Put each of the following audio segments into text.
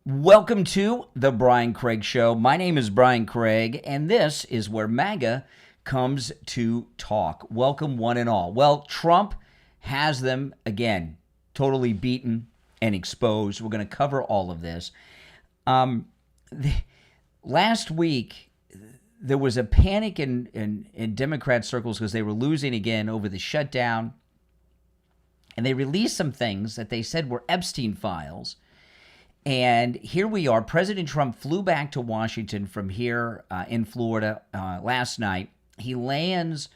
Welcome to the Brian Craig Show. My name is Brian Craig, and this is where MAGA comes to talk. Welcome, one and all. Well, Trump has them, again, totally beaten and exposed. We're going to cover all of this. Last week, there was a panic in Democrat circles because they were losing again over the shutdown, and they released some things that they said were Epstein Files. And here we are. President Trump flew back to Washington from here in Florida last night. He lands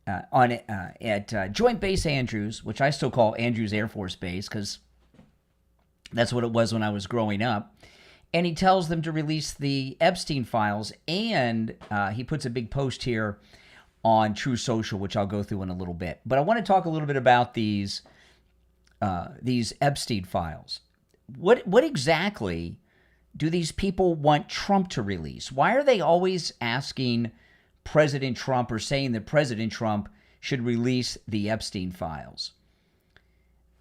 at Joint Base Andrews, which I still call Andrews Air Force Base because that's what it was when I was growing up. And he tells them to release the Epstein Files, and he puts a big post here on True Social, which I'll go through in a little bit. But I want to talk a little bit about these Epstein Files. What exactly do these people want Trump to release? Why are they always asking President Trump or saying that President Trump should release the Epstein Files?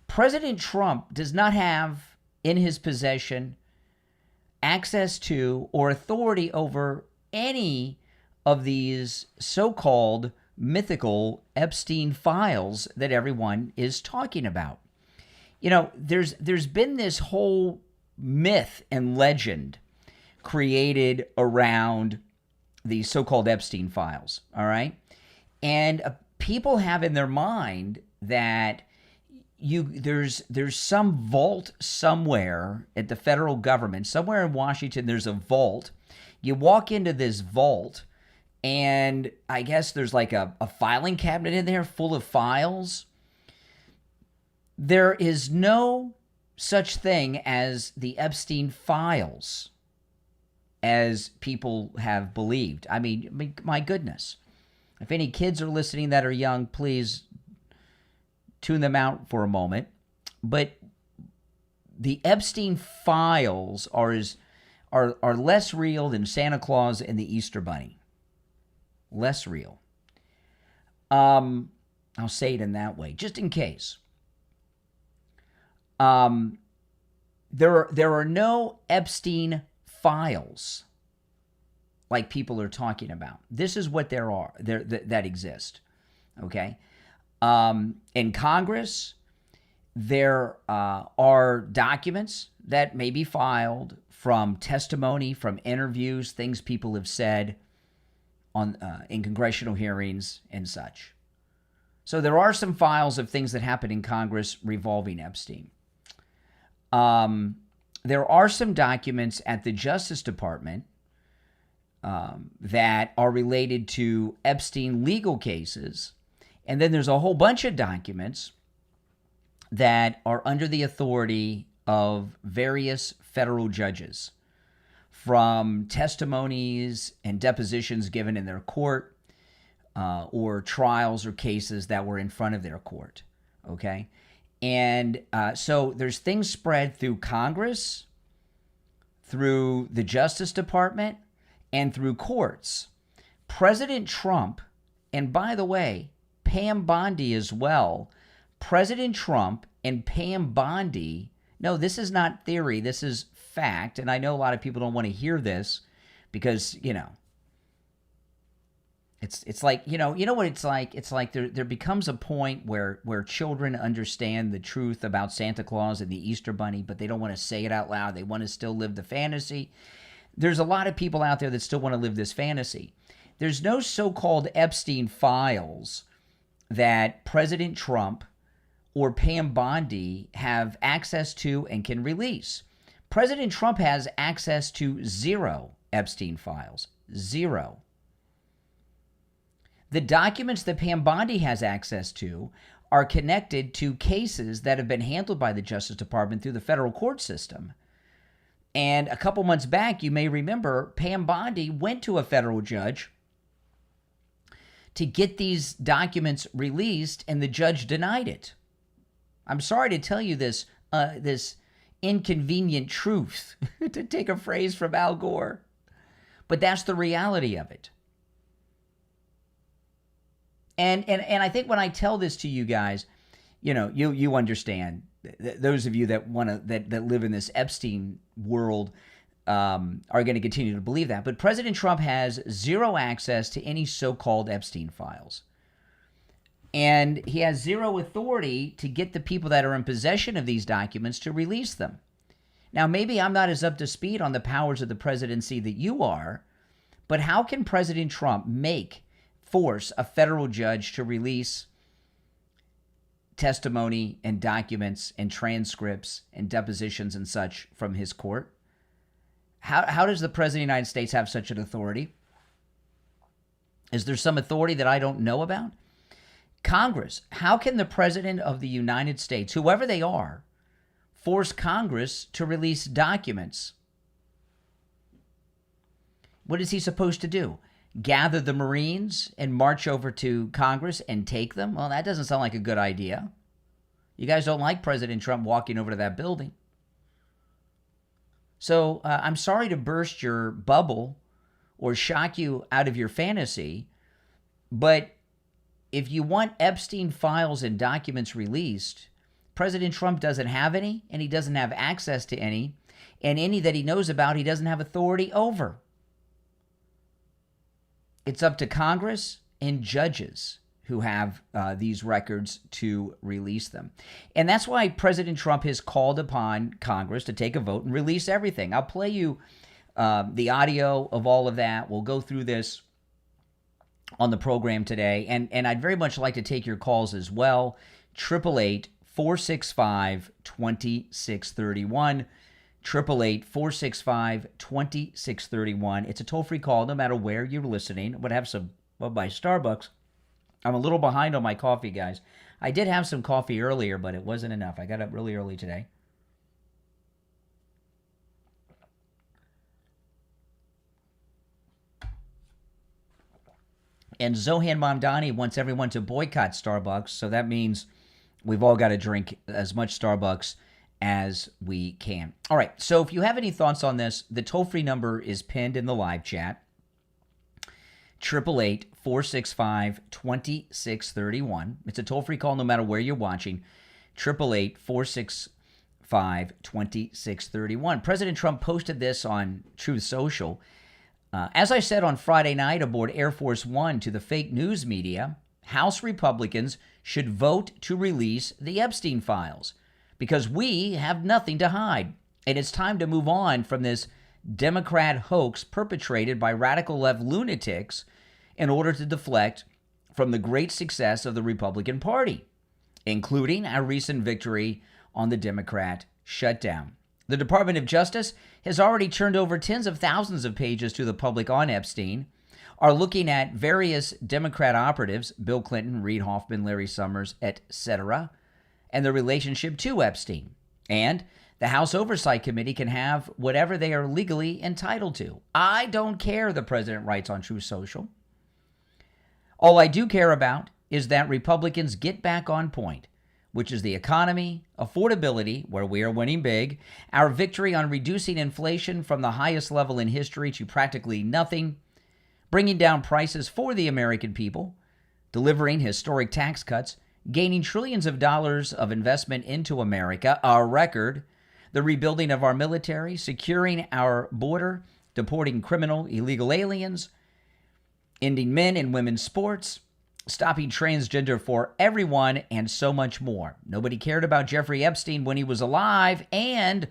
President Trump does not have in his possession access to or authority over any of these so-called mythical Epstein Files that everyone is talking about. You know, there's been this whole myth and legend created around the so-called Epstein Files, all right? And people have in their mind that there's some vault somewhere at the federal government, somewhere in Washington, there's a vault. You walk into this vault, and I guess there's like a filing cabinet in there full of files. There is no such thing as the Epstein Files, as people have believed. I mean, my goodness. If any kids are listening that are young, please tune them out for a moment. But the Epstein Files are less real than Santa Claus and the Easter Bunny. Less real. I'll say it in that way, just in case. There are no Epstein Files like people are talking about. This is what there are that exist. Okay, in Congress, there are documents that may be filed from testimony, from interviews, things people have said on in congressional hearings and such. So there are some files of things that happened in Congress revolving Epstein. There are some documents at the Justice Department that are related to Epstein legal cases. And then there's a whole bunch of documents that are under the authority of various federal judges, from testimonies and depositions given in their court or trials or cases that were in front of their court, okay? And so there's things spread through Congress, through the Justice Department, and through courts. President Trump, and by the way, Pam Bondi as well, President Trump and Pam Bondi, no, this is not theory, this is fact, and I know a lot of people don't want to hear this because, you know, It's like, you know what it's like? It's like there becomes a point where children understand the truth about Santa Claus and the Easter Bunny, but they don't want to say it out loud. They want to still live the fantasy. There's a lot of people out there that still want to live this fantasy. There's no so-called Epstein Files that President Trump or Pam Bondi have access to and can release. President Trump has access to zero Epstein Files. Zero. The documents that Pam Bondi has access to are connected to cases that have been handled by the Justice Department through the federal court system. And a couple months back, you may remember, Pam Bondi went to a federal judge to get these documents released, and the judge denied it. I'm sorry to tell you this inconvenient truth, to take a phrase from Al Gore, but that's the reality of it. And I think when I tell this to you guys, you understand. Those of you that that live in this Epstein world are going to continue to believe that. But President Trump has zero access to any so-called Epstein files. And he has zero authority to get the people that are in possession of these documents to release them. Now, maybe I'm not as up to speed on the powers of the presidency that you are, but how can President Trump force a federal judge to release testimony and documents and transcripts and depositions and such from his court? How does the President of the United States have such an authority? Is there some authority that I don't know about? Congress, how can the President of the United States, whoever they are, force Congress to release documents? What is he supposed to do? Gather the Marines and march over to Congress and take them? Well, that doesn't sound like a good idea. You guys don't like President Trump walking over to that building. So I'm sorry to burst your bubble or shock you out of your fantasy, but if you want Epstein files and documents released, President Trump doesn't have any, and he doesn't have access to any, and any that he knows about, he doesn't have authority over. It's up to Congress and judges who have these records to release them. And that's why President Trump has called upon Congress to take a vote and release everything. I'll play you the audio of all of that. We'll go through this on the program today. And I'd very much like to take your calls as well. 888-465-2631. 888-465-2631. It's a toll-free call no matter where you're listening. I'm going to have some of my Starbucks. I'm a little behind on my coffee, guys. I did have some coffee earlier, but it wasn't enough. I got up really early today. And Zohan Mamdani wants everyone to boycott Starbucks, so that means we've all got to drink as much Starbucks as we can. All right, so if you have any thoughts on this, the toll-free number is pinned in the live chat. 888-465-2631. It's a toll-free call no matter where you're watching. 888-465-2631. President Trump posted this on Truth Social. As I said on Friday night aboard Air Force One to the fake news media, House Republicans should vote to release the Epstein files because we have nothing to hide. And it's time to move on from this Democrat hoax perpetrated by radical left lunatics in order to deflect from the great success of the Republican Party, including our recent victory on the Democrat shutdown. The Department of Justice has already turned over tens of thousands of pages to the public on Epstein, are looking at various Democrat operatives, Bill Clinton, Reid Hoffman, Larry Summers, etc., and their relationship to Epstein. And the House Oversight Committee can have whatever they are legally entitled to. I don't care, the president writes on Truth Social. All I do care about is that Republicans get back on point, which is the economy, affordability, where we are winning big, our victory on reducing inflation from the highest level in history to practically nothing, bringing down prices for the American people, delivering historic tax cuts, gaining trillions of dollars of investment into America, our record, the rebuilding of our military, securing our border, deporting criminal illegal aliens, ending men and women's sports, stopping transgender for everyone, and so much more. Nobody cared about Jeffrey Epstein when he was alive, and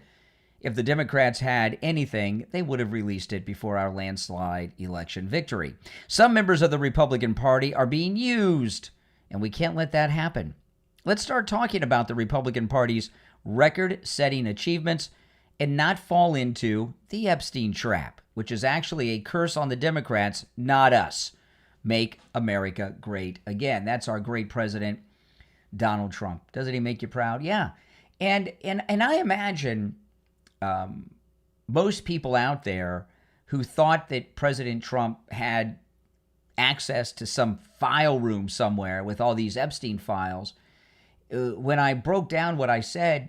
if the Democrats had anything, they would have released it before our landslide election victory. Some members of the Republican Party are being used, and we can't let that happen. Let's start talking about the Republican Party's record-setting achievements and not fall into the Epstein trap, which is actually a curse on the Democrats, not us. Make America great again. That's our great president, Donald Trump. Doesn't he make you proud? Yeah. And I imagine most people out there who thought that President Trump had access to some file room somewhere with all these Epstein files, when I broke down what I said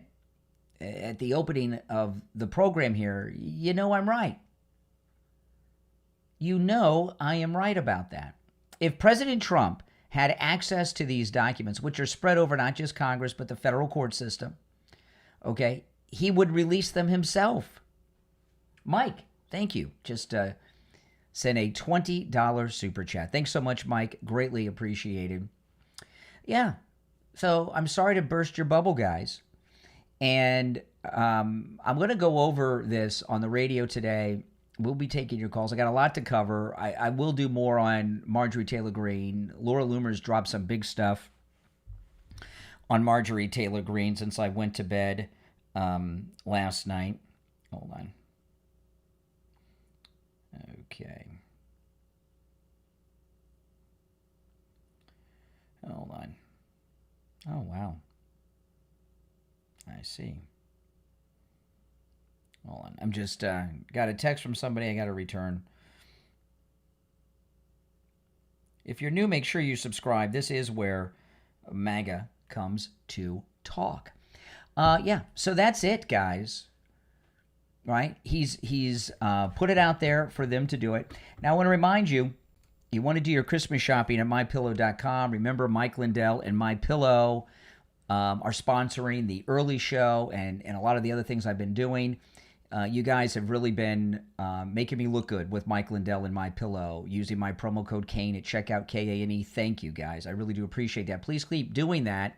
at the opening of the program here, you know I'm right. You know I am right about that. If President Trump had access to these documents, which are spread over not just Congress, but the federal court system, okay, he would release them himself. Mike, thank you. Just send a $20 super chat. Thanks so much, Mike. Greatly appreciated. Yeah. So I'm sorry to burst your bubble, guys. And I'm going to go over this on the radio today. We'll be taking your calls. I got a lot to cover. I will do more on Marjorie Taylor Greene. Laura Loomer's dropped some big stuff on Marjorie Taylor Greene since I went to bed last night. Hold on. Okay. Hold on. Oh, wow. I see. Hold on. I'm just got a text from somebody I got to return. If you're new, make sure you subscribe. This is where MAGA comes to talk. Yeah, so that's it, guys. Right? He's put it out there for them to do it. Now, I want to remind you, you want to do your Christmas shopping at MyPillow.com. Remember, Mike Lindell and MyPillow are sponsoring the early show and a lot of the other things I've been doing. You guys have really been making me look good with Mike Lindell and MyPillow, using my promo code Kane at checkout, K-A-N-E. Thank you, guys. I really do appreciate that. Please keep doing that.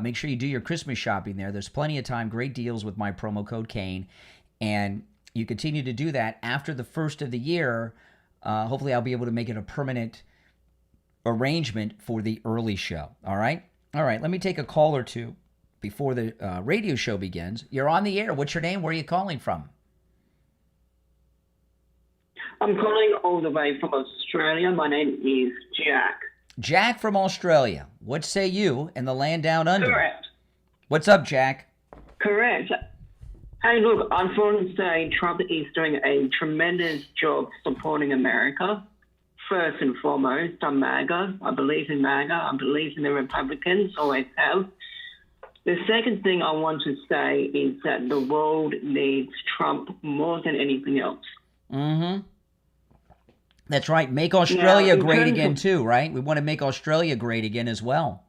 Make sure you do your Christmas shopping there. There's plenty of time, great deals with my promo code Kane. And you continue to do that after the first of the year. Hopefully I'll be able to make it a permanent arrangement for the early show. All right? All right, let me take a call or two before the radio show begins. You're on the air. What's your name? Where are you calling from? I'm calling all the way from Australia. My name is Jack. Jack from Australia. What say you in the land down under? Correct. What's up, Jack? Correct. Hey, look, I want to say Trump is doing a tremendous job supporting America. First and foremost, I'm MAGA. I believe in MAGA. I believe in the Republicans, always have. The second thing I want to say is that the world needs Trump more than anything else. Mm-hmm. That's right. Make Australia great again, too, right? We want to make Australia great again as well.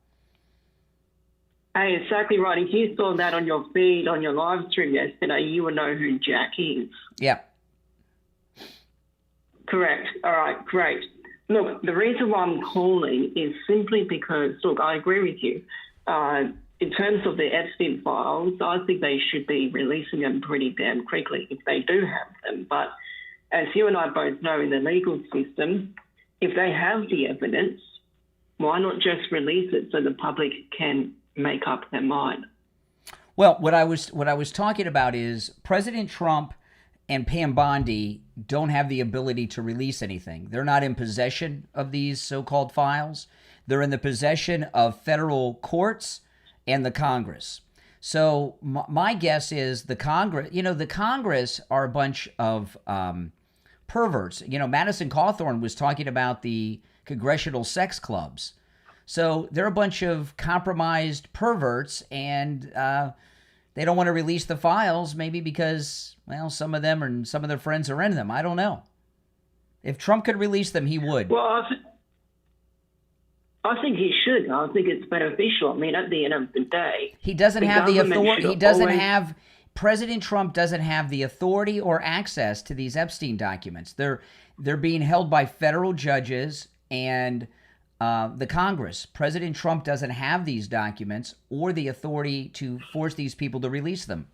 Hey, exactly right. If you saw that on your feed, on your live stream yesterday, you would know who Jack is. Yeah. Correct. All right, great. Look, the reason why I'm calling is simply because, look, I agree with you. In terms of the Epstein Files, I think they should be releasing them pretty damn quickly if they do have them. But as you and I both know, in the legal system, if they have the evidence, why not just release it so the public can make up their mind? Well, what I was talking about is President Trump and Pam Bondi don't have the ability to release anything. They're not in possession of these so-called files. They're in the possession of federal courts and the Congress. So my guess is the Congress are a bunch of perverts. Madison Cawthorn was talking about the congressional sex clubs. So they're a bunch of compromised perverts, and they don't want to release the files, maybe because, well, some of them and some of their friends are in them. I don't know. If Trump could release them, he would. Well, I think he should. I think it's beneficial. I mean, at the end of the day, he doesn't have the authority. President Trump doesn't have the authority or access to these Epstein documents. They're being held by federal judges and the Congress. President Trump doesn't have these documents or the authority to force these people to release them.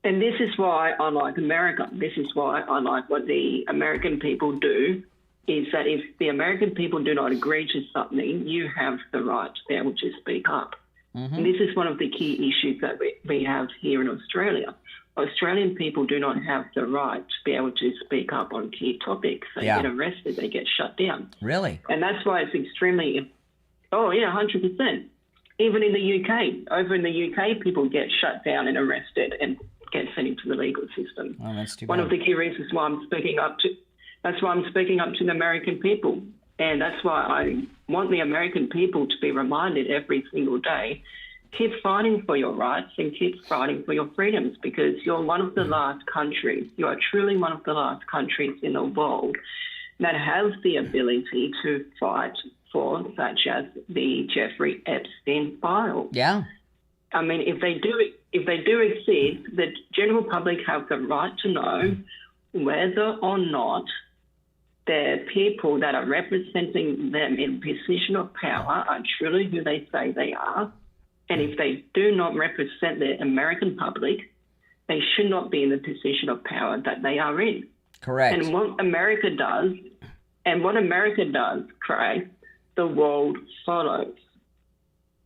And this is why I like America. This is why I like what the American people do, is that if the American people do not agree to something, you have the right to be able to speak up. Mm-hmm. And this is one of the key issues that we have here in Australia. Australian people do not have the right to be able to speak up on key topics. They get arrested, they get shut down. Really? And that's why it's extremely, 100%. Even in the UK, over in the UK, people get shut down and arrested and get sent into the legal system. Oh, that's too bad. One of the key reasons why I'm speaking up to the American people. And that's why I want the American people to be reminded every single day, keep fighting for your rights and keep fighting for your freedoms, because you're one of the last countries, you are truly one of the last countries in the world that has the ability to fight for, such as the Jeffrey Epstein Files. Yeah. I mean, if they do exist, the general public have the right to know whether or not the people that are representing them in position of power are truly who they say they are. And if they do not represent the American public, they should not be in the position of power that they are in. Correct. And what America does, Craig, the world follows.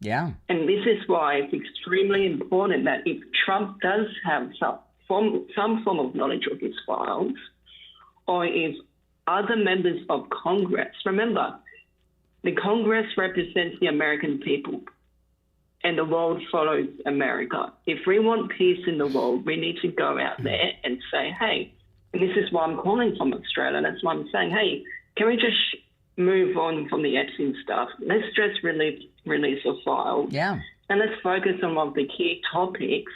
Yeah. And this is why it's extremely important that if Trump does have some form of knowledge of his files, or if other members of Congress, remember, the Congress represents the American people and the world follows America. If we want peace in the world, we need to go out there and say, hey, and this is why I'm calling from Australia, that's why I'm saying, hey, can we just move on from the Epstein stuff? Let's just release a file. Yeah. And let's focus on one of the key topics,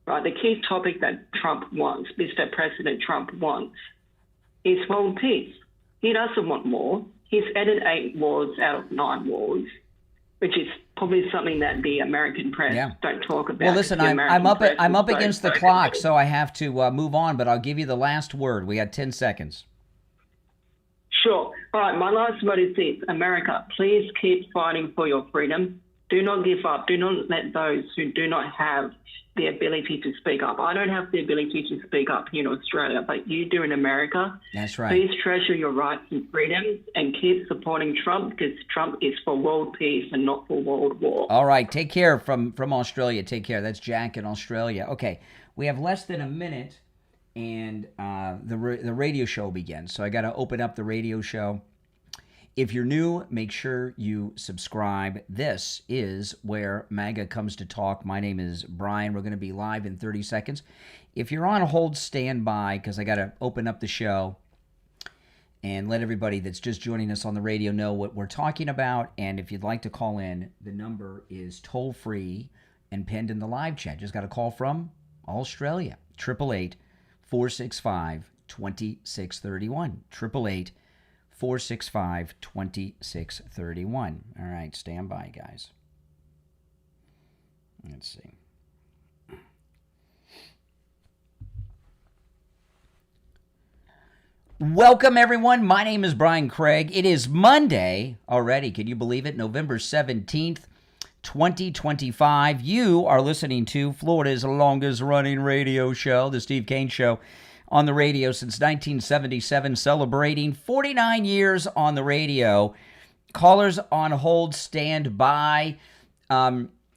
right? The key topic that Trump wants, Mr. President Trump wants, is world peace. He doesn't want war. He's ended 8 wars out of 9 wars, which is probably something that the American press don't talk about. Well, listen, I'm up against the clock, so I have to move on, but I'll give you the last word. We got 10 seconds. Sure. All right, my last word is this. America, please keep fighting for your freedom. Do not give up. Do not let those who do not have the ability to speak up. I don't have the ability to speak up here in Australia, but you do in America. That's right. Please treasure your rights and freedoms and keep supporting Trump, because Trump is for world peace and not for world war. All right. Take care from Australia. Take care. That's Jack in Australia. Okay. We have less than a minute, and the radio show begins. So I got to open up the radio show. If you're new, make sure you subscribe. This is where MAGA comes to talk. My name is Brian. We're going to be live in 30 seconds. If you're on hold, stand by, because I got to open up the show and let everybody that's just joining us on the radio know what we're talking about. And if you'd like to call in, the number is toll-free and pinned in the live chat. Just got a call from Australia. 888-465-2631. 888-465-2631. All right, stand by, guys. Let's see. Welcome, everyone. My name is Brian Craig. It is Monday already. Can you believe it? November 17th, 2025. You are listening to Florida's longest-running radio show, The Steve Kane Show, on the radio since 1977, celebrating 49 years on the radio. Callers on hold, stand by.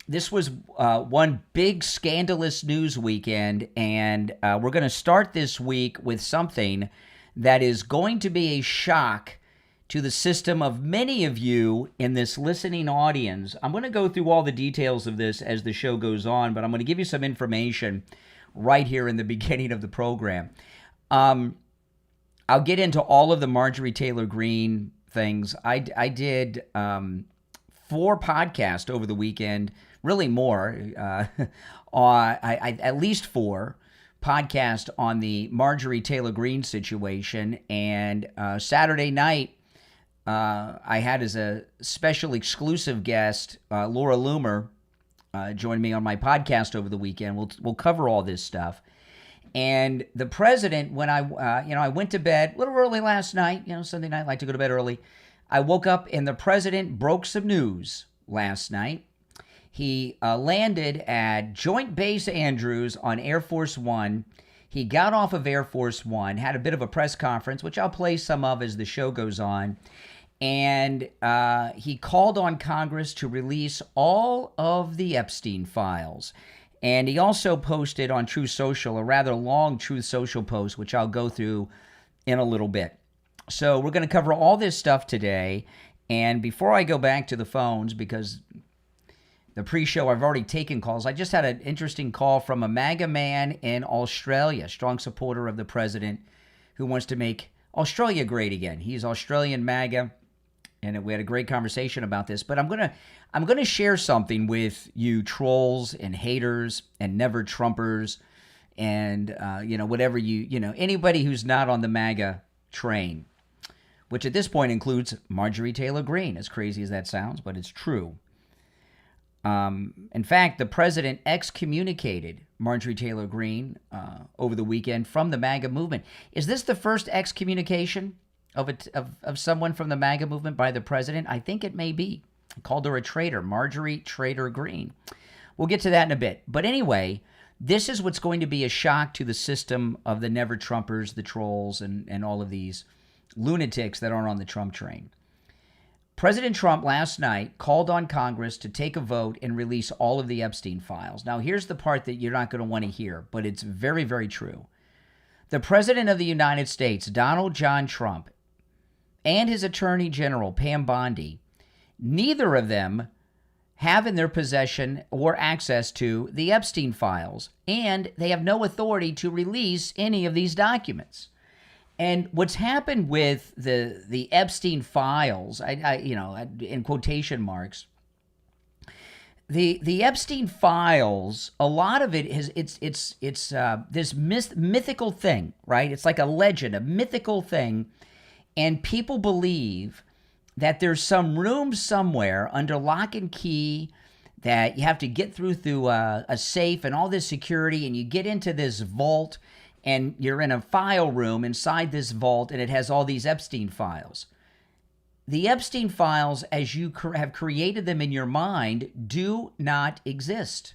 This was one big scandalous news weekend, and we're going to start this week with something that is going to be a shock to the system of many of you in this listening audience. I'm going to go through all the details of this as the show goes on, but I'm going to give you some information right here in the beginning of the program. I'll get into all of the Marjorie Taylor Greene things. I did 4 podcasts over the weekend, really more, at least 4 podcasts on the Marjorie Taylor Greene situation. And Saturday night, I had as a special exclusive guest, Laura Loomer, joined me on my podcast over the weekend. We'll cover all this stuff. And the president, when I went to bed a little early last night, Sunday night, I like to go to bed early. I woke up and the president broke some news last night. He landed at Joint Base Andrews on Air Force One. He got off of Air Force One, had a bit of a press conference, which I'll play some of as the show goes on. And he called on Congress to release all of the Epstein files. And he also posted on Truth Social a rather long Truth Social post, which I'll go through in a little bit. So we're going to cover all this stuff today. And before I go back to the phones, because the pre-show I've already taken calls, I just had an interesting call from a MAGA man in Australia, strong supporter of the president, who wants to make Australia great again. He's Australian MAGA. And we had a great conversation about this, but I'm gonna share something with you trolls and haters and never Trumpers and whatever anybody who's not on the MAGA train. which at this point includes Marjorie Taylor Greene, as crazy as that sounds, but it's true. In fact, the president excommunicated Marjorie Taylor Greene over the weekend from the MAGA movement. Is this the first excommunication of someone from the MAGA movement by the president? I think it may be. Called her a traitor, Marjorie Traitor Greene. We'll get to that in a bit. But anyway, this is what's going to be a shock to the system of the never Trumpers, the trolls, and all of these lunatics that aren't on the Trump train. President Trump last night called on Congress to take a vote and release all of the Epstein files. Now, here's the part that you're not going to want to hear, but it's very, very true. The President of the United States, Donald John Trump, and his Attorney General, Pam Bondi, neither of them have in their possession or access to the Epstein files, and they have no authority to release any of these documents. And what's happened with the Epstein files, in quotation marks, the Epstein files, a lot of it is it's this mythical thing, right? It's like a legend, a mythical thing, and people believe that there's some room somewhere under lock and key that you have to get through a safe and all this security, and you get into this vault. And you're in a file room inside this vault, and it has all these Epstein files. The Epstein files, as you have created them in your mind, do not exist.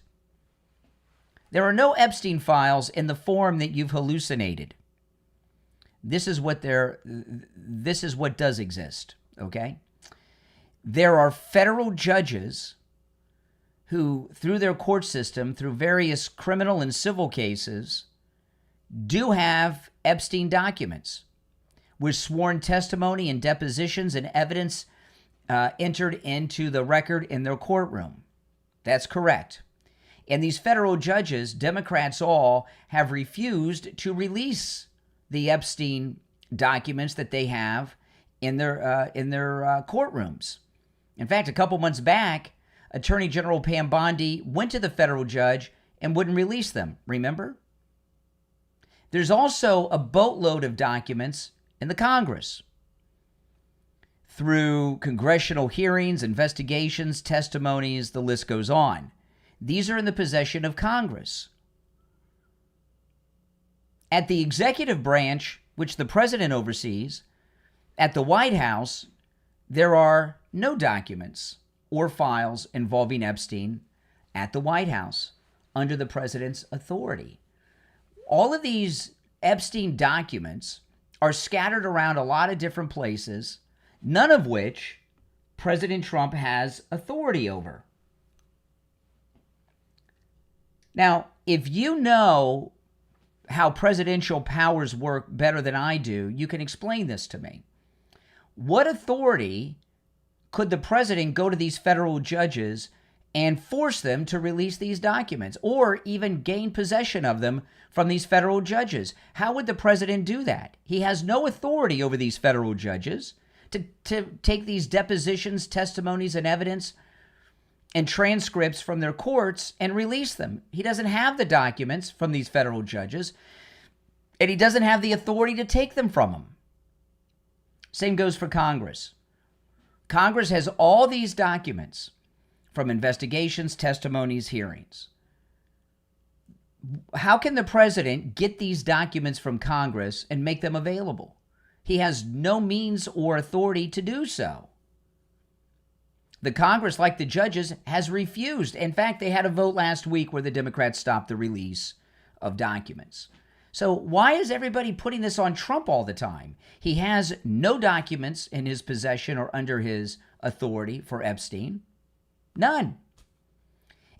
There are no Epstein files in the form that you've hallucinated. This is what does exist, okay? There are federal judges who, through their court system, through various criminal and civil cases, do have Epstein documents with sworn testimony and depositions and evidence entered into the record in their courtroom. That's correct. And these federal judges, Democrats all, have refused to release the Epstein documents that they have in their courtrooms. In fact, a couple months back, Attorney General Pam Bondi went to the federal judge and wouldn't release them. Remember? There's also a boatload of documents in the Congress. Through congressional hearings, investigations, testimonies, the list goes on. These are in the possession of Congress. At the executive branch, which the president oversees, at the White House, there are no documents or files involving Epstein at the White House under the president's authority. All of these Epstein documents are scattered around a lot of different places, none of which President Trump has authority over. Now, if you know how presidential powers work better than I do, you can explain this to me. What authority could the president go to these federal judges and force them to release these documents, or even gain possession of them from these federal judges? How would the president do that? He has no authority over these federal judges to take these depositions, testimonies, and evidence and transcripts from their courts and release them. He doesn't have the documents from these federal judges, and he doesn't have the authority to take them from them. Same goes for Congress. Congress has all these documents from investigations, testimonies, hearings. How can the president get these documents from Congress and make them available? He has no means or authority to do so. The Congress, like the judges, has refused. In fact, they had a vote last week where the Democrats stopped the release of documents. So why is everybody putting this on Trump all the time? He has no documents in his possession or under his authority for Epstein. None.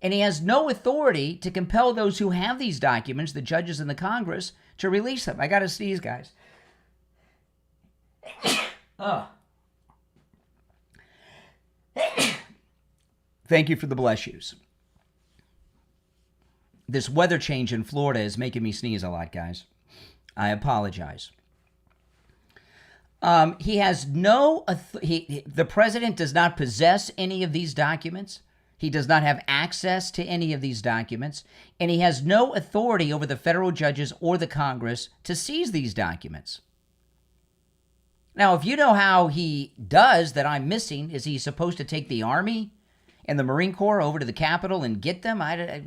And he has no authority to compel those who have these documents, the judges in the Congress, to release them. I got to sneeze, guys. Oh. Thank you for the bless yous. This weather change in Florida is making me sneeze a lot, guys. I apologize. He has no, the president does not possess any of these documents. He does not have access to any of these documents, and he has no authority over the federal judges or the Congress to seize these documents. Now, if you know how he does that I'm missing, is he supposed to take the Army and the Marine Corps over to the Capitol and get them? I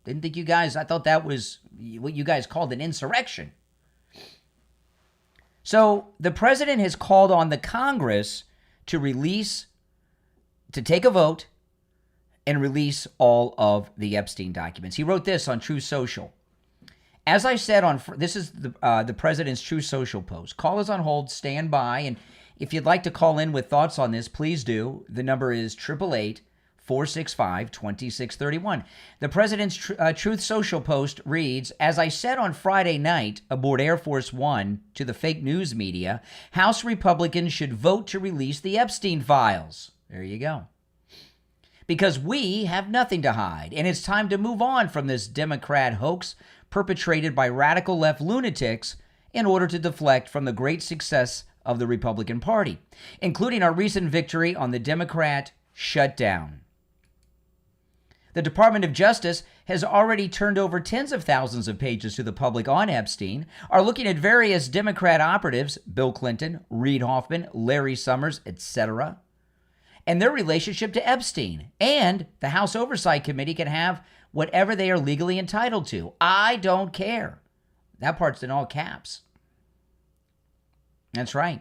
didn't think you guys, I thought that was what you guys called an insurrection. So the president has called on the Congress to take a vote and release all of the Epstein documents. He wrote this on Truth Social. As I said this is the president's Truth Social post. Call is on hold, stand by, and if you'd like to call in with thoughts on this, please do. The number is 888-465-2631. The president's Truth Social post reads, as I said on Friday night aboard Air Force One to the fake news media, House Republicans should vote to release the Epstein Files. There you go. Because we have nothing to hide, and it's time to move on from this Democrat hoax perpetrated by radical left lunatics in order to deflect from the great success of the Republican Party, including our recent victory on the Democrat shutdown. The Department of Justice has already turned over tens of thousands of pages to the public on Epstein, are looking at various Democrat operatives, Bill Clinton, Reid Hoffman, Larry Summers, etc., and their relationship to Epstein. And the House Oversight Committee can have whatever they are legally entitled to. I don't care. That part's in all caps. That's right.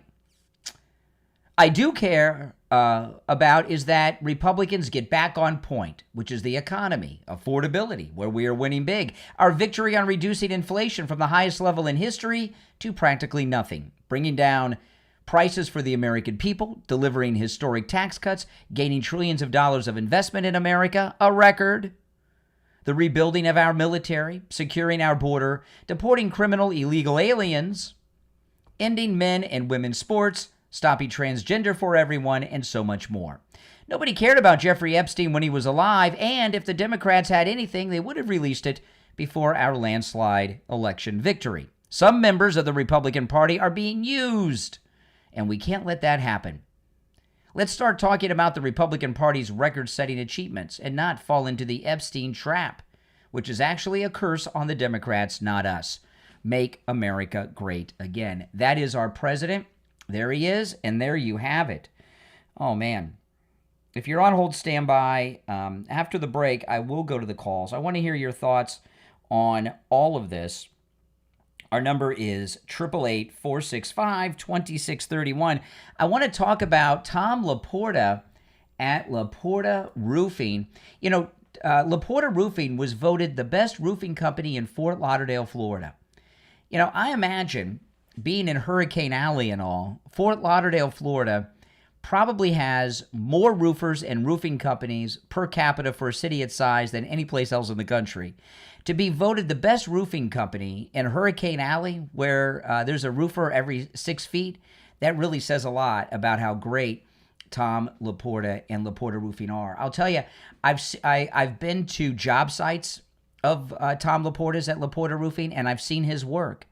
I do care about is that Republicans get back on point, which is the economy, affordability, where we are winning big, our victory on reducing inflation from the highest level in history to practically nothing, bringing down prices for the American people, delivering historic tax cuts, gaining trillions of dollars of investment in America, a record, the rebuilding of our military, securing our border, deporting criminal illegal aliens, ending men and women's sports, stopping transgender for everyone, and so much more. Nobody cared about Jeffrey Epstein when he was alive, and if the Democrats had anything, they would have released it before our landslide election victory. Some members of the Republican Party are being used, and we can't let that happen. Let's start talking about the Republican Party's record-setting achievements and not fall into the Epstein trap, which is actually a curse on the Democrats, not us. Make America great again. That is our president. There he is, and there you have it. Oh, man. If you're on hold, stand by. After the break, I will go to the calls. I want to hear your thoughts on all of this. Our number is 888-465-2631. I want to talk about Tom Laporta at Laporta Roofing. You know, Laporta Roofing was voted the best roofing company in Fort Lauderdale, Florida. You know, I imagine being in Hurricane Alley and all, Fort Lauderdale, Florida, probably has more roofers and roofing companies per capita for a city its size than any place else in the country. To be voted the best roofing company in Hurricane Alley, where there's a roofer every 6 feet, that really says a lot about how great Tom Laporta and Laporta Roofing are. I'll tell you, I've been to job sites of Tom Laporta's at Laporta Roofing, and I've seen his work.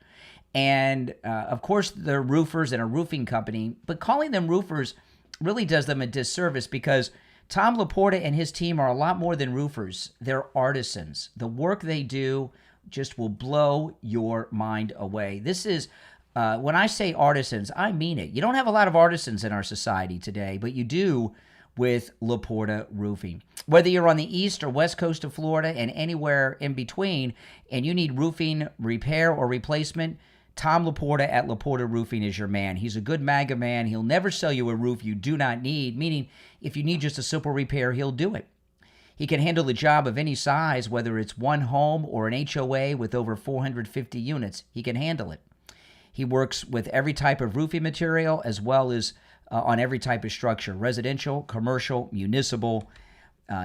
And, of course, they're roofers and a roofing company, but calling them roofers really does them a disservice because Tom Laporta and his team are a lot more than roofers. They're artisans. The work they do just will blow your mind away. This is, when I say artisans, I mean it. You don't have a lot of artisans in our society today, but you do with Laporta Roofing. Whether you're on the east or west coast of Florida and anywhere in between, and you need roofing repair or replacement, Tom Laporta at Laporta Roofing is your man. He's a good MAGA man. He'll never sell you a roof you do not need, meaning if you need just a simple repair, he'll do it. He can handle the job of any size, whether it's one home or an HOA with over 450 units. He can handle it. He works with every type of roofing material as well as on every type of structure, residential, commercial, municipal,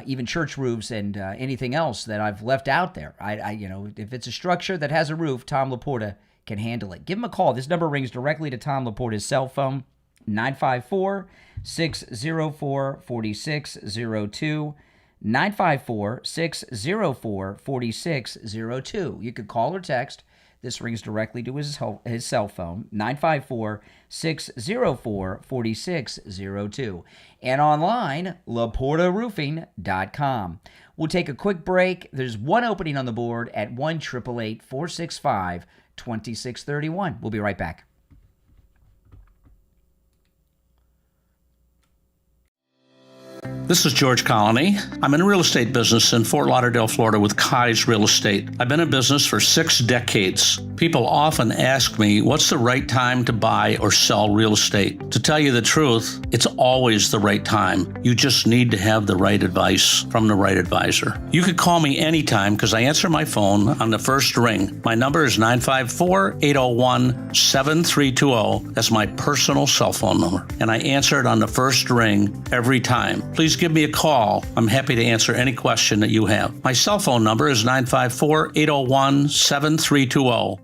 even church roofs and anything else that I've left out there. If it's a structure that has a roof, Tom Laporta can handle it. Give him a call. This number rings directly to Tom Laporta's cell phone, 954-604-4602, 954-604-4602. You could call or text. This rings directly to his cell phone, 954-604-4602. And online, laportaroofing.com. We'll take a quick break. There's one opening on the board at 1-888-465-2631. We'll be right back. This is George Colony. I'm in the real estate business in Fort Lauderdale, Florida with Kai's Real Estate. I've been in business for 6 decades. People often ask me, what's the right time to buy or sell real estate? To tell you the truth, it's always the right time. You just need to have the right advice from the right advisor. You could call me anytime because I answer my phone on the first ring. My number is 954-801-7320. That's my personal cell phone number. And I answer it on the first ring every time. Please give me a call. I'm happy to answer any question that you have. My cell phone number is 954-801-7320.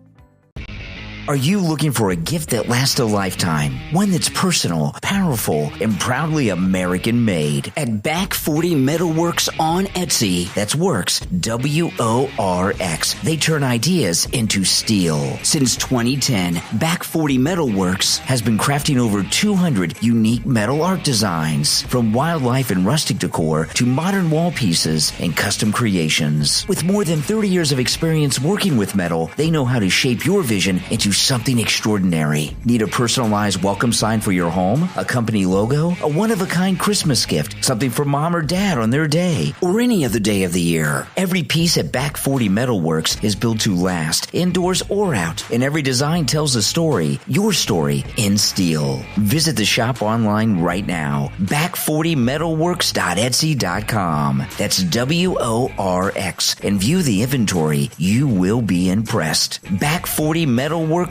Are you looking for a gift that lasts a lifetime? One that's personal, powerful, and proudly American-made. At Back 40 Metalworks on Etsy, that's Works, W-O-R-X. They turn ideas into steel. Since 2010, Back 40 Metalworks has been crafting over 200 unique metal art designs, from wildlife and rustic decor to modern wall pieces and custom creations. With more than 30 years of experience working with metal, they know how to shape your vision into something extraordinary. Need a personalized welcome sign for your home? A company logo? A one-of-a-kind Christmas gift? Something for mom or dad on their day? Or any other day of the year? Every piece at Back 40 Metalworks is built to last, indoors or out, and every design tells a story, your story, in steel. Visit the shop online right now. Back40metalworks.etsy.com. That's W-O-R-X. And view the inventory. You will be impressed. Back40metalworks.etsy.com.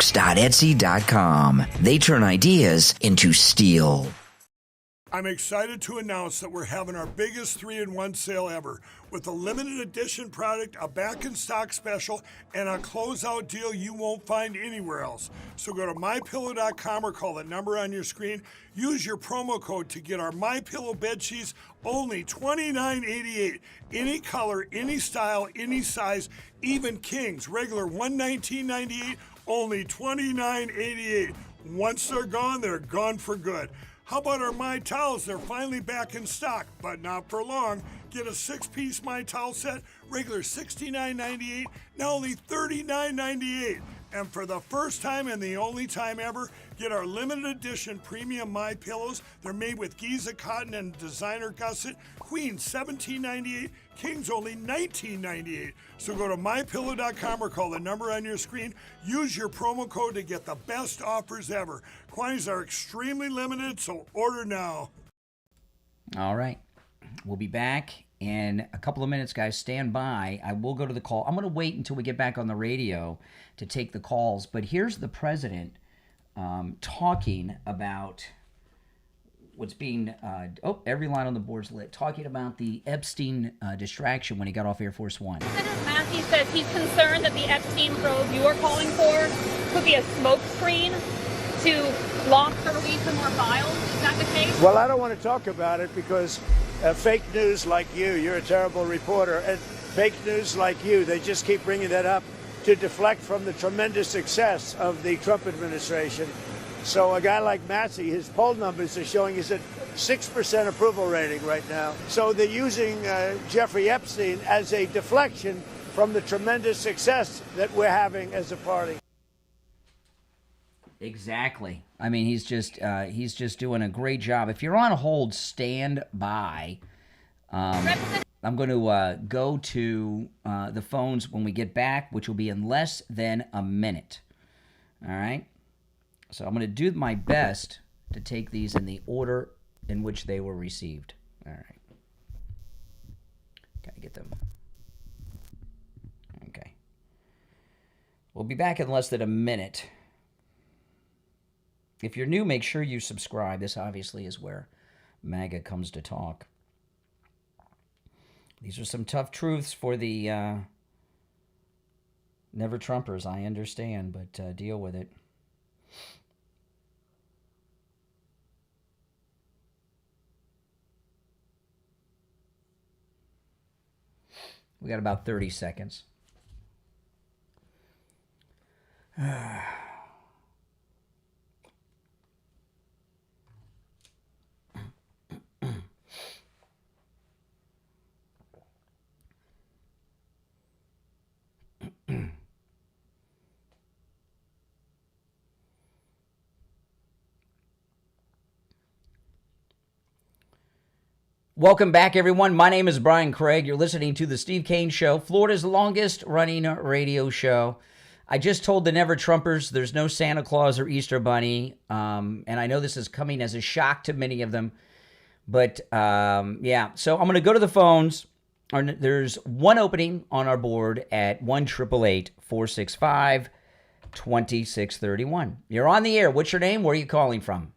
They turn ideas into steel. I'm excited to announce that we're having our biggest 3-in-1 sale ever with a limited edition product, a back-in-stock special, and a closeout deal you won't find anywhere else. So go to MyPillow.com or call the number on your screen. Use your promo code to get our MyPillow bed sheets, only $29.88. Any color, any style, any size, even kings. Regular $119.98, only $29.88. Once they're gone for good. How about our My Towels? They're finally back in stock, but not for long. Get a 6-piece My Towel set, regular $69.98, now only $39.98. And for the first time and the only time ever, get our limited edition premium My Pillows. They're made with Giza cotton and designer gusset. Queen $17.98, Kings only $19.98. So go to mypillow.com or call the number on your screen. Use your promo code to get the best offers ever. Quantities are extremely limited, so order now. All right. We'll be back in a couple of minutes, guys. Stand by. I will go to the call. I'm going to wait until we get back on the radio to take the calls. But here's the president talking about what's being, every line on the board's lit, talking about the Epstein distraction when he got off Air Force One. President Matthews says he's concerned that the Epstein probe you are calling for could be a smokescreen to block the release of more files. Is that the case? Well, I don't want to talk about it because fake news like you're a terrible reporter, and fake news like you, they just keep bringing that up to deflect from the tremendous success of the Trump administration. So a guy like Massey, his poll numbers are showing he's at 6% approval rating right now. So they're using Jeffrey Epstein as a deflection from the tremendous success that we're having as a party. Exactly. I mean, he's just doing a great job. If you're on hold, stand by. I'm going to go to the phones when we get back, which will be in less than a minute. All right? So I'm going to do my best to take these in the order in which they were received. All right. Got to get them. Okay. We'll be back in less than a minute. If you're new, make sure you subscribe. This obviously is where MAGA comes to talk. These are some tough truths for the never Trumpers, I understand, but deal with it. We got about 30 seconds. Welcome back, everyone. My name is Brian Craig. You're listening to The Steve Kane Show, Florida's longest-running radio show. I just told the Never Trumpers there's no Santa Claus or Easter Bunny, and I know this is coming as a shock to many of them. But, yeah, so I'm going to go to the phones. There's one opening on our board at 1-888-465-2631. You're on the air. What's your name? Where are you calling from?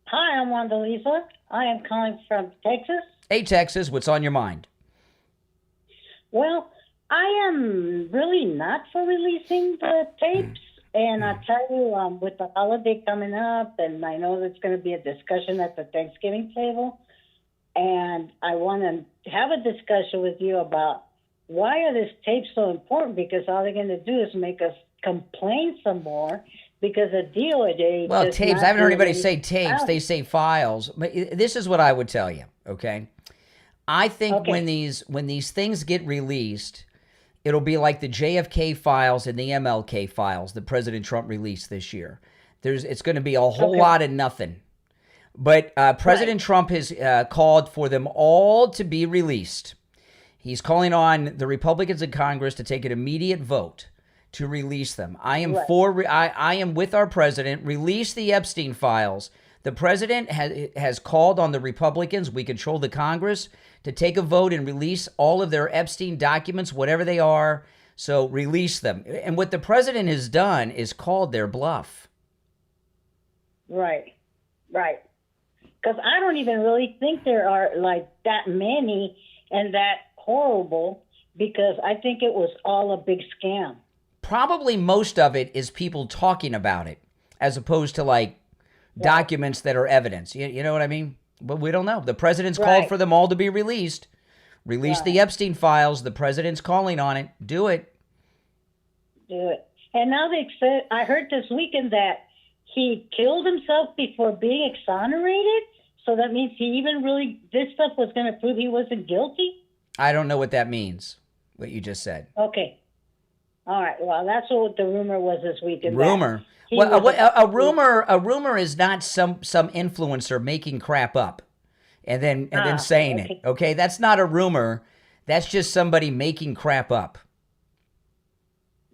Hi, I'm Wanda Lisa. I am calling from Texas. Hey, Texas, what's on your mind? Well, I am really not for releasing the tapes. And I tell you, with the holiday coming up, and I know there's going to be a discussion at the Thanksgiving table, and I want to have a discussion with you about why are these tapes so important, because all they're going to do is make us complain some more. Because a DOJ. Well, tapes. I haven't heard anybody say tapes. They say files. But this is what I would tell you. Okay, I think when these things get released, it'll be like the JFK files and the MLK files that President Trump released this year. It's going to be a whole lot of nothing. But President Trump has called for them all to be released. He's calling on the Republicans in Congress to take an immediate vote to release them. I am I am with our president. Release the Epstein files. The president has called on the Republicans, we control the Congress, to take a vote and release all of their Epstein documents, whatever they are. So release them. And what the president has done is called their bluff. Right. Because I don't even really think there are like that many and that horrible, because I think it was all a big scam. Probably most of it is people talking about it, as opposed to like documents that are evidence. You know what I mean? But we don't know. The president's called for them all to be released. Release the Epstein files. The president's calling on it. Do it. And now they said, I heard this weekend that he killed himself before being exonerated. So that means this stuff was going to prove he wasn't guilty? I don't know what that means, what you just said. Okay. All right. Well, that's what the rumor was this weekend. Rumor? Well, a rumor is not some influencer making crap up and then saying it. Okay, that's not a rumor. That's just somebody making crap up.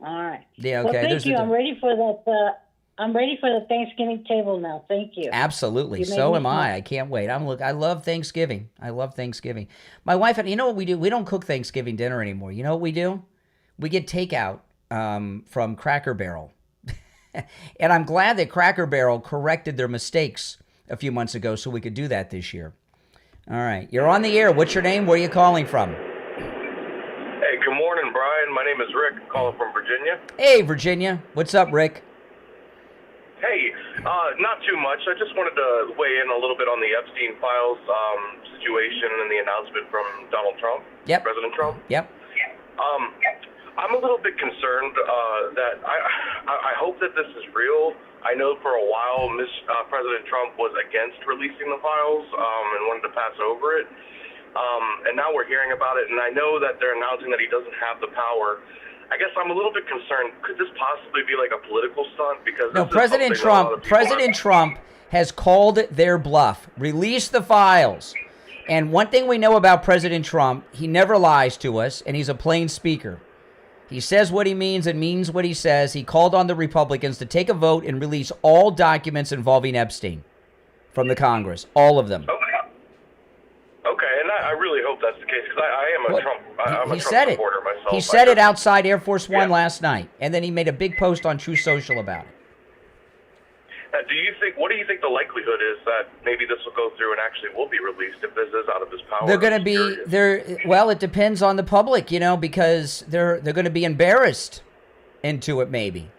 All right. Yeah. Okay. Well, thank you. I'm ready for that. I'm ready for the Thanksgiving table now. Thank you. Absolutely. So am I. I can't wait. I love Thanksgiving. I love Thanksgiving. My wife, you know what we do? We don't cook Thanksgiving dinner anymore. You know what we do? We get takeout from Cracker Barrel. And I'm glad that Cracker Barrel corrected their mistakes a few months ago so we could do that this year. All right. You're on the air. What's your name? Where are you calling from? Hey, good morning, Brian. My name is Rick, calling from Virginia. Hey, Virginia. What's up, Rick? Hey, not too much. I just wanted to weigh in a little bit on the Epstein Files situation and the announcement from Donald Trump, President Trump. Yep. I'm a little bit concerned that I hope that this is real. I know for a while President Trump was against releasing the files and wanted to pass over it. And now we're hearing about it, and I know that they're announcing that he doesn't have the power. I guess I'm a little bit concerned. Could this possibly be like a political stunt? Because no, President Trump has called their bluff. Release the files. And one thing we know about President Trump, he never lies to us, and he's a plain speaker. He says what he means and means what he says. He called on the Republicans to take a vote and release all documents involving Epstein from the Congress, all of them. Okay, and I really hope that's the case, because I am a Trump supporter myself. He said it outside Air Force One last night, and then he made a big post on True Social about it. What do you think the likelihood is that maybe this will go through and actually will be released if this is out of his power? They're going to be well, it depends on the public, because they're going to be embarrassed into it. Maybe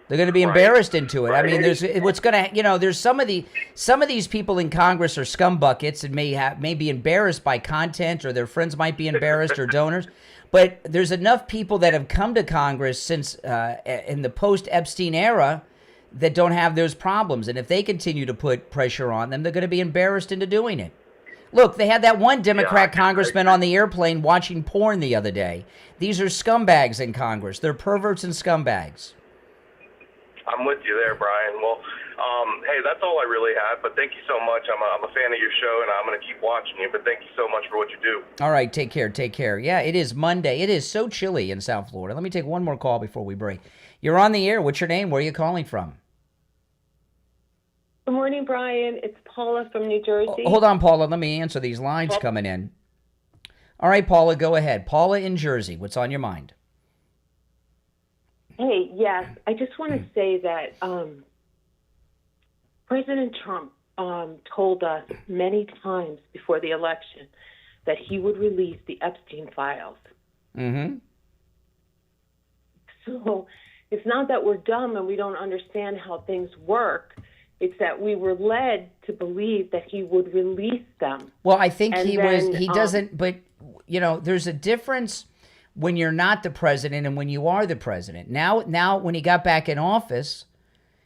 they're going to be embarrassed into it. I mean, there's some of these people in Congress are scumbuckets and may be embarrassed by content, or their friends might be embarrassed, or donors. But there's enough people that have come to Congress since in the post-Epstein era that don't have those problems. And if they continue to put pressure on them, they're going to be embarrassed into doing it. Look, they had that one Democrat congressman on the airplane watching porn the other day. These are scumbags in Congress. They're perverts and scumbags. I'm with you there, Brian. Well, hey, that's all I really had, but thank you so much. I'm a fan of your show, and I'm going to keep watching you, but thank you so much for what you do. All right, take care, take care. Yeah, it is Monday. It is so chilly in South Florida. Let me take one more call before we break. You're on the air. What's your name? Where are you calling from? Good morning, Brian. It's Paula from New Jersey. Hold on, Paula. Let me answer these lines coming in. All right, Paula, go ahead. Paula in Jersey. What's on your mind? Hey, yes. I just want to say that President Trump told us many times before the election that he would release the Epstein Files. Mm-hmm. So it's not that we're dumb and we don't understand how things work. It's that we were led to believe that he would release them. Well, I think he doesn't, but, you know, there's a difference when you're not the president and when you are the president. Now, when he got back in office,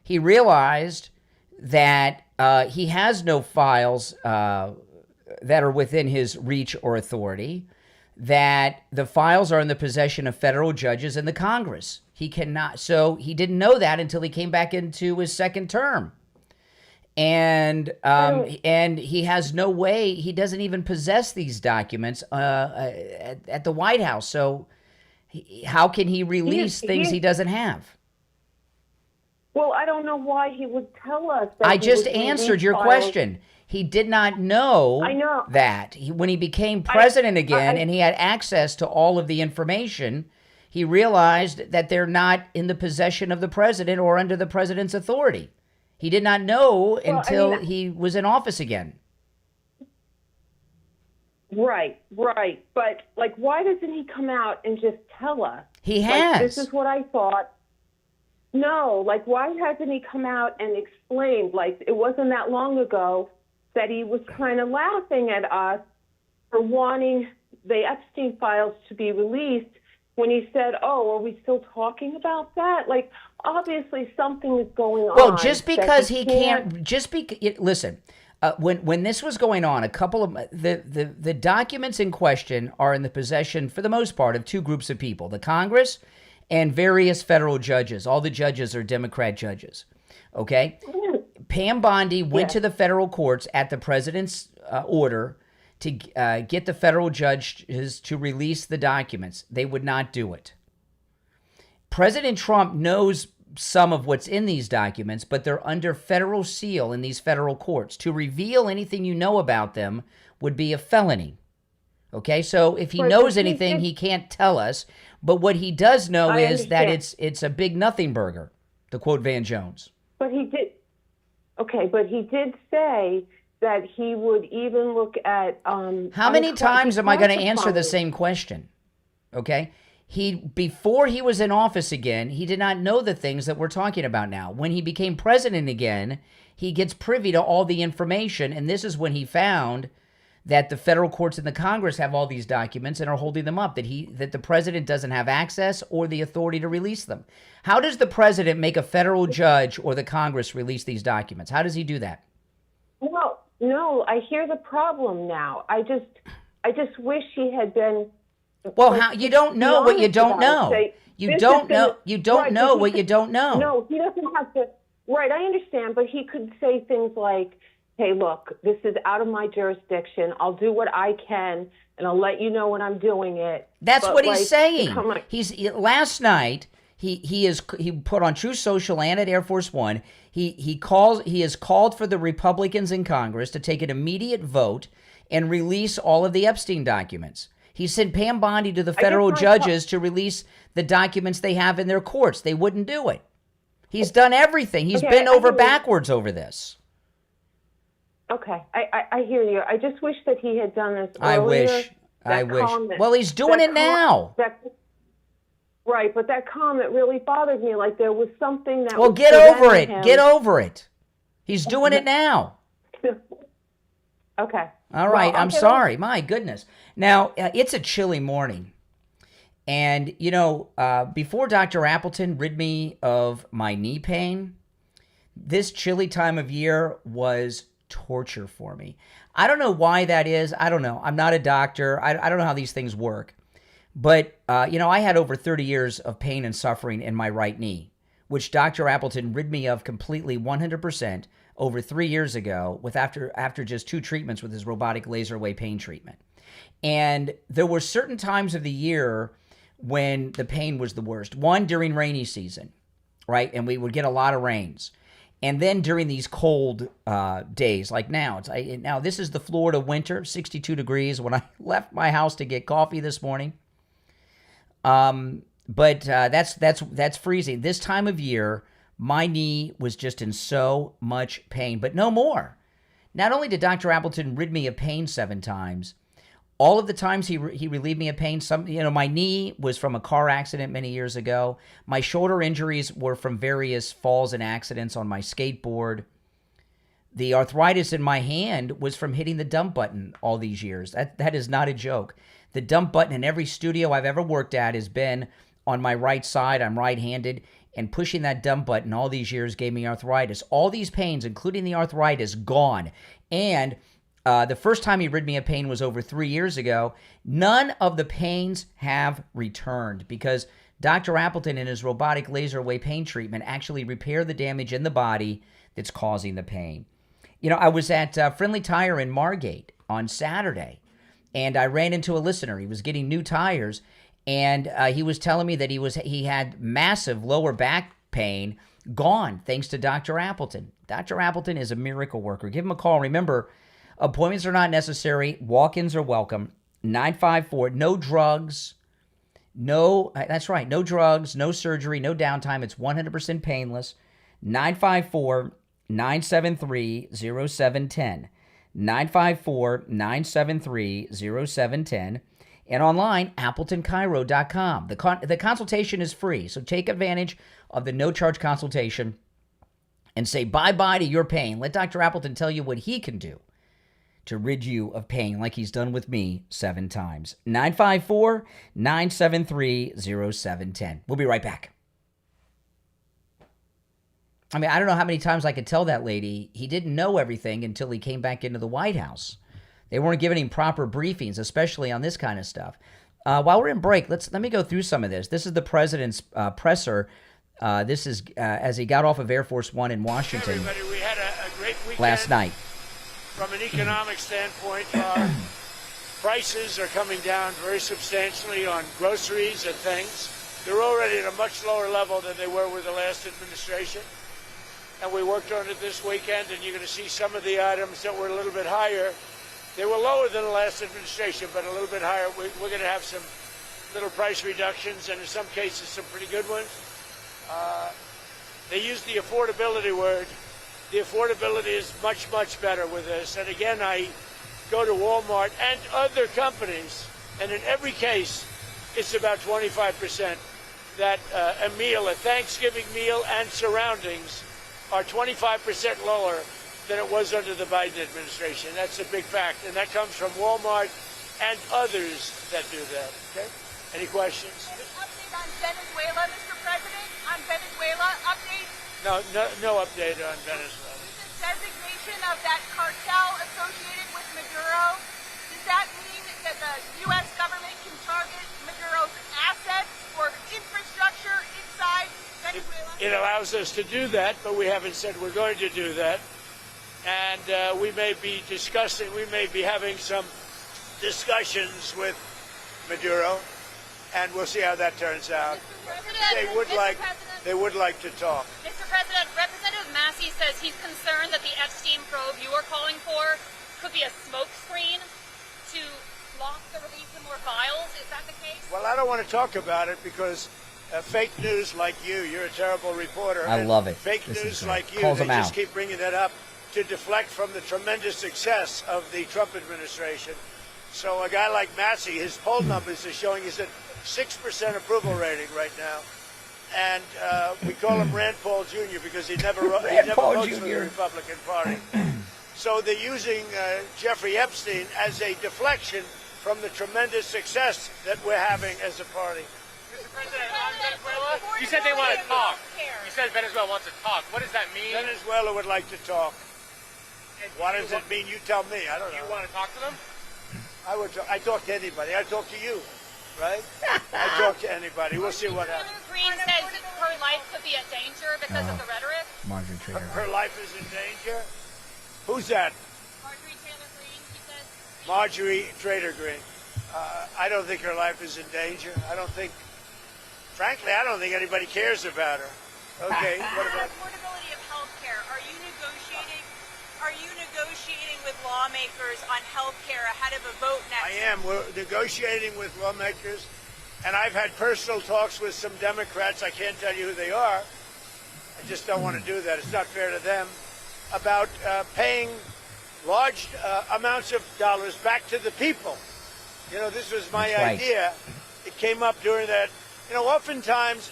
he realized that he has no files that are within his reach or authority, that the files are in the possession of federal judges and the Congress. He cannot, so he didn't know that until he came back into his second term. And he has no way, he doesn't even possess these documents at the White House. So how can he release things he doesn't have? Well, I don't know why he would tell us that. I just answered your question. He did not know, that. When he became president again and he had access to all of the information, he realized that they're not in the possession of the president or under the president's authority. He did not know until he was in office again. Right. But, like, why doesn't he come out and just tell us? He has. Like, this is what I thought. No, like, why hasn't he come out and explained? Like, it wasn't that long ago that he was kind of laughing at us for wanting the Epstein Files to be released when he said, oh, are we still talking about that? Like, obviously something is going on. Well, just because he can't, listen, when this was going on, a couple of, the documents in question are in the possession, for the most part, of two groups of people, the Congress and various federal judges. All the judges are Democrat judges, okay? Pam Bondi went to the federal courts at the president's order to get the federal judges to release the documents. They would not do it. President Trump knows some of what's in these documents, but they're under federal seal in these federal courts. To reveal anything you know about them would be a felony. Okay, so if he knows anything, he can't tell us. But what he does know is that it's a big nothing burger, to quote Van Jones. But he did. Okay, but he did say that he would even look at. How many times am I going to answer the same question? Okay. Before he was in office again, he did not know the things that we're talking about now. When he became president again, he gets privy to all the information, and this is when he found that the federal courts and the Congress have all these documents and are holding them up, that the president doesn't have access or the authority to release them. How does the president make a federal judge or the Congress release these documents? How does he do that? Well, no, I hear the problem now. I just wish he had been. Well, how you don't know what you don't know. You don't know. You don't know what you don't know. No, he doesn't have to. Right, I understand, but he could say things like, "Hey, look, this is out of my jurisdiction. I'll do what I can, and I'll let you know when I'm doing it." That's what he's saying. Last night he put on True Social and at Air Force One. He has called for the Republicans in Congress to take an immediate vote and release all of the Epstein documents. He sent Pam Bondi to the federal judges to release the documents they have in their courts. They wouldn't do it. He's done everything. He's bent over backwards over this. Okay, I hear you. I just wish that he had done this earlier. I wish. Well, he's doing it now. Right, but that comment really bothered me. Like there was something that. Well, get over it. Get over it. He's doing it now. Okay. All right. I'm sorry. My goodness. Now, it's a chilly morning. And, you know, before Dr. Appleton rid me of my knee pain, this chilly time of year was torture for me. I don't know why that is. I don't know. I'm not a doctor. I don't know how these things work. But, you know, I had over 30 years of pain and suffering in my right knee which Dr. Appleton rid me of completely 100% over 3 years ago after just 2 treatments with his robotic laser away pain treatment. And there were certain times of the year when the pain was the worst. One, during rainy season, right? And we would get a lot of rains. And then during these cold days, like now, now this is the Florida winter, 62 degrees when I left my house to get coffee this morning. But that's freezing. This time of year, my knee was just in so much pain, but no more. Not only did Dr. Appleton rid me of pain 7 times, all of the times he relieved me of pain, my knee was from a car accident many years ago. My shoulder injuries were from various falls and accidents on my skateboard. The arthritis in my hand was from hitting the dump button all these years. That is not a joke. The dump button in every studio I've ever worked at has been on my right side. I'm right-handed, and pushing that dump button all these years gave me arthritis. All these pains, including the arthritis, gone. And the first time he rid me of pain was over 3 years ago. None of the pains have returned because Dr. Appleton and his robotic laser away pain treatment actually repair the damage in the body that's causing the pain. I was at Friendly Tire in Margate on Saturday, and I ran into a listener. He was getting new tires, and he was telling me that he had massive lower back pain gone thanks to Dr. Appleton. Dr. Appleton is a miracle worker. Give him a call. Remember, appointments are not necessary. Walk-ins are welcome. 954, no drugs. That's right, no drugs, no surgery, no downtime. It's 100% painless. 954-973-0710. 954-973-0710. And online, AppletonChiro.com. The consultation is free, so take advantage of the no-charge consultation and say bye-bye to your pain. Let Dr. Appleton tell you what he can do to rid you of pain like he's done with me 7 times. 954-973-0710. We'll be right back. I mean, I don't know how many times I could tell that lady he didn't know everything until he came back into the White House. They weren't giving him proper briefings, especially on this kind of stuff. While we're in break, let me go through some of this. This is the president's presser. This is as he got off of Air Force One in Washington. Hey everybody, we had a great weekend. Last night. From an economic standpoint, prices are coming down very substantially on groceries and things. They're already at a much lower level than they were with the last administration. And we worked on it this weekend, and you're going to see some of the items that were a little bit higher. They were lower than the last administration, but a little bit higher. We're going to have some little price reductions, and in some cases, some pretty good ones. They use the affordability word. The affordability is much, much better with this. And again, I go to Walmart and other companies, and in every case, it's about 25%. That a meal, a Thanksgiving meal and surroundings are 25% lower than it was under the Biden administration. That's a big fact. And that comes from Walmart and others that do that. Okay? Any questions? Any update on Venezuela, Mr. President? On Venezuela, update? No update on Venezuela. The designation of that cartel associated with Maduro, does that mean that the U.S. government can target Maduro's assets or infrastructure inside Venezuela? It allows us to do that, but we haven't said we're going to do that. And we may be having some discussions with Maduro, and we'll see how that turns out. They would like to talk. Mr. President, Representative Massey says he's concerned that the Epstein probe you are calling for could be a smokescreen to block the release of more files. Is that the case? Well, I don't want to talk about it because fake news like you're a terrible reporter. I love it. Fake news like you, Calls they them just out. keep bringing that up to deflect from the tremendous success of the Trump administration. So a guy like Massey, his poll numbers are showing he's at 6% approval rating right now. And we call him Rand Paul Jr. because he never votes for the Republican Party. So they're using Jeffrey Epstein as a deflection from the tremendous success that we're having as a party. Mr. President, on Venezuela, you said they want to talk. You said Venezuela wants to talk. What does that mean? Venezuela would like to talk. What does it mean? You tell me. I don't know. You want to talk to them? I talk to anybody. I talk to you, right? I talk to anybody. We'll see what happens. Green says her life could be at danger Trader because of the rhetoric? Marjorie Trader. Her life is in danger? Who's that? Marjorie Taylor Greene, he said. Marjorie Trader Greene. I don't think her life is in danger. Frankly, I don't think anybody cares about her. Okay, what about Affordability of health care. Are you negotiating with lawmakers on health care ahead of a vote next I am. We're negotiating with lawmakers, and I've had personal talks with some Democrats. I can't tell you who they are. I just don't want to do that. It's not fair to them. About paying large amounts of dollars back to the people. You know, this was my idea. It came up during that. You know, oftentimes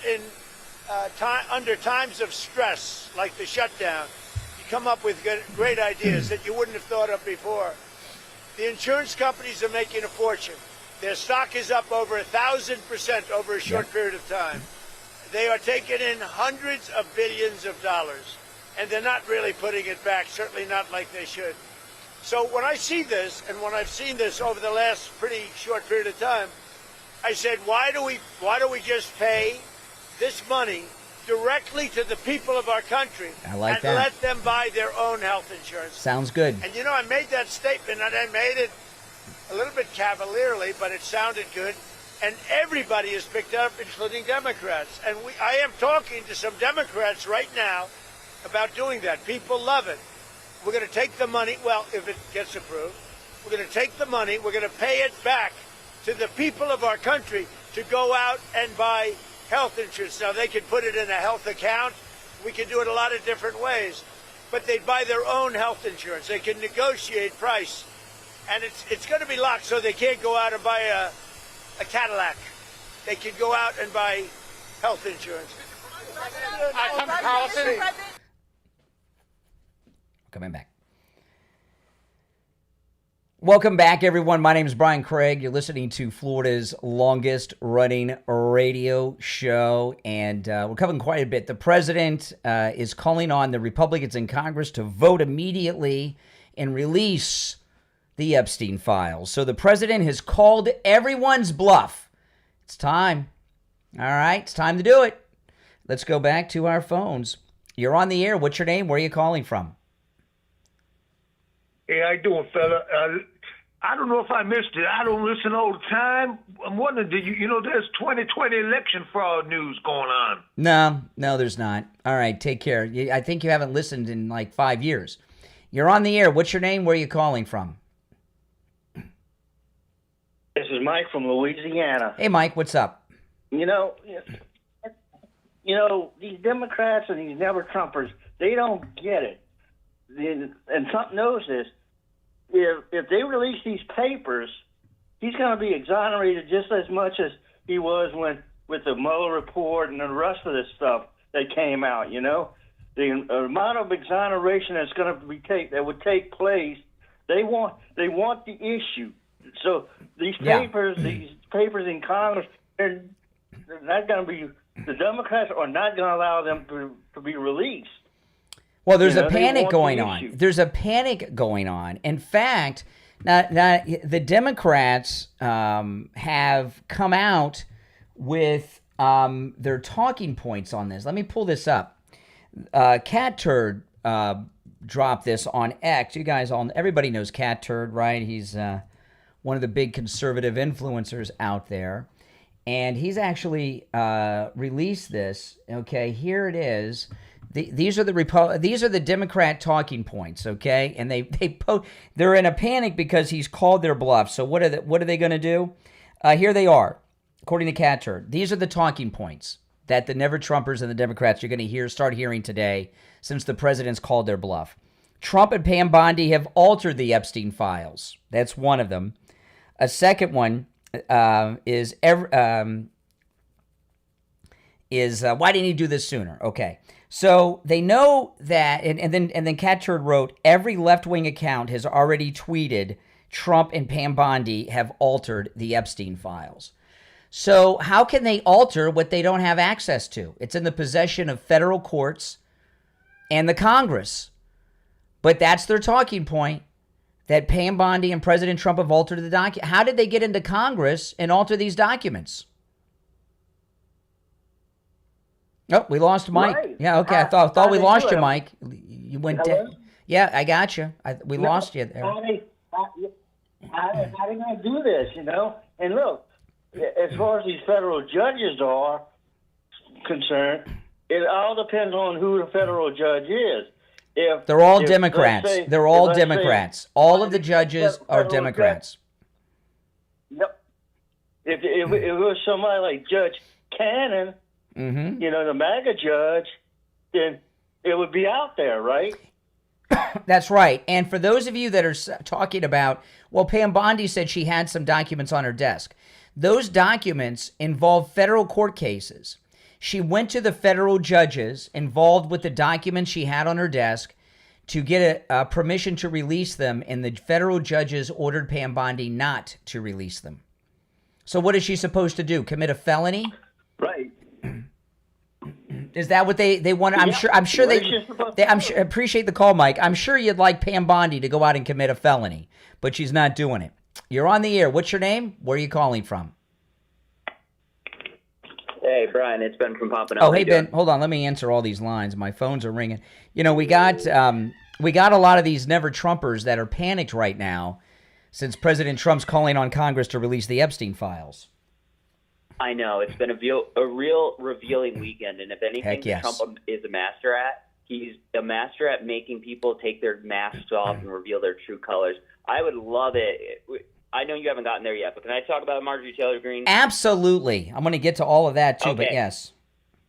under times of stress, like the shutdown, you come up with great ideas that you wouldn't have thought of before. The insurance companies are making a fortune. Their stock is up over 1,000% over a short period of time. They are taking in hundreds of billions of dollars, and they're not really putting it back, certainly not like they should. So when I see this, and when I've seen this over the last pretty short period of time, I said, why do we just pay this money directly to the people of our country and let them buy their own health insurance? Sounds good. And you know, I made that statement, and I made it a little bit cavalierly, but it sounded good. And everybody has picked up, including Democrats. And I am talking to some Democrats right now about doing that. People love it. We're going to take the money, well, if it gets approved, we're going to take the money, we're going to pay it back to the people of our country to go out and buy health insurance. Now, they could put it in a health account. We can do it a lot of different ways. But they'd buy their own health insurance. They can negotiate price. And it's going to be locked so they can't go out and buy a Cadillac. They can go out and buy health insurance. Tucker Carlson. Coming back. Welcome back, everyone. My name is Brian Craig. You're listening to Florida's longest running radio show, and we're covering quite a bit. The president is calling on the Republicans in Congress to vote immediately and release the Epstein Files. So the president has called everyone's bluff. It's time. All right, it's time to do it. Let's go back to our phones. You're on the air. What's your name? Where are you calling from? Hey, how you doing, fella? I don't know if I missed it. I don't listen all the time. I'm wondering, there's 2020 election fraud news going on. No, there's not. All right, take care. I think you haven't listened in like 5 years. You're on the air. What's your name? Where are you calling from? This is Mike from Louisiana. Hey, Mike, what's up? You know, these Democrats and these never-Trumpers, they don't get it. And Trump knows this. If they release these papers, he's going to be exonerated just as much as he was with the Mueller report and the rest of this stuff that came out. You know, the amount of exoneration that's going to that would take place. They want the issue. So these papers in Congress, they're not going to be. The Democrats are not going to allow them to be released. Well, there's a panic going on. There's a panic going on. In fact, now the Democrats have come out with their talking points on this. Let me pull this up. Cat Turd dropped this on X. You guys everybody knows Cat Turd, right? He's one of the big conservative influencers out there. And he's actually released this. Okay, here it is. These are the Democrat talking points, okay? And they're in a panic because he's called their bluff. So what are they going to do? Here they are, according to Cat Turd. These are the talking points that the never-Trumpers and the Democrats are going to start hearing today since the president's called their bluff. Trump and Pam Bondi have altered the Epstein Files. That's one of them. A second one is why didn't he do this sooner? Okay. So they know that, and then Cat Turd wrote, every left-wing account has already tweeted Trump and Pam Bondi have altered the Epstein Files. So how can they alter what they don't have access to? It's in the possession of federal courts and the Congress. But that's their talking point, that Pam Bondi and President Trump have altered the document. How did they get into Congress and alter these documents? Oh, we lost Mike. Right. Yeah, okay. I thought we lost you, Mike. You went Hello? dead. Yeah, I got you. We lost you there. How they going to do this, you know? And look, as far as these federal judges are concerned, it all depends on who the federal judge is. They're all if, Democrats. let's say- They're all let's say Democrats. All of the judges are federal Democrats. Yep. If it was somebody like Judge Cannon, Mm-hmm. you know, the MAGA judge, then it would be out there, right? That's right. And for those of you that are talking about, well, Pam Bondi said she had some documents on her desk. Those documents involve federal court cases. She went to the federal judges involved with the documents she had on her desk to get a permission to release them, and the federal judges ordered Pam Bondi not to release them. So what is she supposed to do? Commit a felony? Right. Is that what they want? I'm sure appreciate the call, Mike. I'm sure you'd like Pam Bondi to go out and commit a felony, but she's not doing it. You're on the air. What's your name? Where are you calling from? Hey, Brian, it's Ben from Pompano. Oh, hey, Ben. Hold on. Let me answer all these lines. My phones are ringing. You know, we got a lot of these never Trumpers that are panicked right now since President Trump's calling on Congress to release the Epstein Files. I know. It's been a real revealing weekend, and if anything, Heck yes. Trump is a master at, he's a master at making people take their masks off and reveal their true colors. I would love it. I know you haven't gotten there yet, but can I talk about Marjorie Taylor Greene? Absolutely. I'm going to get to all of that, too, but yes.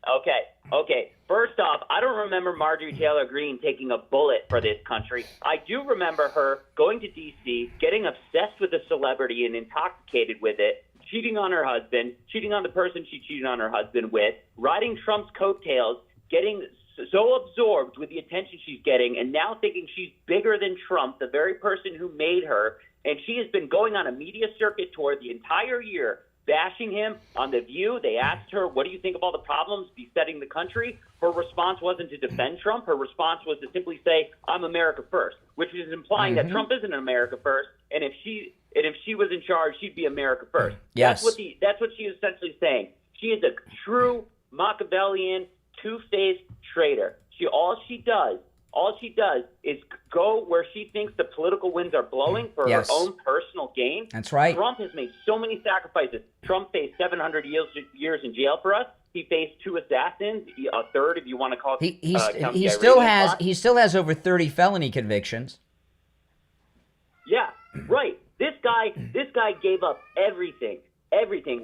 Okay. First off, I don't remember Marjorie Taylor Greene taking a bullet for this country. I do remember her going to D.C., getting obsessed with a celebrity and intoxicated with it, cheating on her husband, cheating on the person she cheated on her husband with, riding Trump's coattails, getting so absorbed with the attention she's getting, and now thinking she's bigger than Trump, the very person who made her. And she has been going on a media circuit tour the entire year, bashing him on The View. They asked her, what do you think of all the problems besetting the country? Her response wasn't to defend Trump. Her response was to simply say, I'm America first, which is implying that Trump isn't America first. And if she was in charge, she'd be America first. Yes. That's what she is essentially saying. She is a true Machiavellian, two-faced traitor. All she does is go where she thinks the political winds are blowing for her own personal gain. That's right. Trump has made so many sacrifices. Trump faced 700 years in jail for us. He faced 2 assassins, a third if you want to call it. He still has over 30 felony convictions. Yeah, right. This guy gave up everything.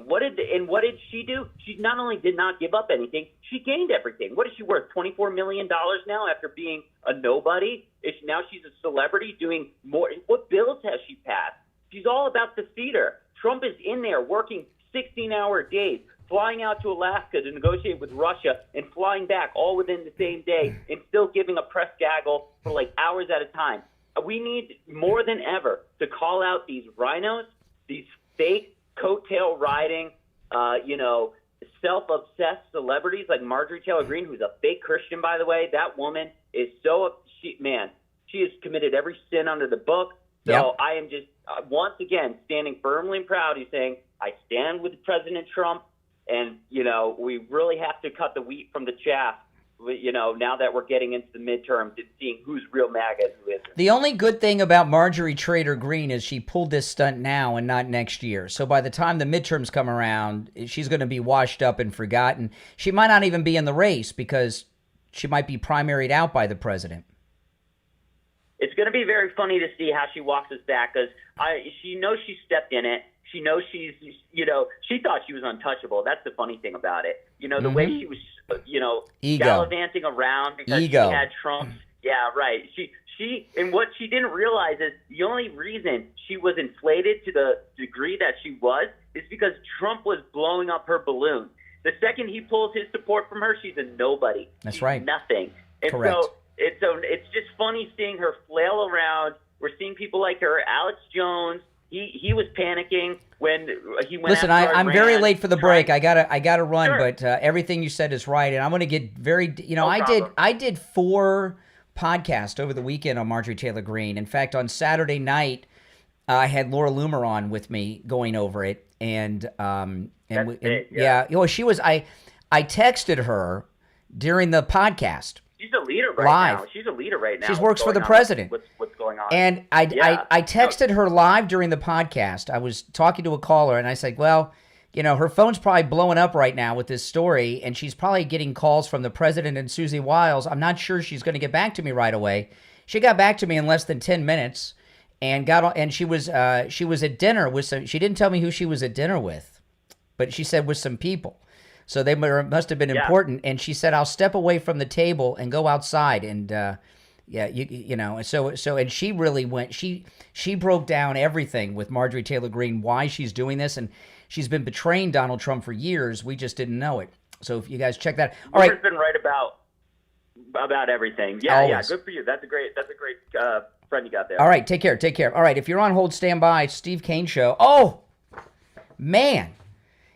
What did she do? She not only did not give up anything, she gained everything. What is she worth? $24 million now after being a nobody? Now she's a celebrity doing more. What bills has she passed? She's all about the theater. Trump is in there working 16-hour days, flying out to Alaska to negotiate with Russia and flying back all within the same day and still giving a press gaggle for like hours at a time. We need more than ever to call out these rhinos, these fake coattail riding, self-obsessed celebrities like Marjorie Taylor Greene, who's a fake Christian, by the way. That woman is she has committed every sin under the book. So I am just once again standing firmly and proudly saying I stand with President Trump, and we really have to cut the wheat from the chaff. Now that we're getting into the midterms and seeing who's real MAGA and who isn't. The only good thing about Marjorie Taylor Greene is she pulled this stunt now and not next year. So by the time the midterms come around, she's going to be washed up and forgotten. She might not even be in the race because she might be primaried out by the president. It's going to be very funny to see how she walks us back because she knows she stepped in it. She knows she thought she was untouchable. That's the funny thing about it. The way she was, Ego. gallivanting around because she had Trump's. Yeah, right. And what she didn't realize is the only reason she was inflated to the degree that she was is because Trump was blowing up her balloon. The second he pulls his support from her, she's a nobody. That's right. Nothing. And Correct. so it's just funny seeing her flail around. We're seeing people like her, Alex Jones. He was panicking when he went. Listen, after I'm Iran, very late for the break. I gotta run, Sure. but everything you said is right, and I'm gonna get very. No problem. I did 4 podcasts over the weekend on Marjorie Taylor Greene. In fact, on Saturday night, I had Laura Loomer on with me going over it, and she was. I texted her during the podcast. She's a leader right live. now. She's a leader right now. She works for the president. What's going on? And I texted her live during the podcast. I was talking to a caller, and I said, well, you know, her phone's probably blowing up right now with this story, and she's probably getting calls from the president and Susie Wiles. I'm not sure she's going to get back to me right away. She got back to me in less than 10 minutes, and she was at dinner with some. She didn't tell me who she was at dinner with, but she said with some people. So they must have been important. And she said, I'll step away from the table and go outside. And, you know, and she really went, she broke down everything with Marjorie Taylor Greene, why she's doing this. And she's been betraying Donald Trump for years. We just didn't know it. So if you guys check that. All right. Been right about everything. Yeah. Always. Yeah. Good for you. That's a great friend you got there. All right. Take care. All right. If you're on hold, stand by. Steve Kane Show. Oh, man.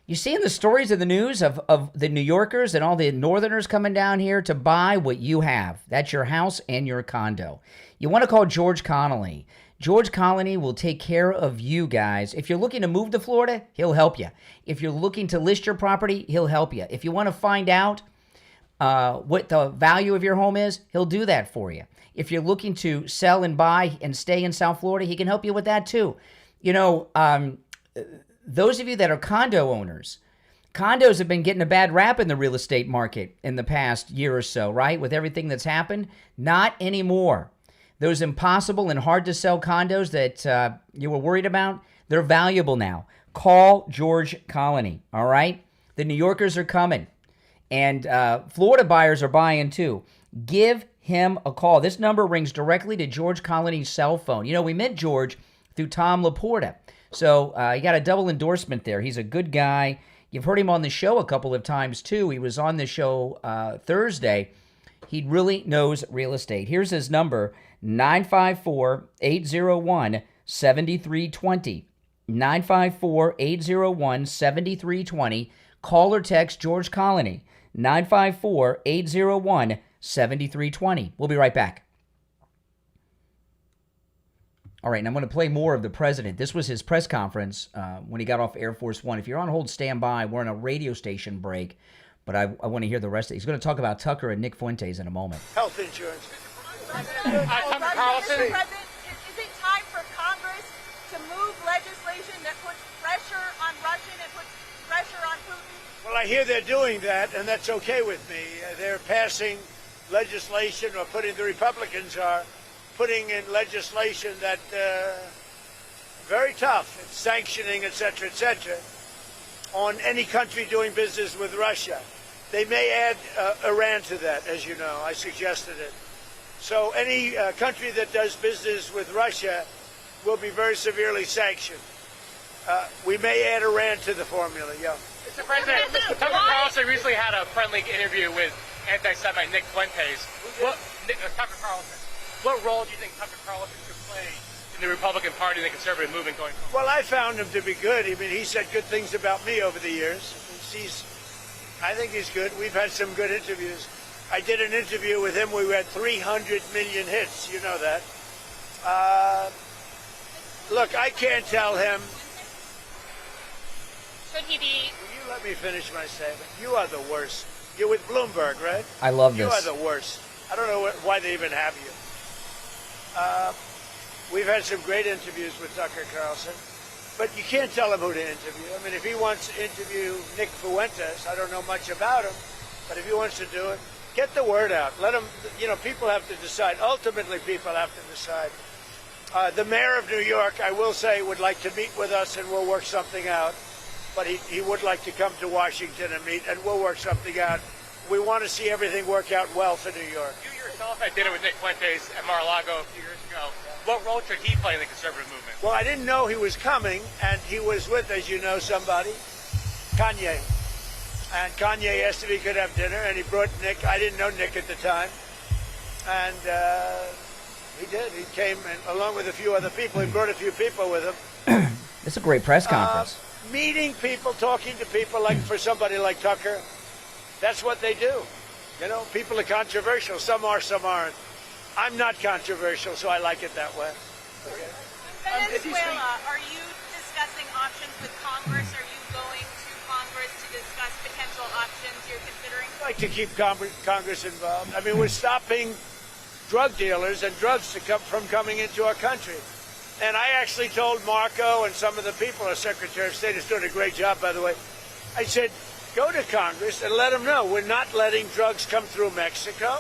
You seeing the stories in the news of the New Yorkers and all the Northerners coming down here to buy what you have. That's your house and your condo. You want to call George Connolly. George Connolly will take care of you guys. If you're looking to move to Florida, he'll help you. If you're looking to list your property, he'll help you. If you want to find out what the value of your home is, he'll do that for you. If you're looking to sell and buy and stay in South Florida, he can help you with that too. You know, those of you that are condo owners, condos have been getting a bad rap in the real estate market in the past year or so, right? With everything that's happened. Not anymore. Those impossible and hard to sell condos that you were worried about, they're valuable now. Call George Connolly, all right? The New Yorkers are coming. And Florida buyers are buying too. Give him a call. This number rings directly to George Connolly's cell phone. You know, we met George through Tom Laporta. So he got a double endorsement there. He's a good guy. You've heard him on the show a couple of times, too. He was on the show Thursday. He really knows real estate. Here's his number, 954-801-7320. 954-801-7320. Call or text George Connolly, 954-801-7320. We'll be right back. All right, and I'm going to play more of the president. This was his press conference when he got off Air Force One. If you're on hold, stand by. We're on a radio station break, but I want to hear the rest of it. He's going to talk about Tucker and Nick Fuentes in a moment. Health insurance. Mr. President, is it time for Congress to move legislation that puts pressure on Russia and puts pressure on Putin? Well, I hear they're doing that, and that's okay with me. They're passing legislation, or the Republicans are putting in legislation that very tough, it's sanctioning, et cetera, on any country doing business with Russia. They may add Iran to that, as you know. I suggested it. So any country that does business with Russia will be very severely sanctioned. We may add Iran to the formula, yeah. Mr. President, Tucker Carlson recently had a friendly interview with anti-Semite Nick Fuentes. Tucker Carlson. What role do you think Tucker Carlson could play in the Republican Party and the conservative movement going forward? Well, I found him to be good. I mean, he said good things about me over the years. I think he's good. We've had some good interviews. I did an interview with him. We had 300 million hits. You know that. Look, I can't tell him. Should he be? Will you let me finish my statement? You are the worst. You're with Bloomberg, right? I love this. You are the worst. I don't know why they even have you. We've had some great interviews with Tucker Carlson, but you can't tell him who to interview. I mean, if he wants to interview Nick Fuentes, I don't know much about him, but if he wants to do it, get the word out. Let him, people have to decide. Ultimately, people have to decide. The mayor of New York, I will say, would like to meet with us and we'll work something out, but he would like to come to Washington and meet, and we'll work something out. We want to see everything work out well for New York. You yourself had dinner with Nick Fuentes at Mar-a-Lago a few years ago. What role should he play in the conservative movement? Well, I didn't know he was coming, and he was with, as you know, somebody, Kanye. And Kanye asked if he could have dinner, and he brought Nick. I didn't know Nick at the time. And he did. He came, and along with a few other people. He brought a few people with him. It's a great press conference. Meeting people, talking to people, like for somebody like Tucker, that's what they do. People are controversial. Some are, some aren't. I'm not controversial, so I like it that way. Okay. Venezuela, are you discussing options with Congress? Are you going to Congress to discuss discuss potential options you're considering? I'd like to keep Congress involved. I mean, we're stopping drug dealers and drugs from coming into our country. And I actually told Marco and some of the people, our Secretary of State is doing a great job, by the way. I said, go to Congress and let them know we're not letting drugs come through Mexico.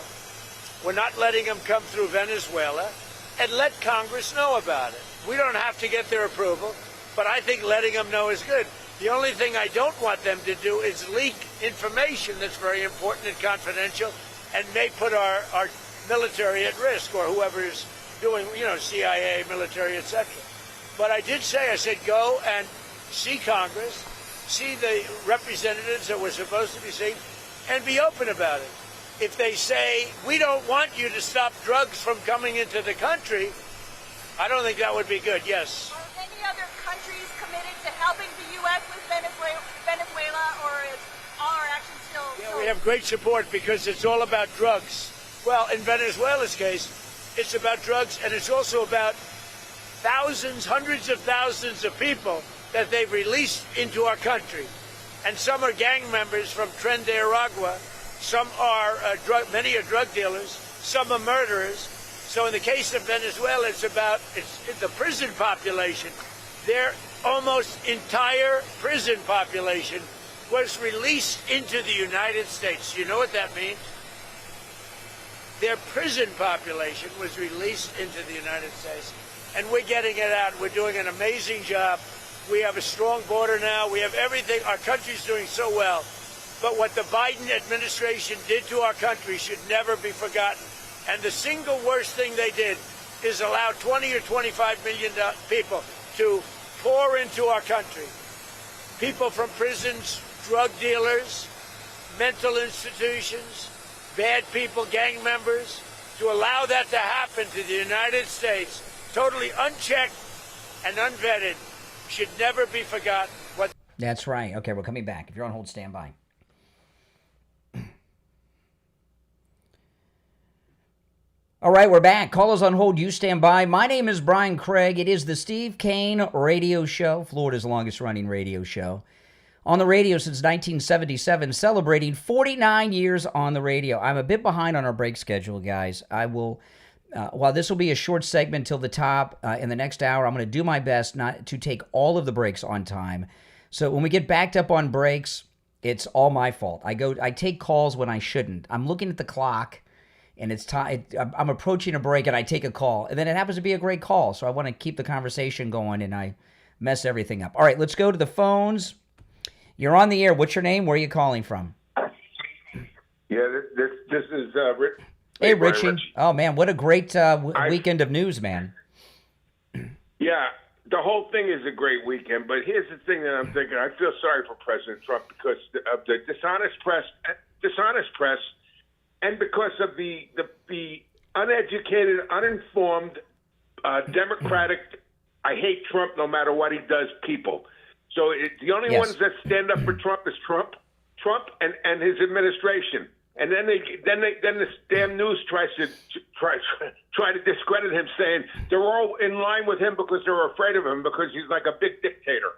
We're not letting them come through Venezuela. And let Congress know about it. We don't have to get their approval, but I think letting them know is good. The only thing I don't want them to do is leak information that's very important and confidential and may put our military at risk, or whoever is doing, CIA, military, etc. But I did say, I said, go and see Congress, see the representatives that we're supposed to be seeing, and be open about it. If they say, we don't want you to stop drugs from coming into the country, I don't think that would be good, yes. Are any other countries committed to helping the U.S. with Venezuela, or is all our actions still... Yeah, we have great support because it's all about drugs. Well, in Venezuela's case, it's about drugs, and it's also about thousands, hundreds of thousands of people that they've released into our country. And some are gang members from Tren de Aragua. Some are many are drug dealers. Some are murderers. So in the case of Venezuela, it's the prison population. Their almost entire prison population was released into the United States. You know what that means? Their prison population was released into the United States. And we're getting it out. We're doing an amazing job. We have a strong border now. We have everything. Our country's doing so well. But what the Biden administration did to our country should never be forgotten. And the single worst thing they did is allow 20 or 25 million people to pour into our country. People from prisons, drug dealers, mental institutions, bad people, gang members, to allow that to happen to the United States, totally unchecked and unvetted, should never be forgotten. That's right. Okay, we're coming back. If you're on hold, stand by. All right, we're back. Call us on hold. You stand by. My name is Brian Craig. It is the Steve Kane Radio Show, Florida's longest-running radio show. On the radio since 1977, celebrating 49 years on the radio. I'm a bit behind on our break schedule, guys. I will, while this will be a short segment till the top, in the next hour, I'm going to do my best not to take all of the breaks on time. So when we get backed up on breaks, it's all my fault. I take calls when I shouldn't. I'm looking at the clock, and it's time. I'm approaching a break, and I take a call, and then it happens to be a great call. So I want to keep the conversation going, and I mess everything up. All right, let's go to the phones. You're on the air. What's your name? Where are you calling from? Yeah, this is Rich. Hey, Richie. Oh, man, what a great weekend of news, man. Yeah, the whole thing is a great weekend, but here's the thing that I'm thinking. I feel sorry for President Trump because of the dishonest press, and because of the uneducated, uninformed, Democratic, I hate Trump no matter what he does, people. So the only ones that stand up for Trump is Trump and his administration. And then this damn news tries to discredit him, saying they're all in line with him because they're afraid of him because he's like a big dictator.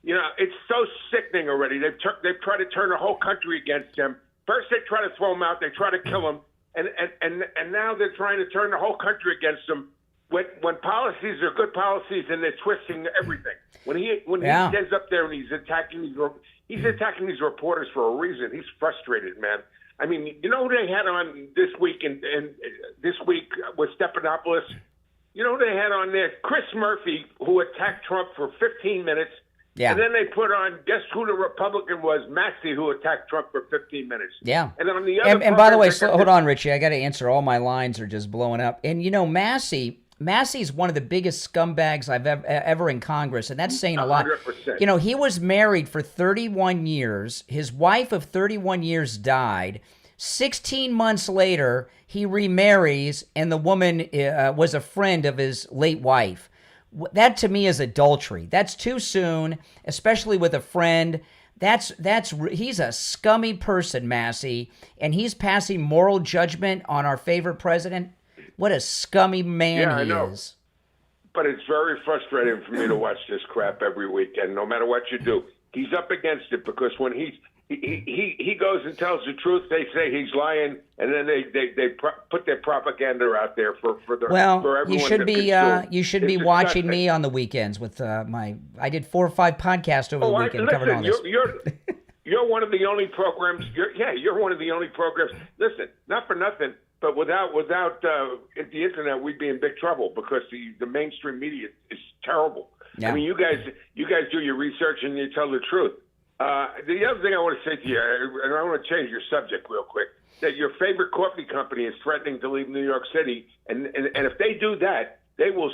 You know, it's so sickening already. They've tried to turn the whole country against him. First they try to throw him out, they try to kill him, and now they're trying to turn the whole country against him. When policies are good policies and they're twisting everything. When he stands up there and he's attacking these reporters for a reason. He's frustrated, man. I mean, you know who they had on this week and this week with Stephanopoulos? You know who they had on there? Chris Murphy, who attacked Trump for 15 minutes. Yeah. And then they put on, guess who the Republican was? Massey, who attacked Trump for 15 minutes. Yeah. And on the other and by the way, hold on, Richie. I got to answer. All my lines are just blowing up. And, you know, Massey's one of the biggest scumbags I've ever in Congress, and that's saying a lot. 100%. You know, he was married for 31 years. His wife of 31 years died. 16 months later, he remarries, and the woman was a friend of his late wife. That, to me, is adultery. That's too soon, especially with a friend. He's a scummy person, Massey, and he's passing moral judgment on our favorite president. What a scummy man he is. But it's very frustrating for me to watch this crap every weekend, no matter what you do. He's up against it because when he goes and tells the truth. They say he's lying, and then they put their propaganda out there for everyone. You should to be consume. you should It's be watching disgusting. me on the weekends with I did 4 or 5 podcasts over the weekend covering all this. You're one of the only programs. You're one of the only programs. Listen, not for nothing, but without the internet, we'd be in big trouble because the mainstream media is terrible. Yeah. I mean, you guys do your research and you tell the truth. The other thing I want to say to you, and I want to change your subject real quick, that your favorite coffee company is threatening to leave New York City, and if they do that, they will.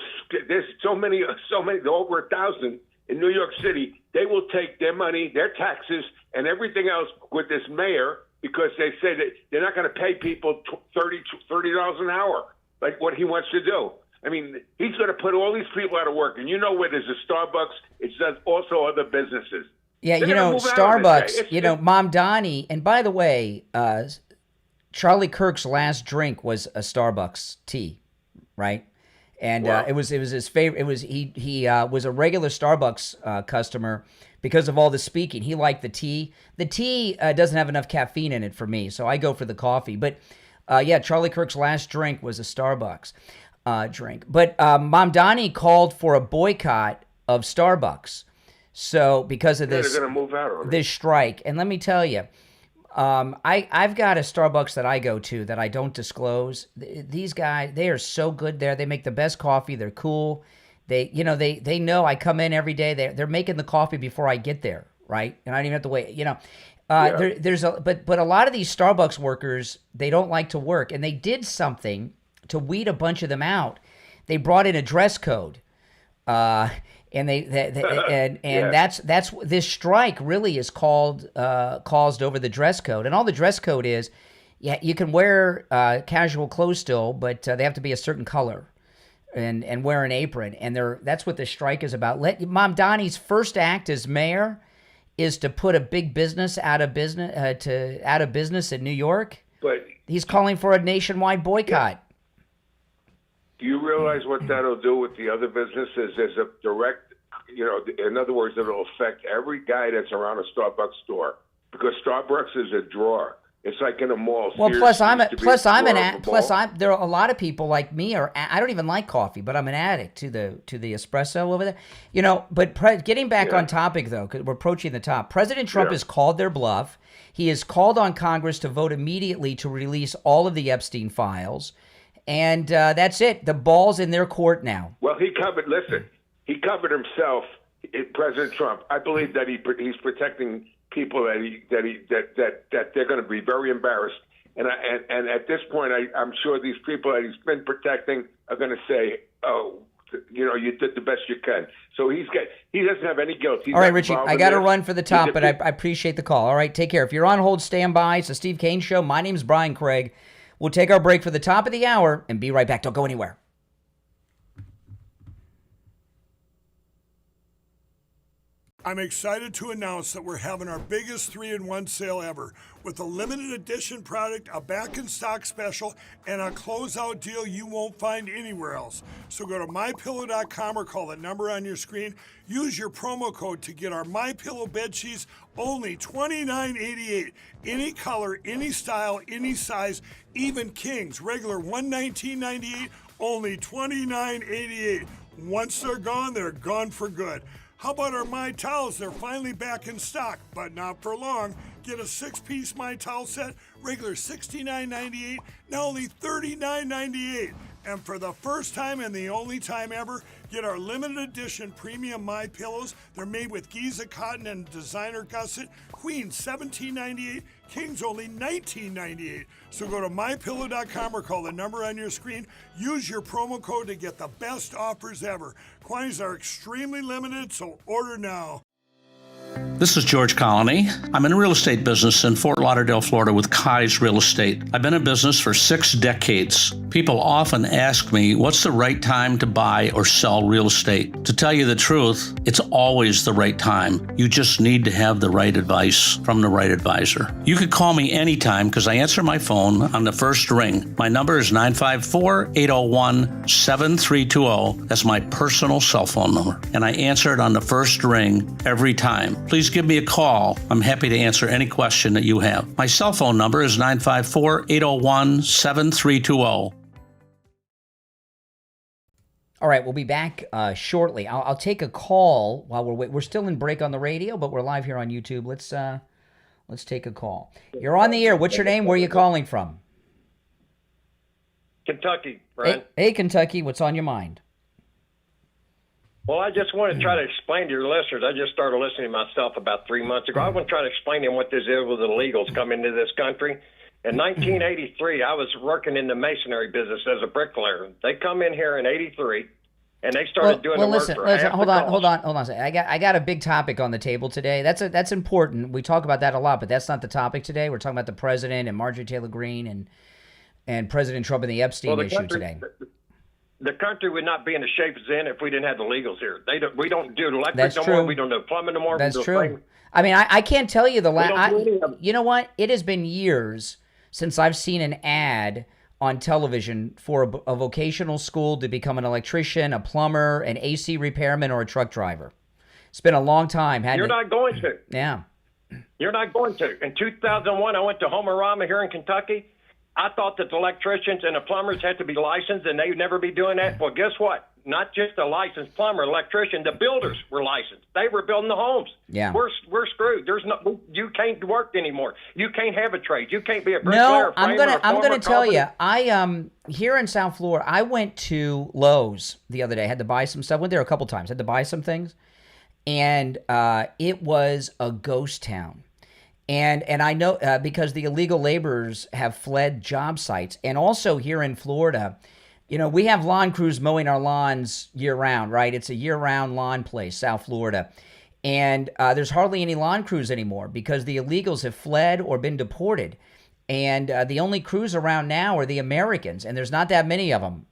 There's so many, over 1,000 in New York City. They will take their money, their taxes, and everything else with this mayor because they say that they're not going to pay people $30 an hour like what he wants to do. I mean, he's going to put all these people out of work, and where there's a Starbucks, it's also other businesses. Yeah, They're gonna move out of this Starbucks, guy. Mom Donnie, and by the way, Charlie Kirk's last drink was a Starbucks tea, right? And Wow. it was his favorite. It was he was a regular Starbucks customer because of all the speaking. He liked the tea. The tea doesn't have enough caffeine in it for me, so I go for the coffee. But Charlie Kirk's last drink was a Starbucks drink. But Mom Donnie called for a boycott of Starbucks. So because of this, they're going to move out on this strike, and let me tell you, I've got a Starbucks that I go to that I don't disclose. These guys, they are so good there. They make the best coffee. They're cool. They know I come in every day. They're making the coffee before I get there, right? And I don't even have to wait. But a lot of these Starbucks workers, they don't like to work, and they did something to weed a bunch of them out. They brought in a dress code. And that's this strike really is caused over the dress code, and all the dress code is, you can wear casual clothes still, but they have to be a certain color, and wear an apron, and that's what the strike is about. Mom Donnie's first act as mayor is to put a big business out of business in New York. But he's calling for a nationwide boycott. do you realize what that'll do with the other businesses? There's a direct, in other words, it'll affect every guy that's around a Starbucks store because Starbucks is a drawer. It's like in a mall. Well, Sears there are a lot of people like me, I don't even like coffee, but I'm an addict to the espresso over there. But getting back on topic though, because we're approaching the top. President Trump has called their bluff. He has called on Congress to vote immediately to release all of the Epstein files, and that's it. The ball's in their court now. Well, he covered himself, President Trump. I believe that he's protecting people that they're going to be very embarrassed, and at this point, I'm sure these people that he's been protecting are going to say, "Oh, you did the best you can." So he doesn't have any guilt. He's all right, Richie, I got to run for the top, He's but I appreciate the call. All right, take care. If you're on hold, stand by. It's the Steve Kane Show. My name's Brian Craig. We'll take our break for the top of the hour and be right back. Don't go anywhere. I'm excited to announce that we're having our biggest 3-in-1 sale ever with a limited edition product, a back-in-stock special, and a closeout deal you won't find anywhere else. So go to MyPillow.com or call the number on your screen. Use your promo code to get our MyPillow bed sheets only $29.88. Any color, any style, any size, even kings. Regular $119.98, only $29.88. Once they're gone for good. How about our My Towels? They're finally back in stock, but not for long. Get a 6-piece My Towel set, regular $69.98, now only $39.98. And for the first time and the only time ever, get our limited edition premium My Pillows. They're made with Giza cotton and designer gusset. Queens $17.98, Kings only $19.98. So go to mypillow.com or call the number on your screen. Use your promo code to get the best offers ever. Quantities are extremely limited, so order now. This is George Colony. I'm in the real estate business in Fort Lauderdale, Florida with Kai's Real Estate. I've been in business for 6 decades. People often ask me, what's the right time to buy or sell real estate? To tell you the truth, it's always the right time. You just need to have the right advice from the right advisor. You could call me anytime because I answer my phone on the first ring. My number is 954-801-7320. That's my personal cell phone number. And I answer it on the first ring every time. please give me a call. I'm happy to answer any question that you have. My cell phone number is 954-801-7320. All right, we'll be back shortly. I'll take a call while we're still in break on the radio, but we're live here on YouTube. Let's take a call. You're on the air. What's your name? Where are you calling from? Kentucky, Brian. Hey, Kentucky. What's on your mind? Well, I just want to try to explain to your listeners. I just started listening myself about 3 months ago. I want to try to explain to them what this is with illegals coming into this country. In 1983, I was working in the masonry business as a bricklayer. They come in here in '83, and they started doing the work for half hold the on cost. a second. I got a big topic on the table today. That's important. We talk about that a lot, but that's not the topic today. We're talking about the president and Marjorie Taylor Greene and President Trump and the Epstein issue today. The country would not be in the shape it's in if we didn't have the legals here. We don't do electric That's no true. more. We don't do plumbing no more. That's we do true. I mean, I can't tell you the last. You know what? It has been years since I've seen an ad on television for a vocational school to become an electrician, a plumber, an AC repairman, or a truck driver. It's been a long time. You're not going to. Yeah. You're not going to. In 2001, I went to Homerama here in Kentucky. I thought that the electricians and the plumbers had to be licensed, and they'd never be doing that. Well, guess what? Not just a licensed plumber, electrician. The builders were licensed. They were building the homes. Yeah. We're screwed. You can't work anymore. You can't have a trade. You can't be a bricklayer. No, I'm gonna tell you. I here in South Florida, I went to Lowe's the other day. I had to buy some stuff. Went there a couple times. Had to buy some things, and it was a ghost town. And I know because the illegal laborers have fled job sites, and also here in Florida. You know, we have lawn crews mowing our lawns year-round, right? It's a year-round lawn place, South Florida. And there's hardly any lawn crews anymore because the illegals have fled or been deported. And the only crews around now are the Americans, and there's not that many of them.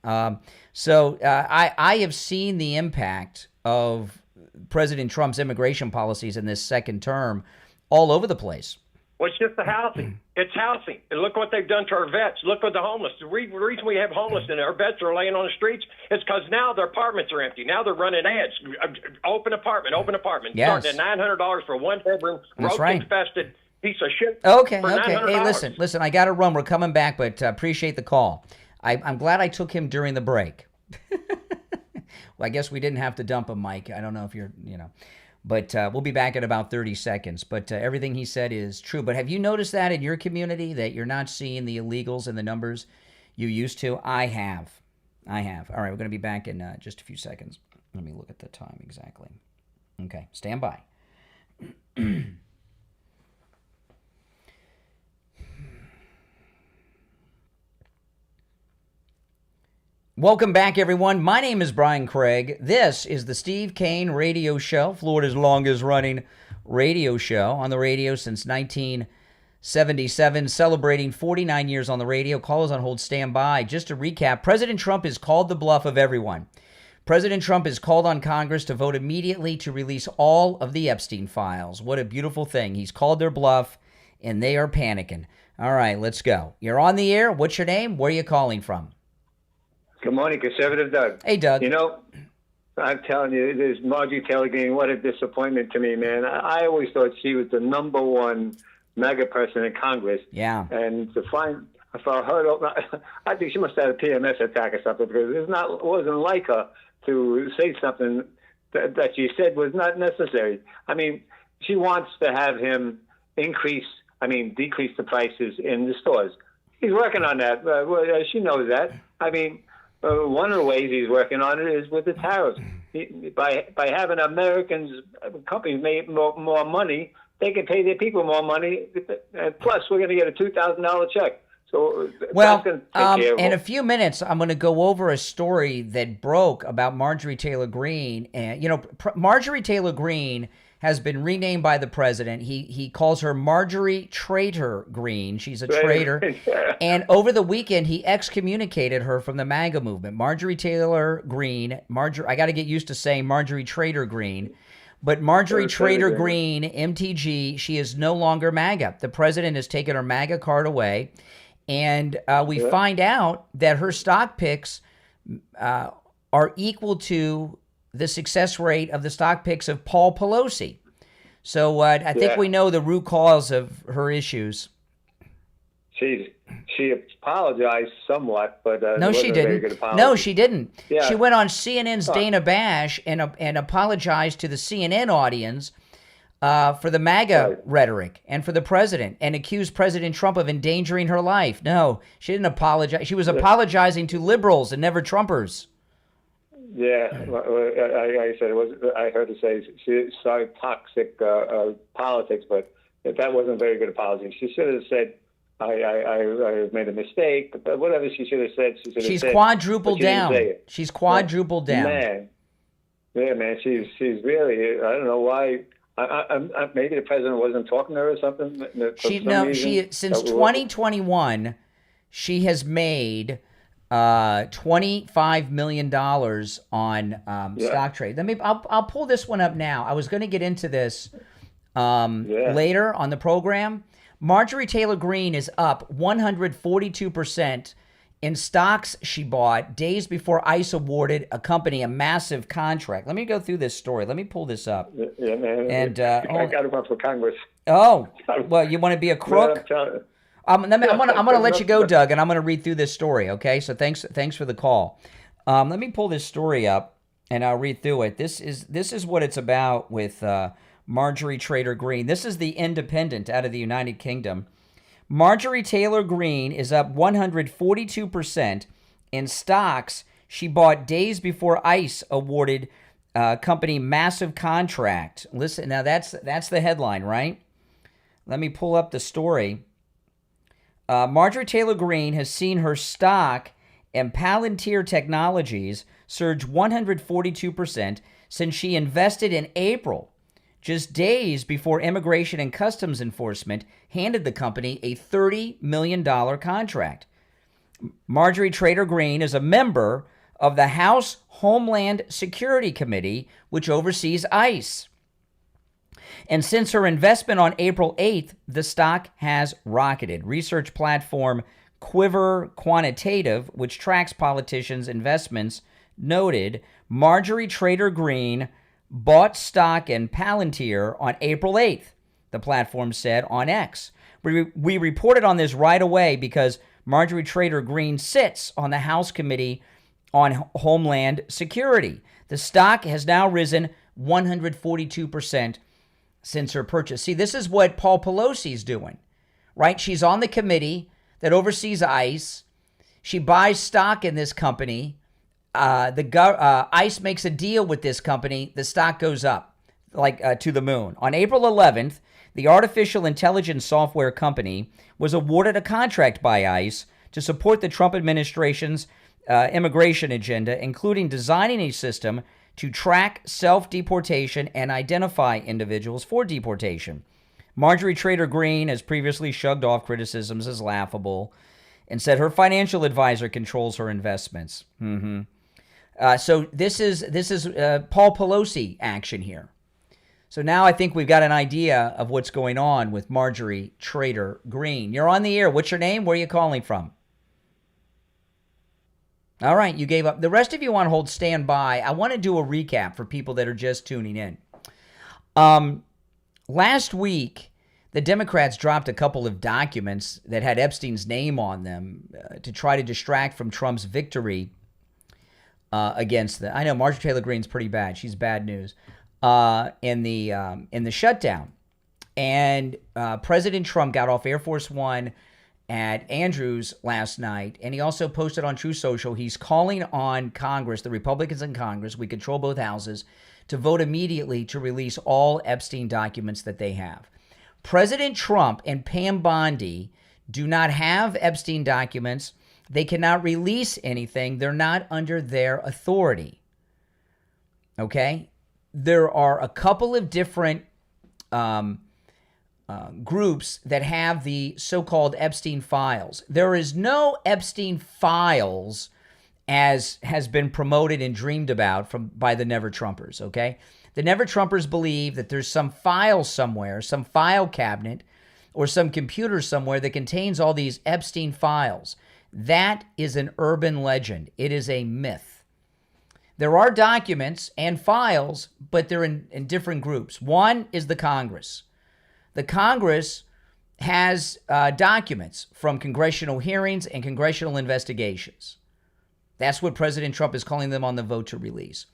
So I have seen the impact of President Trump's immigration policies in this second term all over the place. Well, it's just the housing. It's housing. And look what they've done to our vets. Look at the homeless. The reason we have homeless and our vets are laying on the streets is because now their apartments are empty. Now they're running ads. Open apartment. Yes. Starting at $900 for one bedroom, roach-infested piece of shit. Okay. For Hey, $900. listen. I got to run. We're coming back, but appreciate the call. I'm glad I took him during the break. Well, I guess we didn't have to dump him, Mike. I don't know if you're. But we'll be back in about 30 seconds. But everything he said is true. But have you noticed that in your community, that you're not seeing the illegals and the numbers you used to? I have. All right, we're going to be back in just a few seconds. Let me look at the time exactly. Okay, stand by. Welcome back, everyone. My name is Brian Craig. This is the Steve Kane Radio Show, Florida's longest-running radio show on the radio since 1977, celebrating 49 years on the radio. Callers on hold, stand by. Just to recap, President Trump has called the bluff of everyone. President Trump has called on Congress to vote immediately to release all of the Epstein Files. What a beautiful thing. He's called their bluff, and they are panicking. All right, let's go. You're on the air. What's your name? Where are you calling from? Good morning, Conservative Doug. Hey, Doug. You know, I'm telling you, this Marjorie Taylor Greene, what a disappointment to me, man. I always thought she was the #1 mega person in Congress. Yeah. And to find, for her, I think she must have had a PMS attack or something, because it wasn't like her to say something that she said was not necessary. I mean, she wants to have him decrease the prices in the stores. He's working on that. She knows that. I mean, one of the ways he's working on it is with the tariffs. By having Americans, companies make more money, they can pay their people more money. Plus, we're going to get a $2,000 check. So well, that's going to take care of in a few minutes, I'm going to go over a story that broke about Marjorie Taylor Greene. And Marjorie Taylor Greene has been renamed by the president. He calls her Marjorie Traitor Greene. She's a traitor. And over the weekend, he excommunicated her from the MAGA movement. Marjorie Taylor Greene. I got to get used to saying Marjorie Traitor Greene. But Marjorie Traitor Greene, MTG, she is no longer MAGA. The president has taken her MAGA card away. And we find out that her stock picks are equal to the success rate of the stock picks of Paul Pelosi. So I think we know the root cause of her issues. She apologized somewhat, but no, she didn't. No, she didn't. Yeah. She went on CNN's Dana Bash and apologized to the CNN audience for the MAGA rhetoric and for the president, and accused President Trump of endangering her life. No, she didn't apologize. She was apologizing to liberals and never Trumpers. Yeah, I said I heard her say she sorry toxic politics, but that wasn't a very good apology. She should have said, I made a mistake, but whatever she should have said, she's quadrupled down. She's quadrupled down. Man, yeah, man, she's really. I don't know why. Maybe the president wasn't talking to her or something. Since 2021, she has made $25 million on stock trade. I'll pull this one up now. I was going to get into this later on the program. Marjorie Taylor Greene is up 142% in stocks she bought days before ICE awarded a company a massive contract. Let me go through this story. Let me pull this up. Yeah, man. And I got to run for Congress. Oh, well, you want to be a crook? I'm gonna let you go, Doug, and I'm gonna read through this story. Okay, so thanks for the call. Let me pull this story up, and I'll read through it. This is what it's about with Marjorie Taylor Greene. This is the Independent out of the United Kingdom. Marjorie Taylor Greene is up 142% in stocks she bought days before ICE awarded company massive contract. Listen, now that's the headline, right? Let me pull up the story. Marjorie Taylor Greene has seen her stock in Palantir Technologies surge 142% since she invested in April, just days before Immigration and Customs Enforcement handed the company a $30 million contract. Marjorie Taylor Greene is a member of the House Homeland Security Committee, which oversees ICE. And since her investment on April 8th, the stock has rocketed. Research platform Quiver Quantitative, which tracks politicians' investments, noted Marjorie Taylor Greene bought stock in Palantir on April 8th, the platform said on X. We reported on this right away because Marjorie Taylor Greene sits on the House Committee on Homeland Security. The stock has now risen 142% since her purchase. See, this is what Paul Pelosi's doing, right? She's on the committee that oversees ICE. She buys stock in this company. ICE makes a deal with this company. The stock goes up to the moon. On April 11th, the artificial intelligence software company was awarded a contract by ICE to support the Trump administration's immigration agenda, including designing a system to track self-deportation and identify individuals for deportation. Marjorie Taylor Greene has previously shrugged off criticisms as laughable and said her financial advisor controls her investments. So this is Paul Pelosi action here. So now I think we've got an idea of what's going on with Marjorie Taylor Greene. You're on the air. What's your name? Where are you calling from? All right, you gave up. The rest of you on hold, stand by. I want to do a recap for people that are just tuning in. Last week, the Democrats dropped a couple of documents that had Epstein's name on them to try to distract from Trump's victory against the. I know Marjorie Taylor Greene's pretty bad. She's bad news in the shutdown, and President Trump got off Air Force One at Andrews last night, and he also posted on True Social, he's calling on Congress, the Republicans in Congress, we control both houses, to vote immediately to release all Epstein documents that they have. President Trump and Pam Bondi do not have Epstein documents. They cannot release anything. They're not under their authority. Okay? There are a couple of different groups that have the so-called Epstein Files. There is no Epstein Files as has been promoted and dreamed about by the Never Trumpers, okay? The Never Trumpers believe that there's some file somewhere, some file cabinet, or some computer somewhere that contains all these Epstein files. That is an urban legend. It is a myth. There are documents and files, but they're in different groups. One is the Congress. The Congress has documents from congressional hearings and congressional investigations. That's what President Trump is calling them on the vote to release.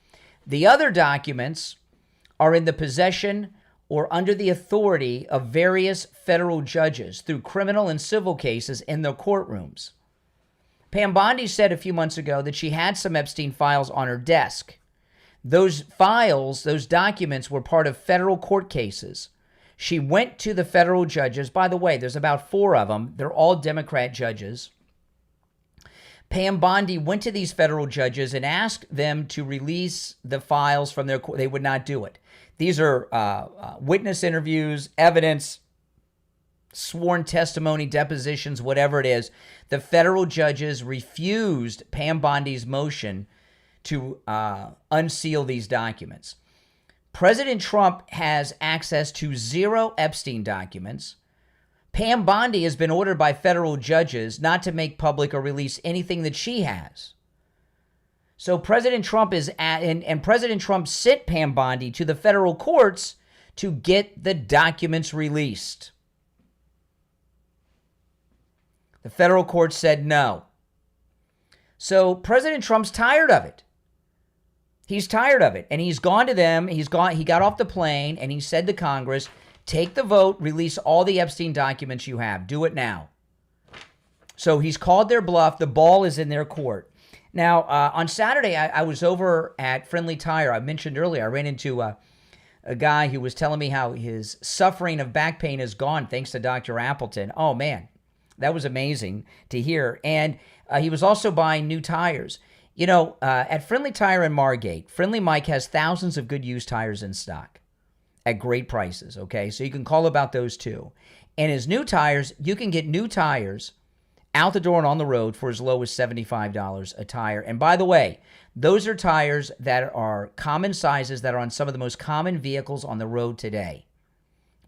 The other documents are in the possession or under the authority of various federal judges through criminal and civil cases in their courtrooms. Pam Bondi said a few months ago that she had some Epstein files on her desk. Those files, those documents were part of federal court cases. She went to the federal judges. By the way, there's about 4 of them. They're all Democrat judges. Pam Bondi went to these federal judges and asked them to release the files from their court. They would not do it. These are witness interviews, evidence, sworn testimony, depositions, whatever it is. The federal judges refused Pam Bondi's motion to unseal these documents. President Trump has access to 0 Epstein documents. Pam Bondi has been ordered by federal judges not to make public or release anything that she has. So President Trump and President Trump sent Pam Bondi to the federal courts to get the documents released. The federal court said no. So President Trump's tired of it. He's tired of it. And he's gone to them. He got off the plane and he said to Congress, take the vote, release all the Epstein documents you have. Do it now. So he's called their bluff. The ball is in their court. Now, on Saturday, I was over at Friendly Tire. I mentioned earlier, I ran into a guy who was telling me how his suffering of back pain is gone thanks to Dr. Appleton. Oh, man, that was amazing to hear. And he was also buying new tires. You know, at Friendly Tire in Margate, Friendly Mike has thousands of good used tires in stock at great prices, okay? So you can call about those too. And his new tires, you can get new tires out the door and on the road for as low as $75 a tire. And by the way, those are tires that are common sizes that are on some of the most common vehicles on the road today.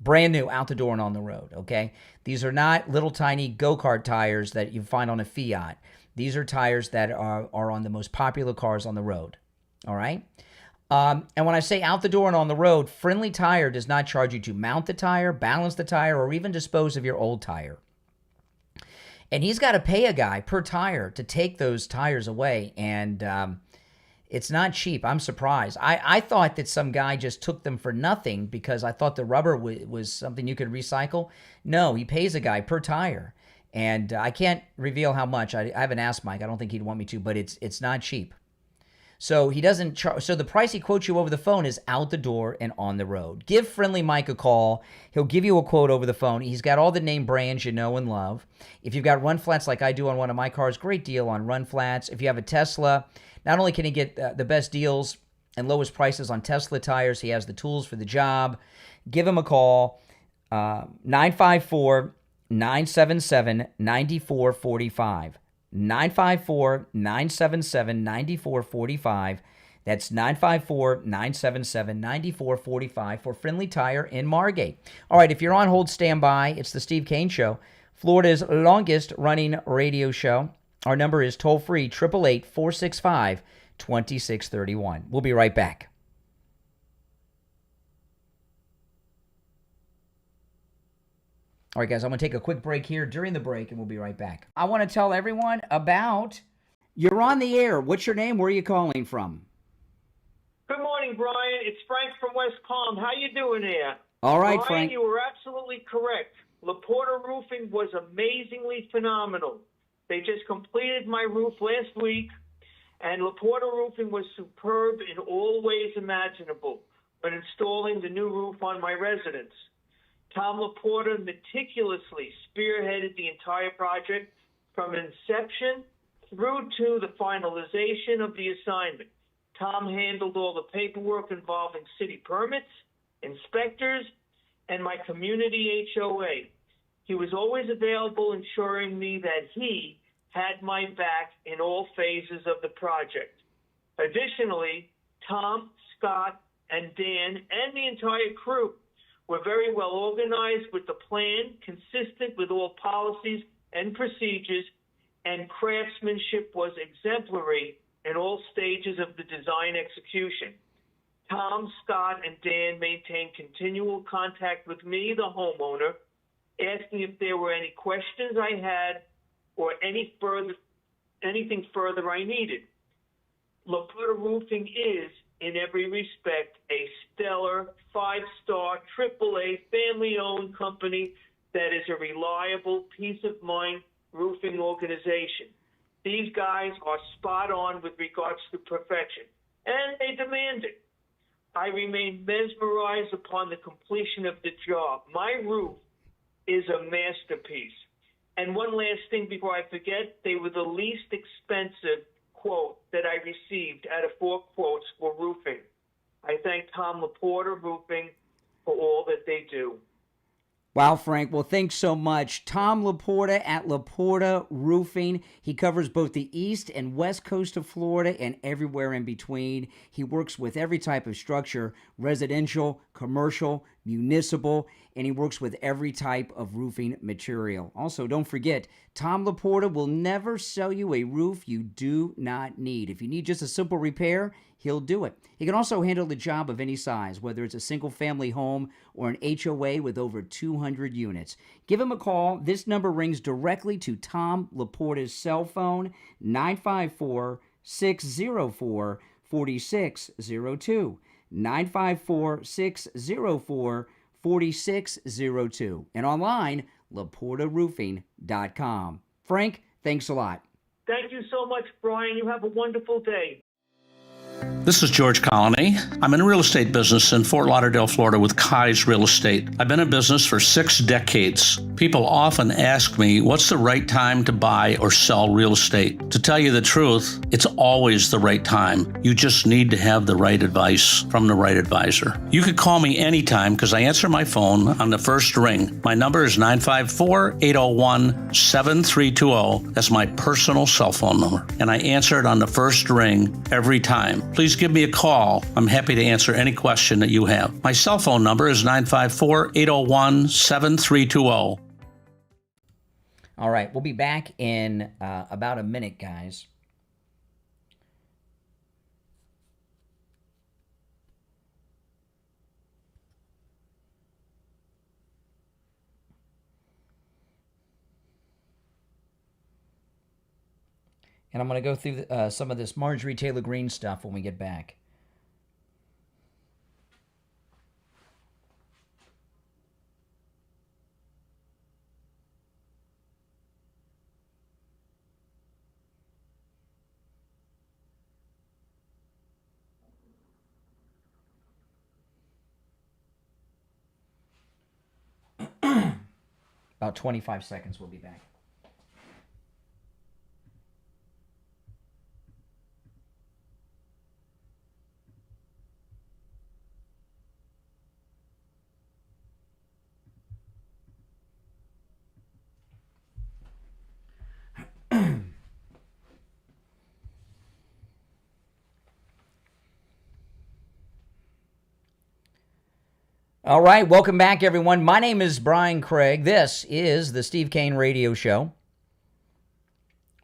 Brand new, out the door and on the road, okay? These are not little tiny go-kart tires that you find on a Fiat. These are tires that are on the most popular cars on the road, all right? And when I say out the door and on the road, Friendly Tire does not charge you to mount the tire, balance the tire, or even dispose of your old tire. And he's got to pay a guy per tire to take those tires away, and it's not cheap. I'm surprised. I thought that some guy just took them for nothing because I thought the rubber was something you could recycle. No, he pays a guy per tire, and I can't reveal how much. I haven't asked Mike. I don't think he'd want me to, but it's not cheap. So he doesn't charge. So the price he quotes you over the phone is out the door and on the road. Give Friendly Mike a call. He'll give you a quote over the phone. He's got all the name brands you know and love. If you've got run flats like I do on one of my cars, great deal on run flats. If you have a Tesla, not only can he get the best deals and lowest prices on Tesla tires, he has the tools for the job. Give him a call, 954-977-9445. 954-977-9445. That's 954-977-9445 for Friendly Tire in Margate. All right, if you're on hold, stand by. It's the Steve Kane Show, Florida's longest running radio show. Our number is toll-free, 888-465-2631. We'll be right back. All right, guys, I'm going to take a quick break here during the break, and we'll be right back. I want to tell everyone about you're on the air. What's your name? Where are you calling from? Good morning, Brian. It's Frank from West Palm. How you doing there? All right, Brian, Frank. you were absolutely correct. LaPorta Roofing was amazingly phenomenal. They just completed my roof last week, and LaPorta Roofing was superb in all ways imaginable when installing the new roof on my residence. Tom LaPorta meticulously spearheaded the entire project from inception through to the finalization of the assignment. Tom handled all the paperwork involving city permits, inspectors, and my community HOA. He was always available, ensuring me that he had my back in all phases of the project. Additionally, Tom, Scott, and Dan, and the entire crew were very well organized with the plan, consistent with all policies and procedures, and craftsmanship was exemplary and all stages of the design execution. Tom, Scott, and Dan maintained continual contact with me, the homeowner, asking if there were any questions I had or anything further I needed. LaPorta Roofing is, in every respect, a stellar, 5-star, AAA, family-owned company that is a reliable, peace-of-mind roofing organization. These guys are spot on with regards to perfection, and they demand it. I remain mesmerized upon the completion of the job. My roof is a masterpiece. And one last thing before I forget, they were the least expensive quote that I received out of 4 quotes for roofing. I thank Tom LaPorta Roofing for all that they do. Wow, Frank. Well, thanks so much. Tom LaPorta at LaPorta Roofing. He covers both the east and west coast of Florida and everywhere in between. He works with every type of structure, residential, commercial, municipal, and he works with every type of roofing material. Also, don't forget, Tom LaPorta will never sell you a roof you do not need. If you need just a simple repair, he'll do it. He can also handle the job of any size, whether it's a single-family home or an HOA with over 200 units. Give him a call. This number rings directly to Tom LaPorta's cell phone, 954-604-4602. 954-604-4602. And online, LaPortaRoofing.com. Frank, thanks a lot. Thank you so much, Brian. You have a wonderful day. This is George Colony. I'm in the real estate business in Fort Lauderdale, Florida with Kai's Real Estate. I've been in business for 6 decades. People often ask me, what's the right time to buy or sell real estate? To tell you the truth, it's always the right time. You just need to have the right advice from the right advisor. You could call me anytime because I answer my phone on the first ring. My number is 954-801-7320. That's my personal cell phone number. And I answer it on the first ring every time. Please give me a call. I'm happy to answer any question that you have. My cell phone number is 954-801-7320. All right, we'll be back in about a minute, guys. And I'm going to go through some of this Marjorie Taylor Greene stuff when we get back. About 25 seconds, we'll be back. All right, welcome back, everyone. My name is Brian Craig. This is the Steve Kane Radio Show,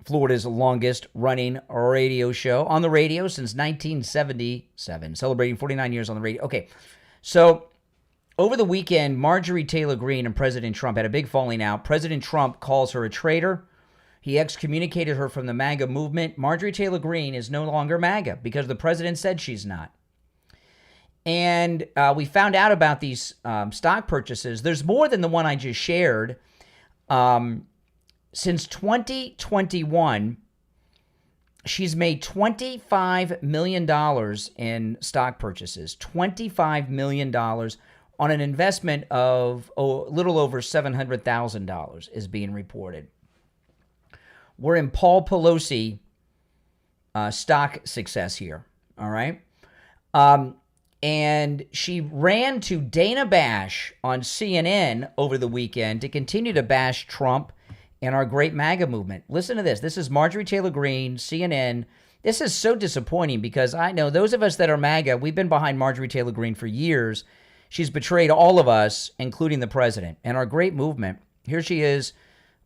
Florida's longest-running radio show on the radio since 1977, celebrating 49 years on the radio. Okay, so over the weekend, Marjorie Taylor Greene and President Trump had a big falling out. President Trump calls her a traitor. He excommunicated her from the MAGA movement. Marjorie Taylor Greene is no longer MAGA because the president said she's not. And we found out about these stock purchases. There's more than the one I just shared. Since 2021, she's made $25 million in stock purchases. $25 million on an investment of a little over $700,000 is being reported. We're in Paul Pelosi stock success here, all right? And she ran to Dana Bash on CNN over the weekend to continue to bash Trump and our great MAGA movement. Listen to this. This is Marjorie Taylor Greene, CNN. This is so disappointing because I know those of us that are MAGA, we've been behind Marjorie Taylor Greene for years. She's betrayed all of us, including the president, and our great movement. Here she is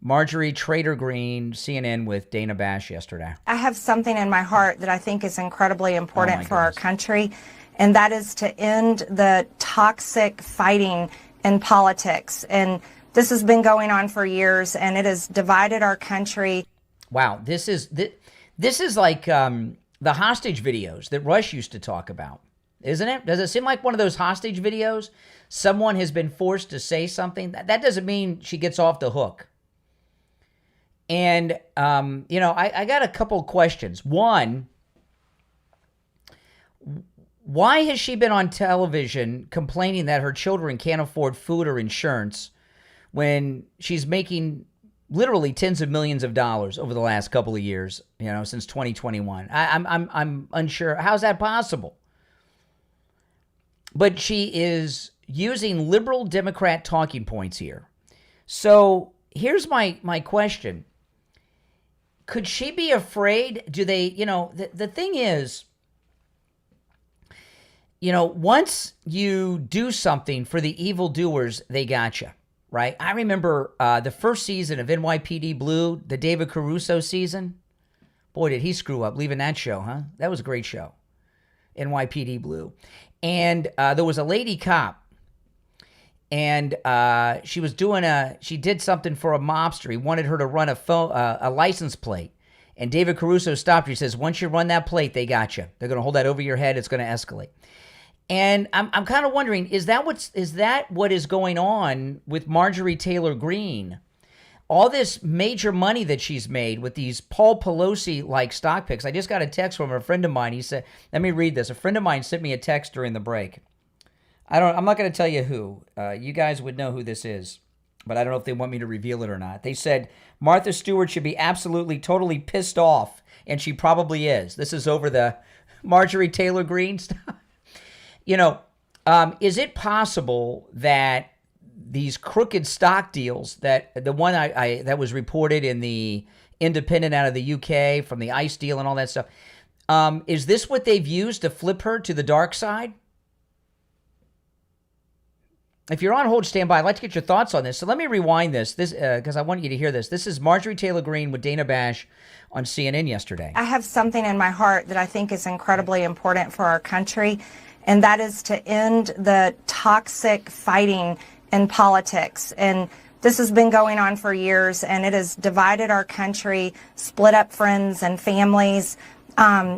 Marjorie Trader Green, CNN with Dana Bash yesterday. I have something in my heart that I think is incredibly important for our country, and that is to end the toxic fighting in politics. And this has been going on for years, and it has divided our country. Wow, this is like the hostage videos that Rush used to talk about, isn't it? Does it seem like one of those hostage videos? Someone has been forced to say something. That doesn't mean she gets off the hook. And, I got a couple questions. One, why has she been on television complaining that her children can't afford food or insurance when she's making literally tens of millions of dollars over the last couple of years, since 2021? I'm unsure. How's that possible? But she is using liberal Democrat talking points here. So here's my question. Could she be afraid? Do they, the thing is, once you do something for the evildoers, they got you, right? I remember the first season of NYPD Blue, the David Caruso season. Boy, did he screw up leaving that show, huh? That was a great show, NYPD Blue. And there was a lady cop, and she did something for a mobster. He wanted her to run a license plate. And David Caruso stopped her. He says, once you run that plate, they got you. They're going to hold that over your head. It's going to escalate. And I'm kind of wondering, is that what is going on with Marjorie Taylor Greene? All this major money that she's made with these Paul Pelosi-like stock picks. I just got a text from a friend of mine. He said, let me read this. A friend of mine sent me a text during the break. I'm not going to tell you who. You guys would know who this is, but I don't know if they want me to reveal it or not. They said, Martha Stewart should be absolutely, totally pissed off, and she probably is. This is over the Marjorie Taylor Greene stuff. Is it possible that these crooked stock deals, that the one that was reported in the Independent out of the UK from the ICE deal and all that stuff, is this what they've used to flip her to the dark side? If you're on hold, stand by. I'd like to get your thoughts on this. So let me rewind this because I want you to hear this. This is Marjorie Taylor Greene with Dana Bash on CNN yesterday. I have something in my heart that I think is incredibly important for our country, and that is to end the toxic fighting in politics. And this has been going on for years, and it has divided our country, split up friends and families,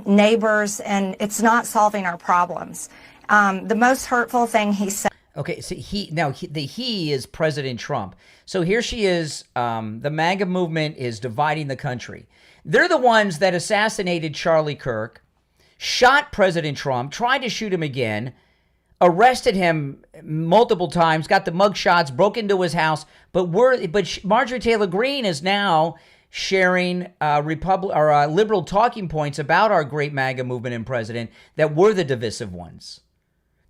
neighbors, and it's not solving our problems. The most hurtful thing he said. Okay, so he is President Trump. So here she is. The MAGA movement is dividing the country. They're the ones that assassinated Charlie Kirk, shot President Trump, tried to shoot him again, arrested him multiple times, got the mug shots, broke into his house. But Marjorie Taylor Greene is now sharing liberal talking points about our great MAGA movement and president that were the divisive ones.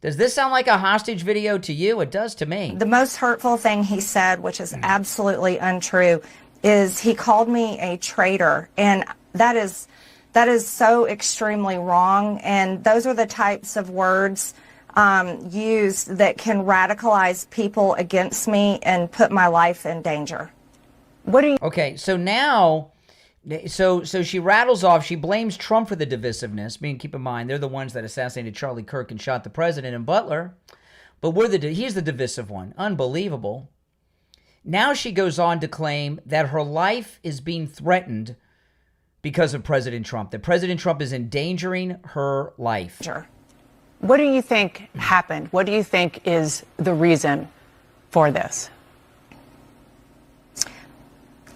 Does this sound like a hostage video to you? It does to me. The most hurtful thing he said, which is absolutely untrue, is he called me a traitor. And that is so extremely wrong. And those are the types of words used that can radicalize people against me and put my life in danger. Okay, so now, so she rattles off, she blames Trump for the divisiveness. Keep in mind, they're the ones that assassinated Charlie Kirk and shot the president and Butler. But he's the divisive one. Unbelievable. Now she goes on to claim that her life is being threatened because of President Trump, that President Trump is endangering her life. Sure. What do you think happened? What do you think is the reason for this?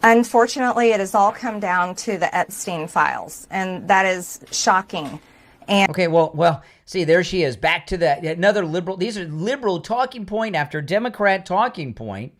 Unfortunately, it has all come down to the Epstein Files, and that is shocking. And okay, well, see, there she is, back to another liberal. These are liberal talking point after Democrat talking point.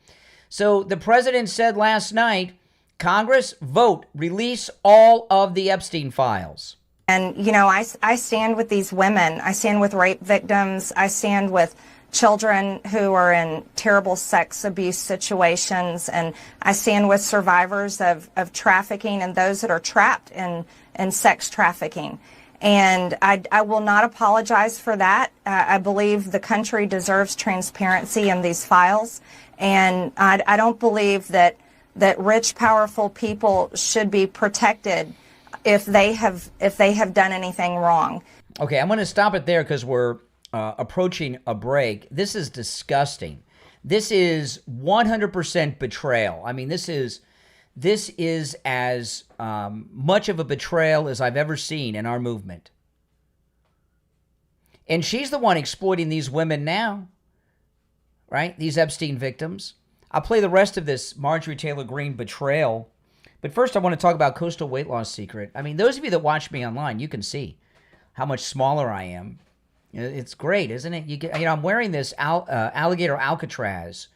So the president said last night, Congress, vote, release all of the Epstein Files. And, I stand with these women. I stand with rape victims. I stand with children who are in terrible sex abuse situations. And I stand with survivors of trafficking and those that are trapped in sex trafficking. And I will not apologize for that. I believe the country deserves transparency in these files. And I don't believe that that rich, powerful people should be protected if they have done anything wrong. Okay, I'm going to stop it there because we're approaching a break. This is disgusting. This is 100% betrayal. I mean, this is as much of a betrayal as I've ever seen in our movement. And she's the one exploiting these women now, right? These Epstein victims. I'll play the rest of this Marjorie Taylor Greene betrayal. But first, I want to talk about Coastal Weight Loss Secret. I mean, those of you that watch me online, you can see how much smaller I am. It's great, isn't it? I'm wearing this alligator Alcatraz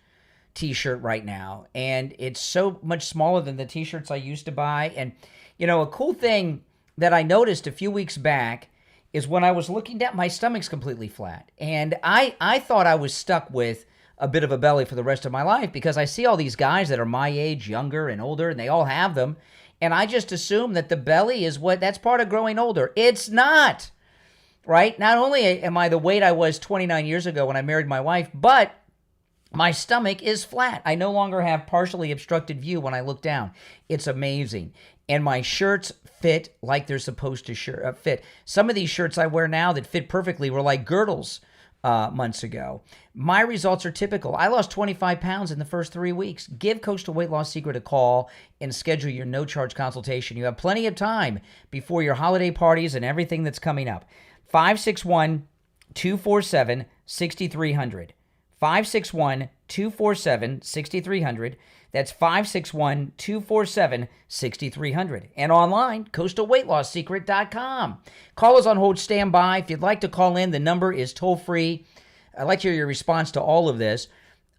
t-shirt right now, and it's so much smaller than the t-shirts I used to buy. And, a cool thing that I noticed a few weeks back is when I was looking down, my stomach's completely flat. And I thought I was stuck with a bit of a belly for the rest of my life because I see all these guys that are my age, younger and older, and they all have them. And I just assume that the belly is that's part of growing older. It's not, right? Not only am I the weight I was 29 years ago when I married my wife, but my stomach is flat. I no longer have partially obstructed view when I look down. It's amazing. And my shirts fit like they're supposed to fit. Some of these shirts I wear now that fit perfectly were like girdles months ago. My results are typical. I lost 25 pounds in the first 3 weeks. Give Coastal Weight Loss Secret a call and schedule your no-charge consultation. You have plenty of time before your holiday parties and everything that's coming up. 561-247-6300. 561-247-6300. That's 561-247-6300. And online, coastalweightlossSecret.com. Call us on hold standby. If you'd like to call in, the number is toll-free. I'd like to hear your response to all of this.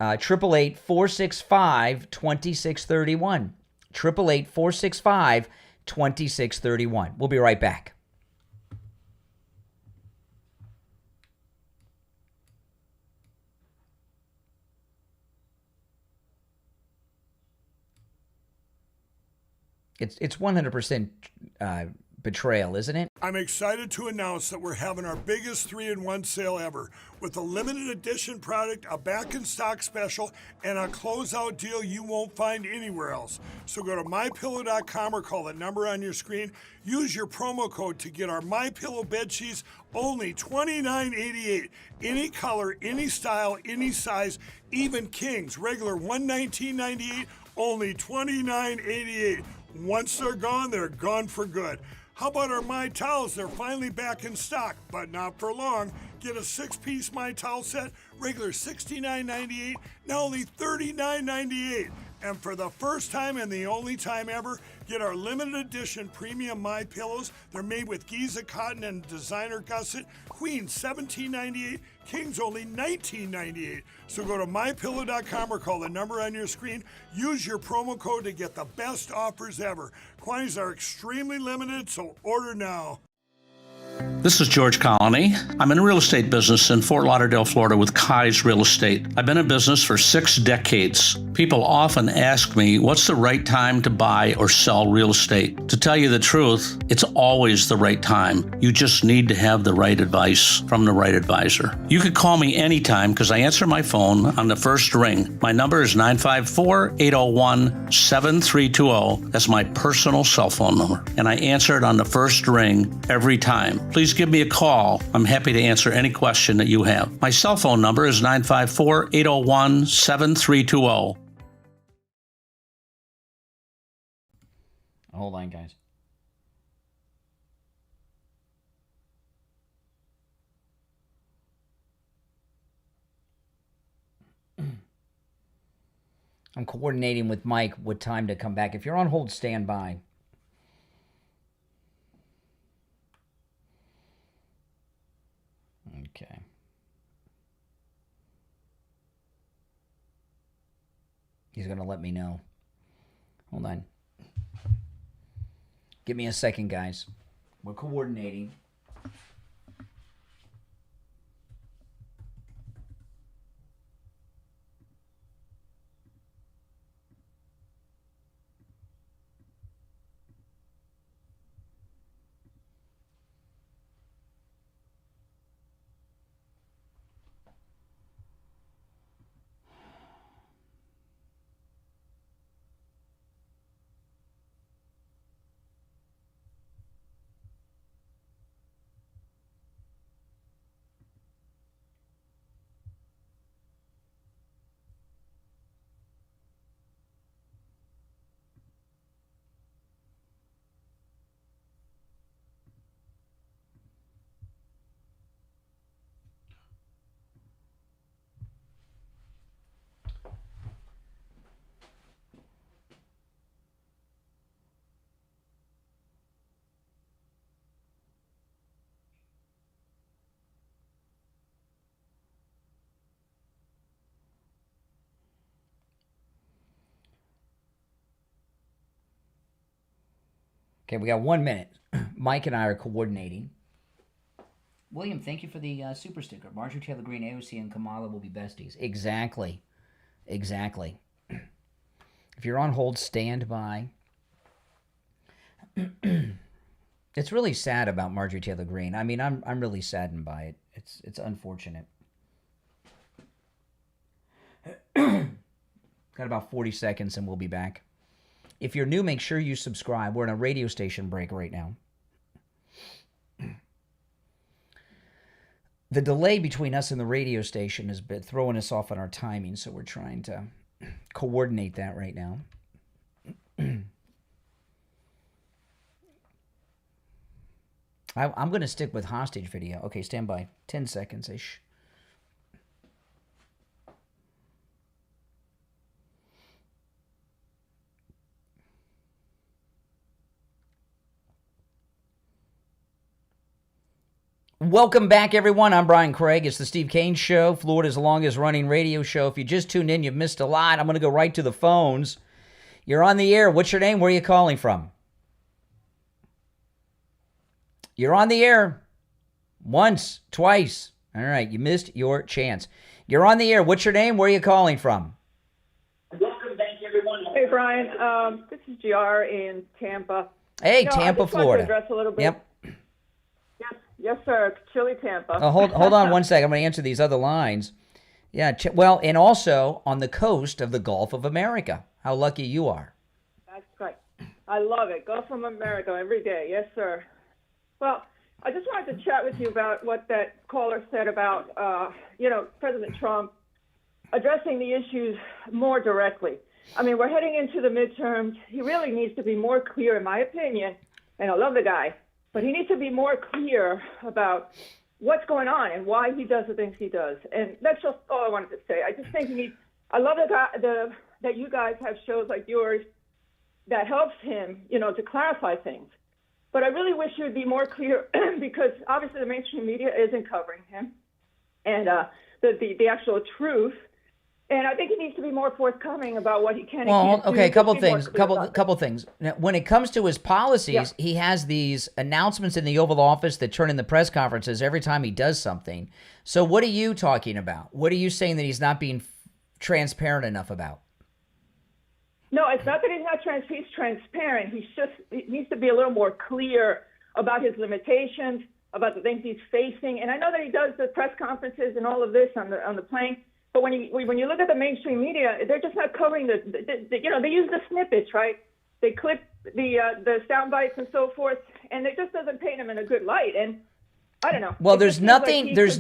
888-465-2631. 888-465-2631. We'll be right back. It's 100% betrayal, isn't it? I'm excited to announce that we're having our biggest 3-in-1 sale ever with a limited edition product, a back-in-stock special, and a closeout deal you won't find anywhere else. So go to MyPillow.com or call the number on your screen. Use your promo code to get our MyPillow bed sheets only $29.88. Any color, any style, any size, even kings. Regular $119.98, only $29.88. Once they're gone for good. How about our My Towels? They're finally back in stock, but not for long. Get a 6-piece My Towel set, regular $69.98, now only $39.98. And for the first time and the only time ever, get our limited edition premium My Pillows. They're made with Giza cotton and designer gusset. Queens $17.98, Kings only $19.98. So go to mypillow.com or call the number on your screen. Use your promo code to get the best offers ever. Quantities are extremely limited, so order now. This is George Colony. I'm in the real estate business in Fort Lauderdale, Florida with Kai's Real Estate. I've been in business for 6 decades. People often ask me, what's the right time to buy or sell real estate? To tell you the truth, it's always the right time. You just need to have the right advice from the right advisor. You can call me anytime because I answer my phone on the first ring. My number is 954-801-7320. That's my personal cell phone number. And I answer it on the first ring every time. Please give me a call. I'm happy to answer any question that you have. My cell phone number is 954-801-7320. Hold on, guys. I'm coordinating with Mike what time to come back. If you're on hold, stand by. Okay. He's going to let me know. Hold on. Give me a second, guys. We're coordinating. Okay, we got 1 minute. Mike and I are coordinating. William, thank you for the super sticker. Marjorie Taylor Greene, AOC, and Kamala will be besties. Exactly. Exactly. If you're on hold, stand by. It's really sad about Marjorie Taylor Greene. I mean, I'm really saddened by it. It's unfortunate. Got about 40 seconds and we'll be back. If you're new, make sure you subscribe. We're in a radio station break right now. The delay between us and the radio station has been throwing us off on our timing, so we're trying to coordinate that right now. I'm going to stick with hostage video. Okay, stand by. 10 seconds-ish. Welcome back, everyone. I'm Brian Craig. It's the Steve Kane Show, Florida's longest running radio show. If you just tuned in, you've missed a lot. I'm going to go right to the phones. You're on the air. What's your name? Where are you calling from? You're on the air. Once, twice. All right, you missed your chance. You're on the air. What's your name? Where are you calling from? Welcome back, everyone. Hey, Brian. This is GR in Tampa. Hey, Tampa, Florida. To address a little bit. Yep. Yes, sir. Chilly Tampa. Hold on 1 second. I'm going to answer these other lines. Yeah, well, and also on the coast of the Gulf of America. How lucky you are. That's right. I love it. Gulf of America every day. Yes, sir. Well, I just wanted to chat with you about what that caller said about, President Trump addressing the issues more directly. I mean, we're heading into the midterms. He really needs to be more clear, in my opinion, and I love the guy, but he needs to be more clear about what's going on and why he does the things he does. And that's just all I wanted to say. I just think I love that you guys have shows like yours that helps him, to clarify things. But I really wish he would be more clear because obviously the mainstream media isn't covering him and the actual truth. And I think he needs to be more forthcoming about what he can and can't do. Okay, a couple things. Now, when it comes to his policies, he has these announcements in the Oval Office that turn into press conferences every time he does something. So what are you talking about? What are you saying that he's not being transparent enough about? No, it's not that he's transparent. He needs to be a little more clear about his limitations, about the things he's facing. And I know that he does the press conferences and all of this on the plane. But when you look at the mainstream media, they're just not covering they use the snippets, right? They clip the sound bites and so forth, and it just doesn't paint him in a good light. And I don't know. Well, there's nothing he's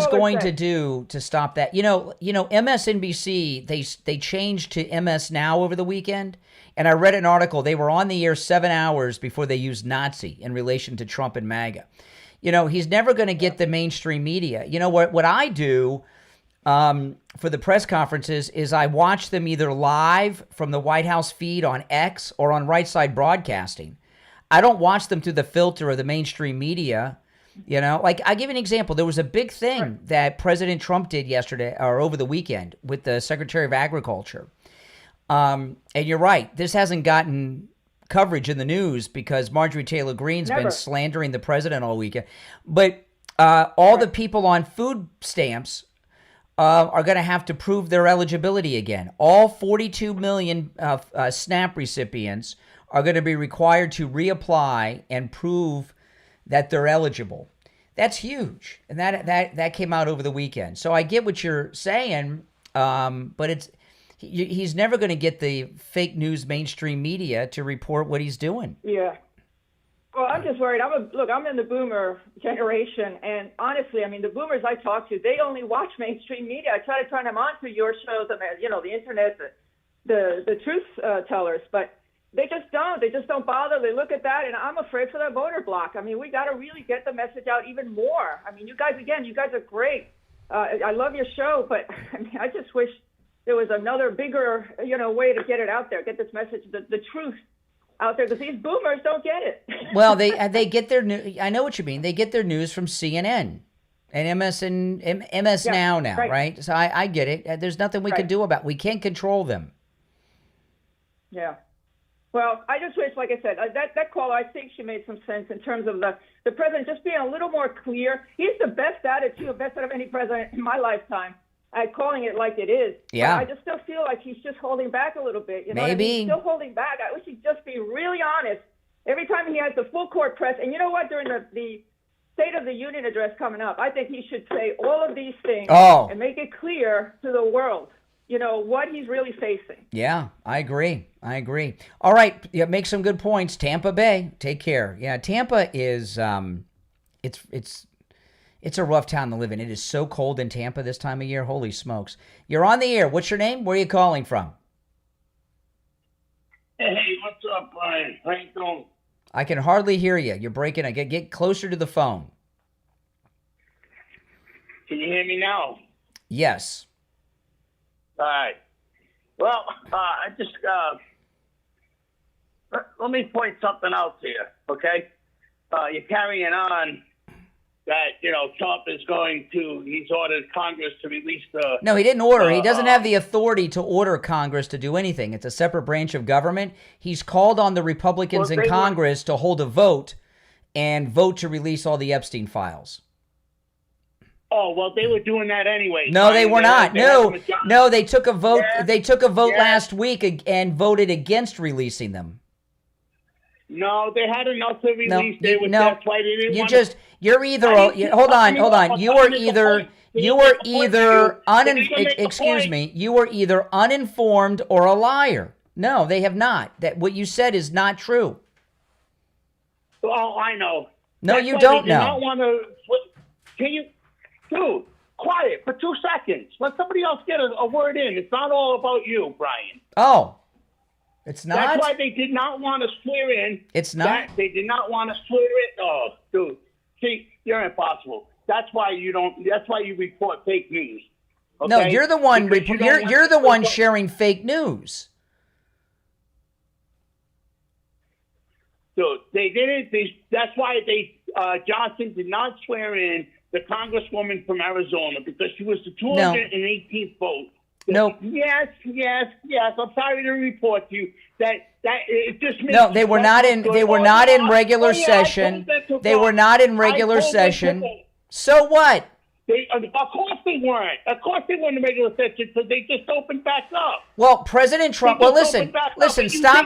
going to do to stop that. MSNBC, they changed to MS Now over the weekend, and I read an article. They were on the air 7 hours before they used Nazi in relation to Trump and MAGA. He's never going to get the mainstream media. What I do for the press conferences is I watch them either live from the White House feed on X or on Right Side Broadcasting. I don't watch them through the filter of the mainstream media. Like I give an example. There was a big thing that President Trump did yesterday or over the weekend with the Secretary of Agriculture. And you're right. This hasn't gotten coverage in the news because Marjorie Taylor Greene's been slandering the president all weekend. But all the people on food stamps are going to have to prove their eligibility again. All 42 million SNAP recipients are going to be required to reapply and prove that they're eligible. That's huge. And that came out over the weekend. So I get what you're saying, but he's never going to get the fake news mainstream media to report what he's doing. Yeah. Well, I'm just worried. I'm in the boomer generation, and honestly, I mean, the boomers I talk to, they only watch mainstream media. I try to turn them on to your shows and the internet, the truth tellers, but they just don't. They just don't bother. They look at that, and I'm afraid for their voter block. I mean, we got to really get the message out even more. I mean, you guys are great. I love your show, but I mean, I just wish there was another bigger, way to get it out there, get this message, the truth out there, because these boomers don't get it. Well, they get their news. I know what you mean. They get their news from CNN and MS Now, right? So I get it. There's nothing we can do about it. We can't control them. Yeah. Well, I just wish, like I said, that caller, I think she made some sense in terms of the president just being a little more clear. He's the best at it, too, best out of any president in my lifetime, at calling it like it is. Yeah. But I just still feel like he's just holding back a little bit. You know what I Maybe. mean? He's still holding back. I wish he'd just be really honest every time he has the full court press. And you know what? During the State of the Union address coming up, I think he should say all of these things and make it clear to the world, you know, what he's really facing. Yeah, I agree. All right, yeah, make some good points. Tampa Bay, take care. Yeah, Tampa is it's a rough town to live in. It is so cold in Tampa this time of year. Holy smokes. You're on the air. What's your name? Where are you calling from? Hey, what's up, Brian? How you doing? I can hardly hear you. You're breaking. Get closer to the phone. Can you hear me now? Yes. All right. Well, I just let me point something out to you, okay? You're carrying on that, you know, Trump is he's ordered Congress to release the... No, he didn't order. He doesn't have the authority to order Congress to do anything. It's a separate branch of government. He's called on the Republicans in Congress to hold a vote and vote to release all the Epstein files. Oh, well, they were doing that anyway. No, they were not. No, they took a vote. Yeah. They took a vote last week and voted against releasing them. No, they had enough to release. That's why they didn't want to. You're either hold on. You were either uninformed or a liar. No, they have not. That what you said is not true. Oh, I know. No, that's you don't know. Not want to. Can you, dude? Quiet for 2 seconds. Let somebody else get a word in. It's not all about you, Brian. Oh. It's not? That's why they did not want to swear in. It's not? They did not want to swear in. Oh, dude. See, you're impossible. That's why you report fake news. Okay? No, you're the one you're the one sharing fake news. Dude, they didn't. That's why Johnson did not swear in the Congresswoman from Arizona because she was the 218th vote. No. Yes. I'm sorry to report to you that it just makes no. They were not in. They were not in regular session. They were not in regular session. So what? Of course they weren't. Of course they weren't in regular session because they just opened back up. Well, President Trump. Well, listen.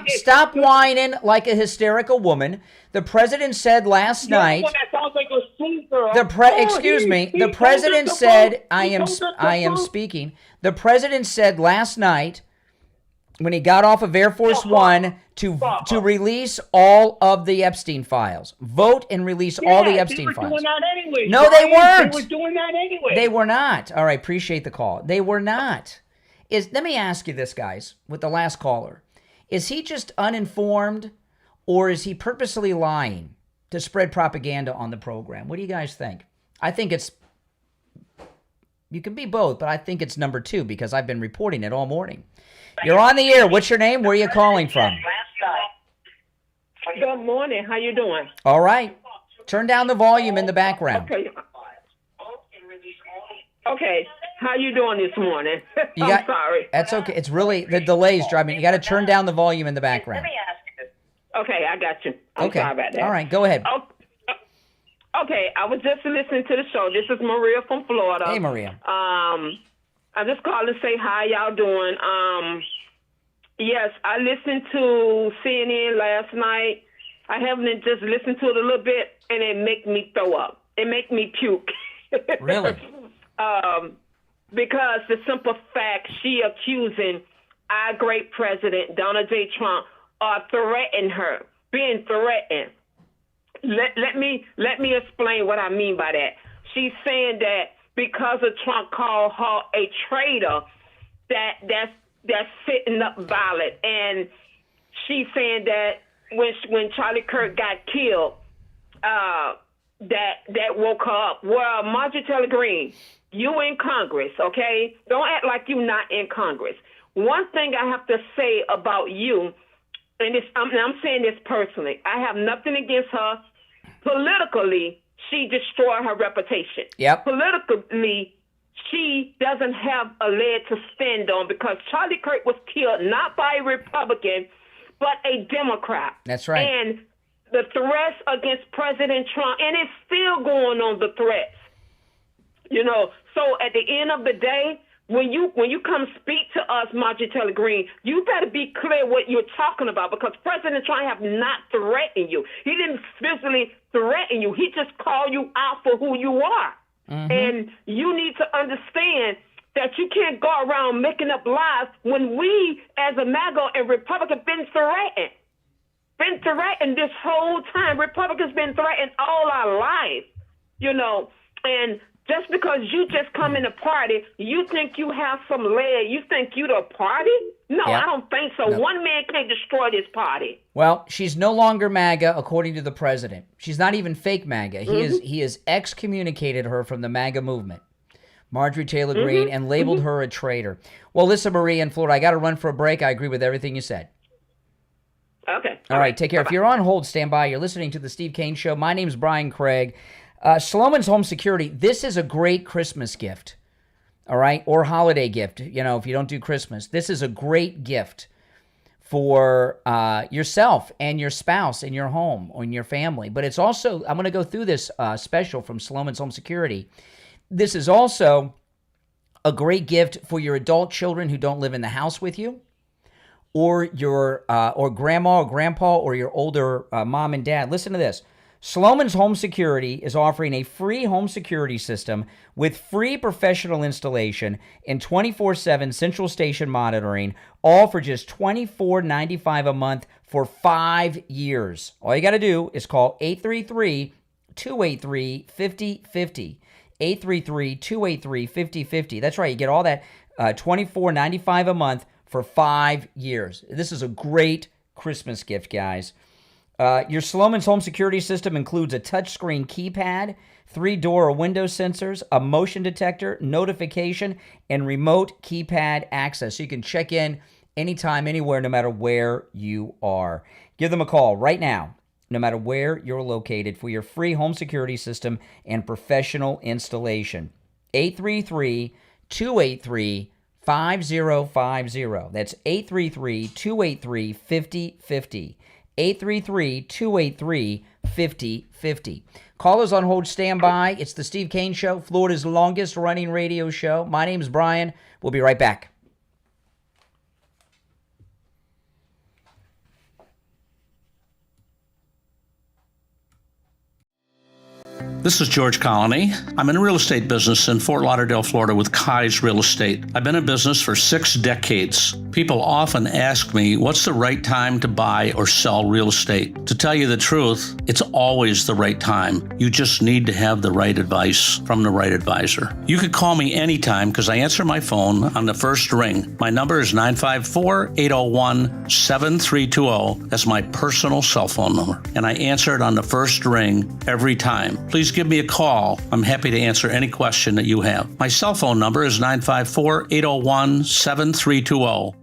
Stop whining like a hysterical woman. The president said last night. That sounds like a sleeper. Excuse me. The president said, I am speaking. The president said last night when he got off of Air Force One to release all of the Epstein files. Vote and release all the Epstein files. They were doing that anyway. No, they weren't. They were doing that anyway. They were not. All right, appreciate the call. They were not. Let me ask you this, guys, with the last caller. Is he just uninformed or is he purposely lying to spread propaganda on the program? What do you guys think? I think you can be both, but I think it's number two because I've been reporting it all morning. You're on the air. What's your name? Where are you calling from? Good morning. How you doing? All right. Turn down the volume in the background. Okay. How you doing this morning? I'm sorry. That's okay. It's really, the delay's driving. You got to turn down the volume in the background. Let me ask you. Okay, I got you. I'm sorry about that. All right, go ahead. Okay, I was just listening to the show. This is Maria from Florida. Hey, Maria. I just called to say hi, y'all doing. Yes, I listened to CNN last night. I haven't just listened to it a little bit, and it make me throw up. It make me puke. Really? Because the simple fact she accusing our great president, Donald J. Trump, threatening her, being threatened. Let me explain what I mean by that. She's saying that because of Trump called her a traitor, that's setting up violence. And she's saying that when Charlie Kirk got killed, that woke her up. Well, Marjorie Taylor Greene, you in Congress, okay? Don't act like you not in Congress. One thing I have to say about you, and I'm saying this personally, I have nothing against her. Politically, she destroyed her reputation. Yep. Politically, she doesn't have a leg to stand on because Charlie Kirk was killed not by a Republican, but a Democrat. That's right. And the threats against President Trump, and it's still going on, the threats. You know, so at the end of the day, when you come speak to us, Marjorie Taylor Greene, you better be clear what you're talking about, because President Trump have not threatened you. He didn't physically threaten you. He just called you out for who you are. Mm-hmm. And you need to understand that you can't go around making up lies when we, as a MAGA and Republican, been threatened. Been threatened this whole time. Republicans been threatened all our life, you know, and just because you just come in a party, you think you have some leg, you think you the party? No, Yeah. I don't think so. No. One man can't destroy this party. Well, she's no longer MAGA, according to the president. She's not even fake MAGA. He has excommunicated her from the MAGA movement, Marjorie Taylor Greene, and labeled her a traitor. Well, listen, Marie in Florida, I got to run for a break. I agree with everything you said. Okay. All right, take care. If you're on hold, stand by. You're listening to The Steve Kane Show. My name's Brian Craig. Sloman's Home Security, this is a great Christmas gift, all right, or holiday gift, you know, if you don't do Christmas. This is a great gift for yourself and your spouse in your home or in your family. But it's also, I'm going to go through this special from Sloman's Home Security. This is also a great gift for your adult children who don't live in the house with you, or your or grandma or grandpa or your older mom and dad. Listen to this. Sloman's Home Security is offering a free home security system with free professional installation and 24/7 central station monitoring, all for just $24.95 a month for 5 years. All you got to do is call 833-283-5050. 833-283-5050. That's right. You get all that $24.95 a month for 5 years. This is a great Christmas gift, guys. Your Sloman's Home Security System includes a touchscreen keypad, 3 door or window sensors, a motion detector, notification, and remote keypad access. So you can check in anytime, anywhere, no matter where you are. Give them a call right now, no matter where you're located, for your free home security system and professional installation. 833-283-5050. That's 833-283-5050. 833-283-5050. Callers on hold, stand by. It's the Steve Kane Show, Florida's longest running radio show. My name is Brian. We'll be right back. This is George Colony. I'm in the real estate business in Fort Lauderdale, Florida with Kai's Real Estate. I've been in business for 6 decades. People often ask me, what's the right time to buy or sell real estate? To tell you the truth, it's always the right time. You just need to have the right advice from the right advisor. You could call me anytime because I answer my phone on the first ring. My number is 954-801-7320. That's my personal cell phone number. And I answer it on the first ring every time. Please give me a call. I'm happy to answer any question that you have. My cell phone number is 954-801-7320.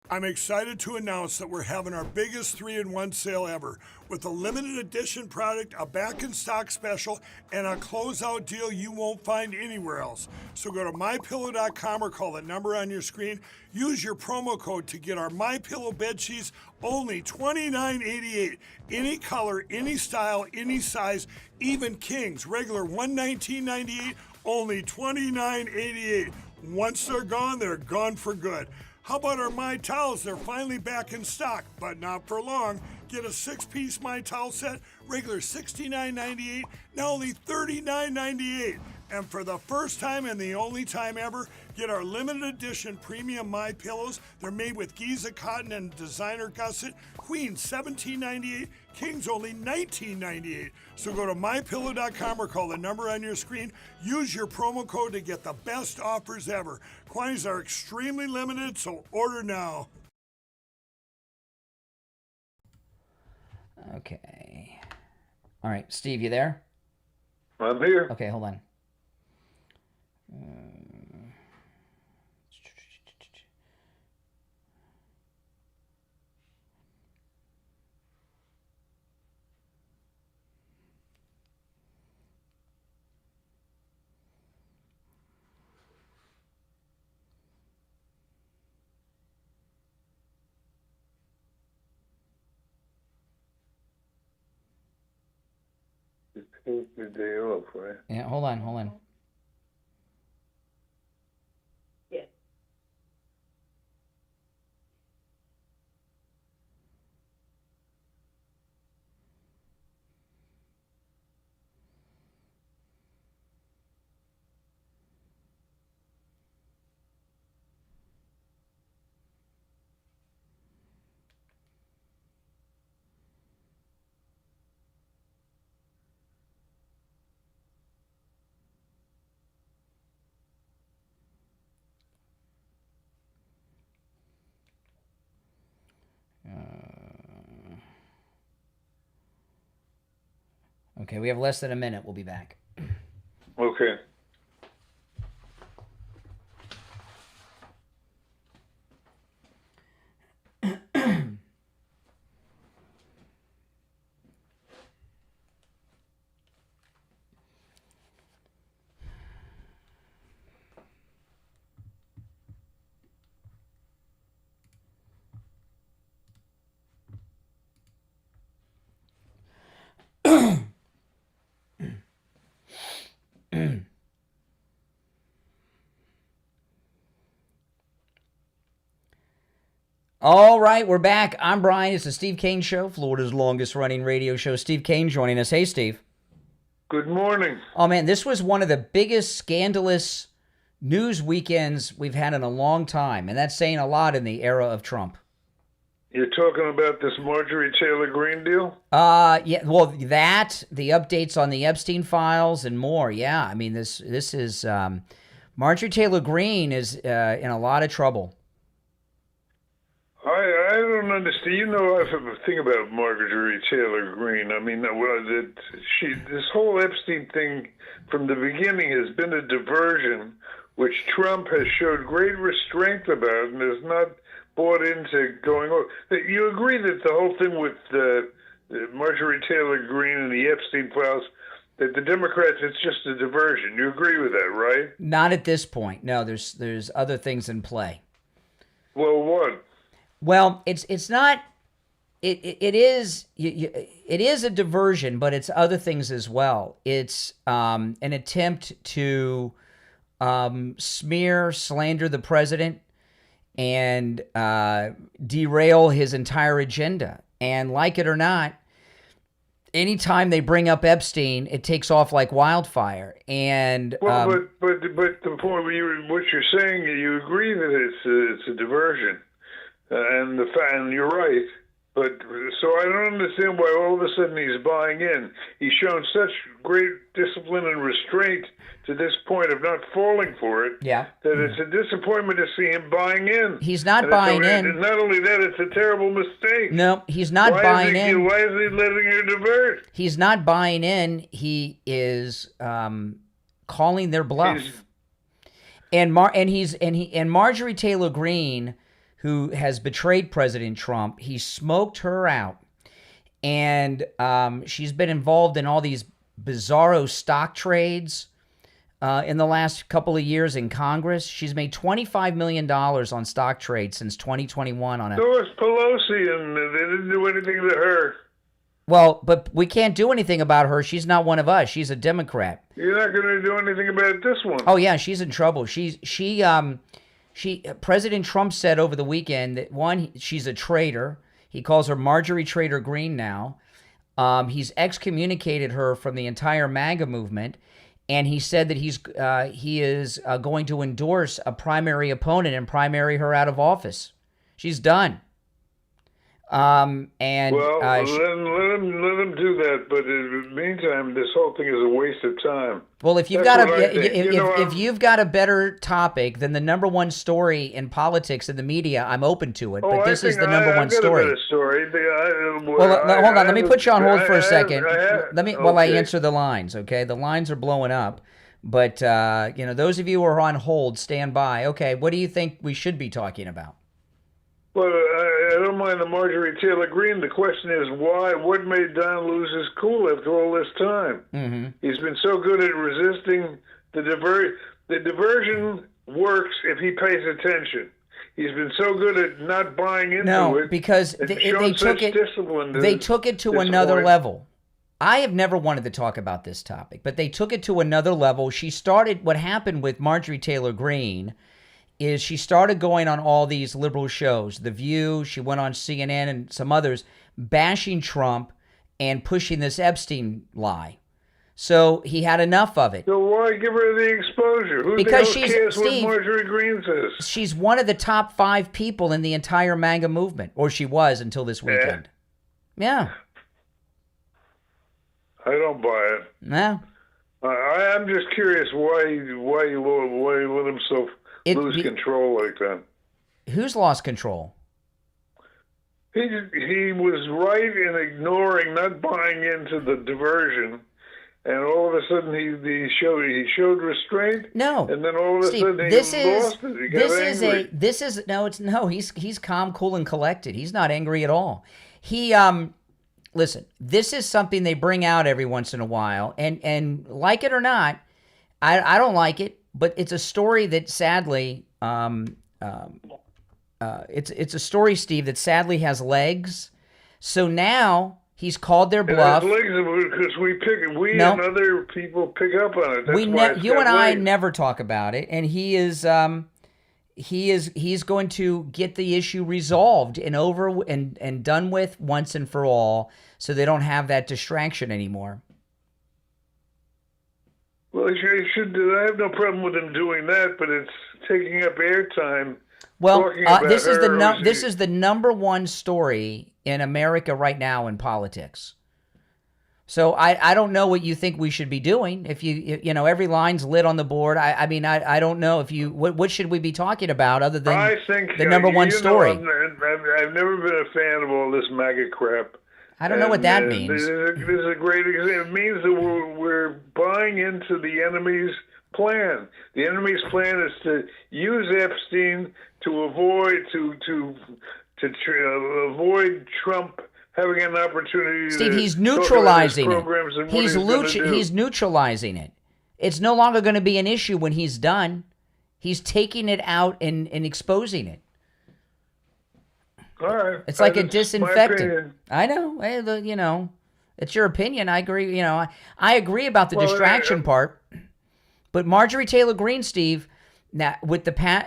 I'm excited to announce that we're having our biggest 3-in-1 sale ever with a limited edition product, a back-in-stock special, and a closeout deal you won't find anywhere else. So go to MyPillow.com or call the number on your screen. Use your promo code to get our MyPillow bed sheets, only $29.88. Any color, any style, any size, even kings. Regular $119.98, only $29.88. Once they're gone for good. How about our My Towels? They're finally back in stock, but not for long. Get a 6-piece My Towel set, regular $69.98, now only $39.98. And for the first time and the only time ever, get our limited edition premium My Pillows. They're made with Giza cotton and designer gusset. Queen $17.98, Kings only $19.98. So go to mypillow.com or call the number on your screen. Use your promo code to get the best offers ever. Quantities are extremely limited, so order now. Okay. All right, Steve, you there? I'm here. Okay, hold on. supposed to be day off, right? Yeah, hold on. Yeah. Okay, we have less than a minute. We'll be back. Okay. All right, we're back. I'm Brian. It's the Steve Kane Show, Florida's longest-running radio show. Steve Kane joining us. Hey, Steve. Good morning. Oh, man, this was one of the biggest scandalous news weekends we've had in a long time, and that's saying a lot in the era of Trump. You're talking about this Marjorie Taylor Greene deal? Yeah, well, that, the updates on the Epstein Files, and more. Yeah, I mean, this is Marjorie Taylor Greene is in a lot of trouble. I don't understand. You know, I have a thing about Marjorie Taylor Greene. I mean, this whole Epstein thing from the beginning has been a diversion, which Trump has showed great restraint about and has not bought into going over. You agree that the whole thing with Marjorie Taylor Greene and the Epstein Files, that the Democrats, it's just a diversion. You agree with that, right? Not at this point. No, there's other things in play. Well, what? Well, it's not. It is a diversion, but it's other things as well. It's an attempt to slander the president and derail his entire agenda. And like it or not, anytime they bring up Epstein, it takes off like wildfire. And but the point what you're saying, you agree that it's a diversion. And you're right, but so I don't understand why all of a sudden he's buying in. He's shown such great discipline and restraint to this point of not falling for it. Yeah. That it's a disappointment to see him buying in. He's not buying in. And not only that, it's a terrible mistake. No, he's not buying in. Why is he letting her divert? He's not buying in. He is calling their bluff. And Marjorie Taylor Greene, who has betrayed President Trump, he smoked her out. And she's been involved in all these bizarro stock trades in the last couple of years in Congress. She's made $25 million on stock trades since 2021. So was Pelosi, and they didn't do anything to her. Well, but we can't do anything about her. She's not one of us. She's a Democrat. You're not going to do anything about this one. Oh, yeah, she's in trouble. President Trump said over the weekend that, one, she's a traitor. He calls her Marjorie Taylor Greene now. He's excommunicated her from the entire MAGA movement, and he said that he is going to endorse a primary opponent and primary her out of office. She's done. Let him do that. But in the meantime, this whole thing is a waste of time. Well, if you've you've got a better topic than the number one story in politics in the media, I'm open to it. But this is the number one story. Hold on. Let me put you on hold for a second. While I answer the lines. Okay, the lines are blowing up. But those of you who are on hold, stand by. Okay, what do you think we should be talking about? Well, I don't mind the Marjorie Taylor Greene. The question is why? What made Don lose his cool after all this time? Mm-hmm. He's been so good at resisting the diversion. The diversion works if he pays attention. He's been so good at not buying into it. No, because they took it to another level. I have never wanted to talk about this topic, but they took it to another level. What happened with Marjorie Taylor Greene is she started going on all these liberal shows, The View, she went on CNN and some others, bashing Trump and pushing this Epstein lie. So he had enough of it. So why give her the exposure? Who Because the hell cares Steve, what Marjorie Greene says? She's one of the top 5 people in the entire MAGA movement, or she was until this weekend. Yeah. I don't buy it. No. I'm just curious why you let himself lose control like that. Who's lost control? He was right in ignoring, not buying into the diversion. And all of a sudden, he showed restraint. No, and then all of a sudden he lost it. He got angry. He's calm, cool, and collected. He's not angry at all. Listen. This is something they bring out every once in a while, and like it or not, I don't like it, but it's a story that sadly, it's a story, Steve, that sadly has legs. So now. He's called their bluff. Because and other people pick up on it. That's you and I never talk about it, and he's going to get the issue resolved and done with once and for all, so they don't have that distraction anymore. Well, I have no problem with him doing that, but it's taking up airtime. Well, this is the number one story in America right now in politics. So I don't know what you think we should be doing. If every line's lit on the board. I don't know if what should we be talking about other than the number one story. I've never been a fan of all this MAGA crap. I don't know what that means. This is a great example. It means that we're buying into the enemy's plan. The enemy's plan is to use Epstein to avoid avoid Trump having an opportunity. Steve, he's neutralizing it. He's neutralizing it. It's no longer going to be an issue when he's done. He's taking it out and exposing it. All right. It's like a disinfectant. I know. It's your opinion. I agree. I agree about the distraction part. But Marjorie Taylor Greene, Steve, now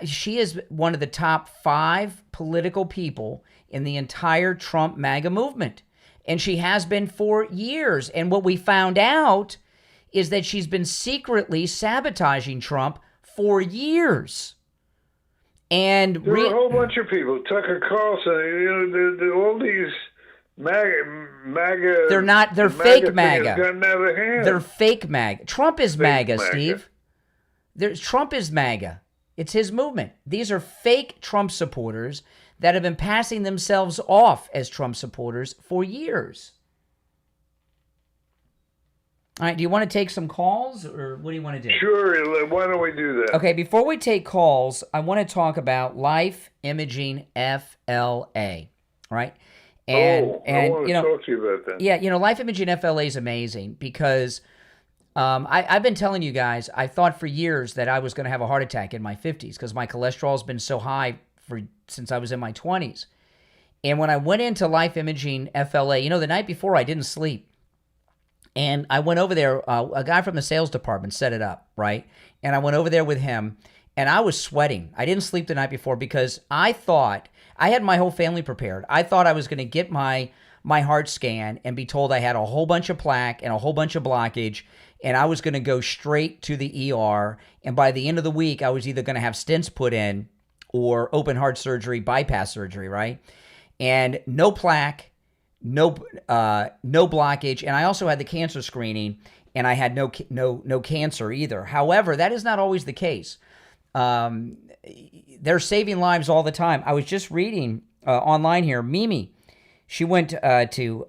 she is one of the top 5 political people in the entire Trump MAGA movement. And she has been for years. And what we found out is that she's been secretly sabotaging Trump for years. And there are a whole bunch of people. Tucker Carlson, all these MAGA. They're fake MAGA. Gotten out of hand. They're fake MAGA. Trump is MAGA, Steve. Trump is MAGA. It's his movement. These are fake Trump supporters that have been passing themselves off as Trump supporters for years. All right, do you want to take some calls, or what do you want to do? Sure, why don't we do that? Okay, before we take calls, I want to talk about Life Imaging FLA, right? I want to talk to you about that. Yeah, Life Imaging FLA is amazing because I've been telling you guys, I thought for years that I was going to have a heart attack in my 50s because my cholesterol has been so high since I was in my 20s. And when I went into Life Imaging FLA, the night before I didn't sleep. And I went over there, a guy from the sales department set it up, right? And I went over there with him, and I was sweating. I didn't sleep the night before because I thought, I had my whole family prepared. I thought I was going to get my heart scan and be told I had a whole bunch of plaque and a whole bunch of blockage, and I was going to go straight to the ER. And by the end of the week, I was either going to have stents put in or open heart surgery, bypass surgery, right? And no plaque, no blockage, and I also had the cancer screening, and I had no cancer either. However, that is not always the case. They're saving lives all the time. I was just reading online here. Mimi, she went to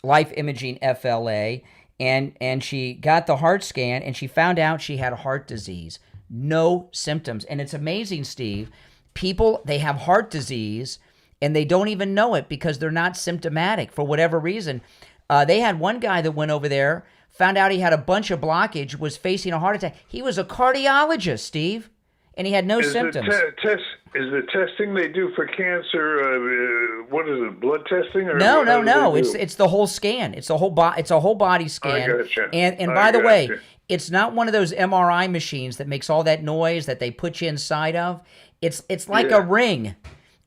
Life Imaging FLA, and she got the heart scan, and she found out she had heart disease. No symptoms. And it's amazing, Steve. People, they have heart disease, and they don't even know it because they're not symptomatic for whatever reason. They had one guy that went over there, found out he had a bunch of blockage, was facing a heart attack. He was a cardiologist, Steve, and he had no symptoms. Is Is the testing they do for cancer? What is it? Blood testing? Or No. how do they do? It's the whole scan. It's a whole body scan. I gotcha. And I by the way, gotcha. it's not one of those MRI machines that makes all that noise that they put you inside of. It's like a ring.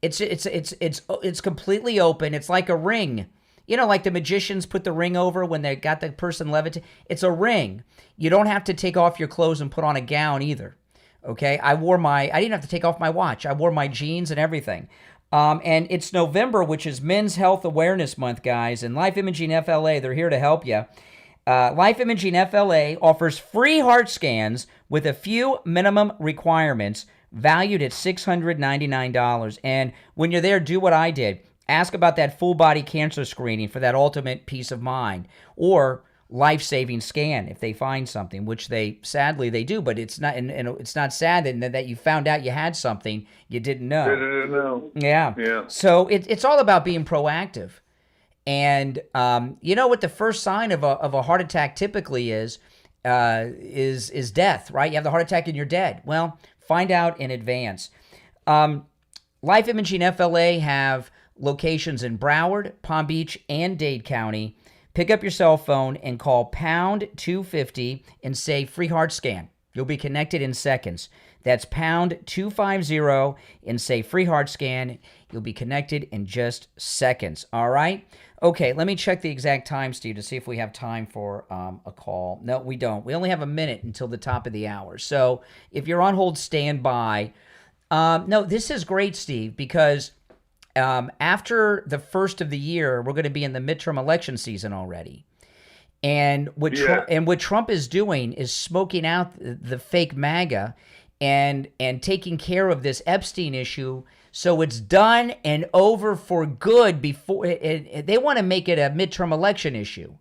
It's completely open. It's like a ring. You know, like the magicians put the ring over when they got the person levitate. It's a ring. You don't have to take off your clothes and put on a gown either. Okay, I didn't have to take off my watch. I wore my jeans and everything. And it's November, which is Men's Health Awareness Month, guys. And Life Imaging FLA, they're here to help you. Life Imaging FLA offers free heart scans with a few minimum requirements valued at $699. And when you're there, do what I did. Ask about that full body cancer screening for that ultimate peace of mind. Or life-saving scan if they find something, which sadly they do, but it's not, and it's not sad that you found out you had something you didn't know. Didn't know. Yeah. So it's all about being proactive. And you know what the first sign of a heart attack typically is death, right? You have the heart attack and you're dead. Well, find out in advance. Life Imaging FLA have locations in Broward, Palm Beach, and Dade County. Pick up your cell phone and call pound 250 and say free heart scan. You'll be connected in seconds. That's pound 250 and say free heart scan. You'll be connected in just seconds. All right? Okay, let me check the exact time, Steve, to see if we have time for a call. No, we don't. We only have a minute until the top of the hour. So if you're on hold, stand by. No, this is great, Steve, because after the first of the year, we're going to be in the midterm election season already. And what Trump is doing is smoking out the fake MAGA and taking care of this Epstein issue, so it's done and over for good. Before they want to make it a midterm election issue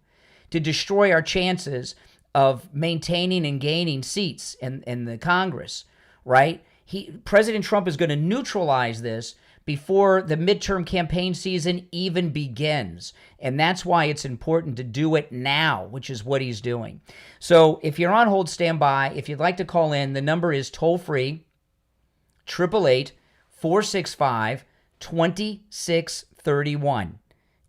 to destroy our chances of maintaining and gaining seats in the Congress, right? President Trump is going to neutralize this before the midterm campaign season even begins. And that's why it's important to do it now, which is what he's doing. So if you're on hold, stand by. If you'd like to call in, the number is toll-free, 888-465-2631.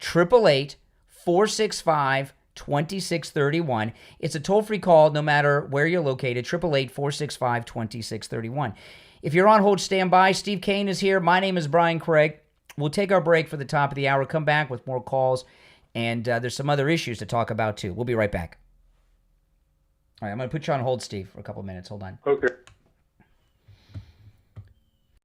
888-465-2631. It's a toll-free call no matter where you're located, 888-465-2631. If you're on hold, stand by. Steve Kane is here. My name is Brian Craig. We'll take our break for the top of the hour, come back with more calls, and there's some other issues to talk about, too. We'll be right back. All right, I'm going to put you on hold, Steve, for a couple minutes. Hold on. Okay.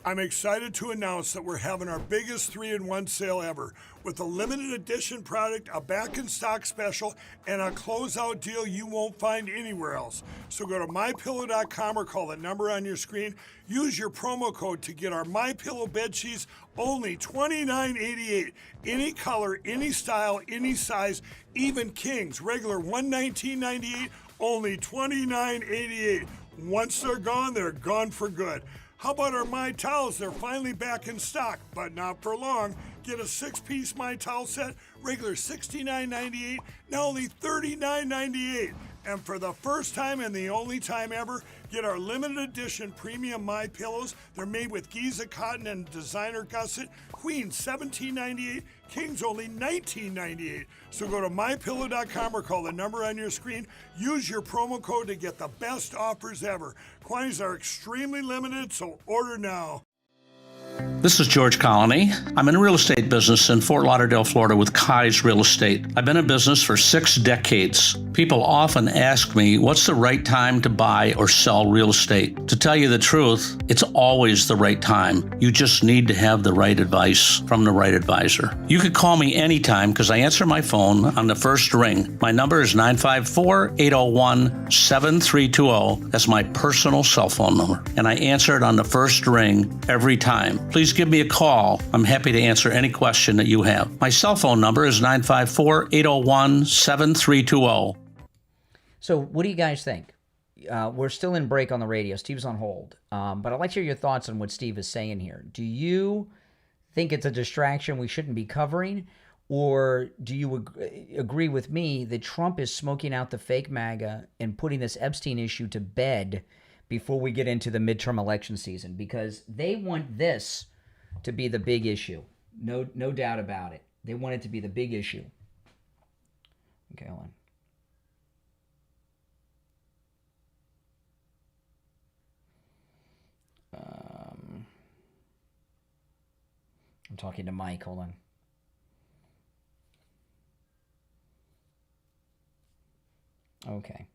I'm excited to announce that we're having our biggest 3-in-1 sale ever with a limited edition product, a back-in-stock special, and a closeout deal you won't find anywhere else. So go to MyPillow.com or call the number on your screen. Use your promo code to get our MyPillow bed sheets, only $29.88. Any color, any style, any size, even kings. Regular $119.98, only $29.88. Once they're gone for good. How about our My Towels? They're finally back in stock, but not for long. Get a 6-piece My Towel set, regular $69.98, now only $39.98. And for the first time and the only time ever, get our limited edition premium My Pillows. They're made with Giza cotton and designer gusset. Queen $17.98, Kings only $19.98. So go to mypillow.com or call the number on your screen. Use your promo code to get the best offers ever. Quantities are extremely limited, so order now. This is George Colony. I'm in the real estate business in Fort Lauderdale, Florida with Kai's Real Estate. I've been in business for 6 decades. People often ask me, what's the right time to buy or sell real estate? To tell you the truth, it's always the right time. You just need to have the right advice from the right advisor. You could call me anytime because I answer my phone on the first ring. My number is 954-801-7320. That's my personal cell phone number. And I answer it on the first ring every time. Please give me a call. I'm happy to answer any question that you have. My cell phone number is 954-801-7320. So what do you guys think? We're still in break on the radio. Steve's on hold. But I'd like to hear your thoughts on what Steve is saying here. Do you think it's a distraction we shouldn't be covering? Or do you agree with me that Trump is smoking out the fake MAGA and putting this Epstein issue to bed before we get into the midterm election season, because they want this to be the big issue. No doubt about it. They want it to be the big issue. Okay, hold on. I'm talking to Mike. Hold on. Okay.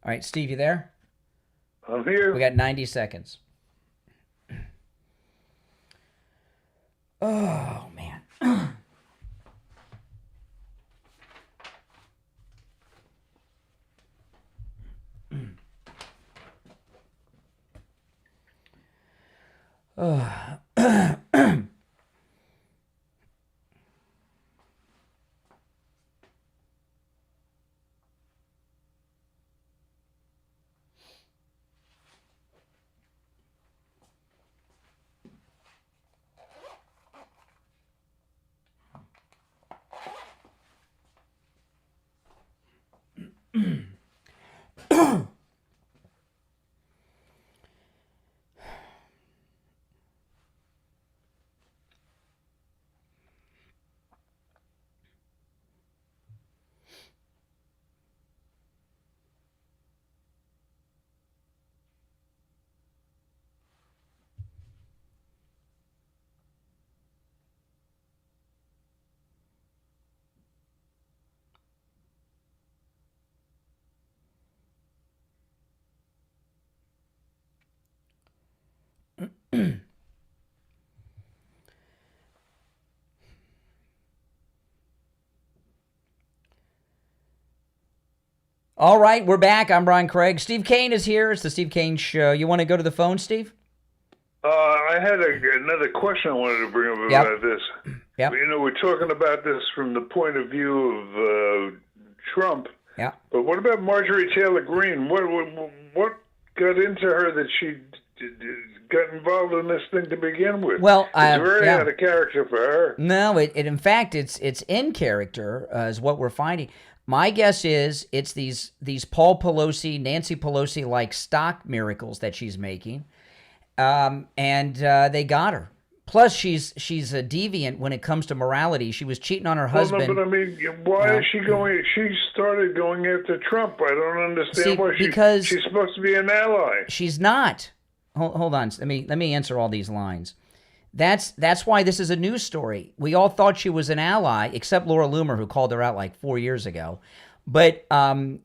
All right, Steve, you there? I'm here. We got 90 seconds. Oh, man. All right, we're back. I'm Brian Craig. Steve Kane is here. It's the Steve Kane Show. You want to go to the phone, Steve? I had another question I wanted to bring up about this. Yep. You know, we're talking about this from the point of view of Trump. Yeah. But what about Marjorie Taylor Greene? What got into her that she got involved in this thing to begin with? Well, it's very out of character for her. No, it in fact it's in character is what we're finding. My guess is it's these Paul Pelosi, Nancy Pelosi like stock miracles that she's making, and they got her. Plus, she's a deviant when it comes to morality. She was cheating on her husband. Well, no, but I mean, why is she going? She started going after Trump. I don't understand why because she's supposed to be an ally. She's not. Hold on. Let me answer all these lines. That's why this is a news story. We all thought she was an ally, except Laura Loomer, who called her out like 4 years ago. But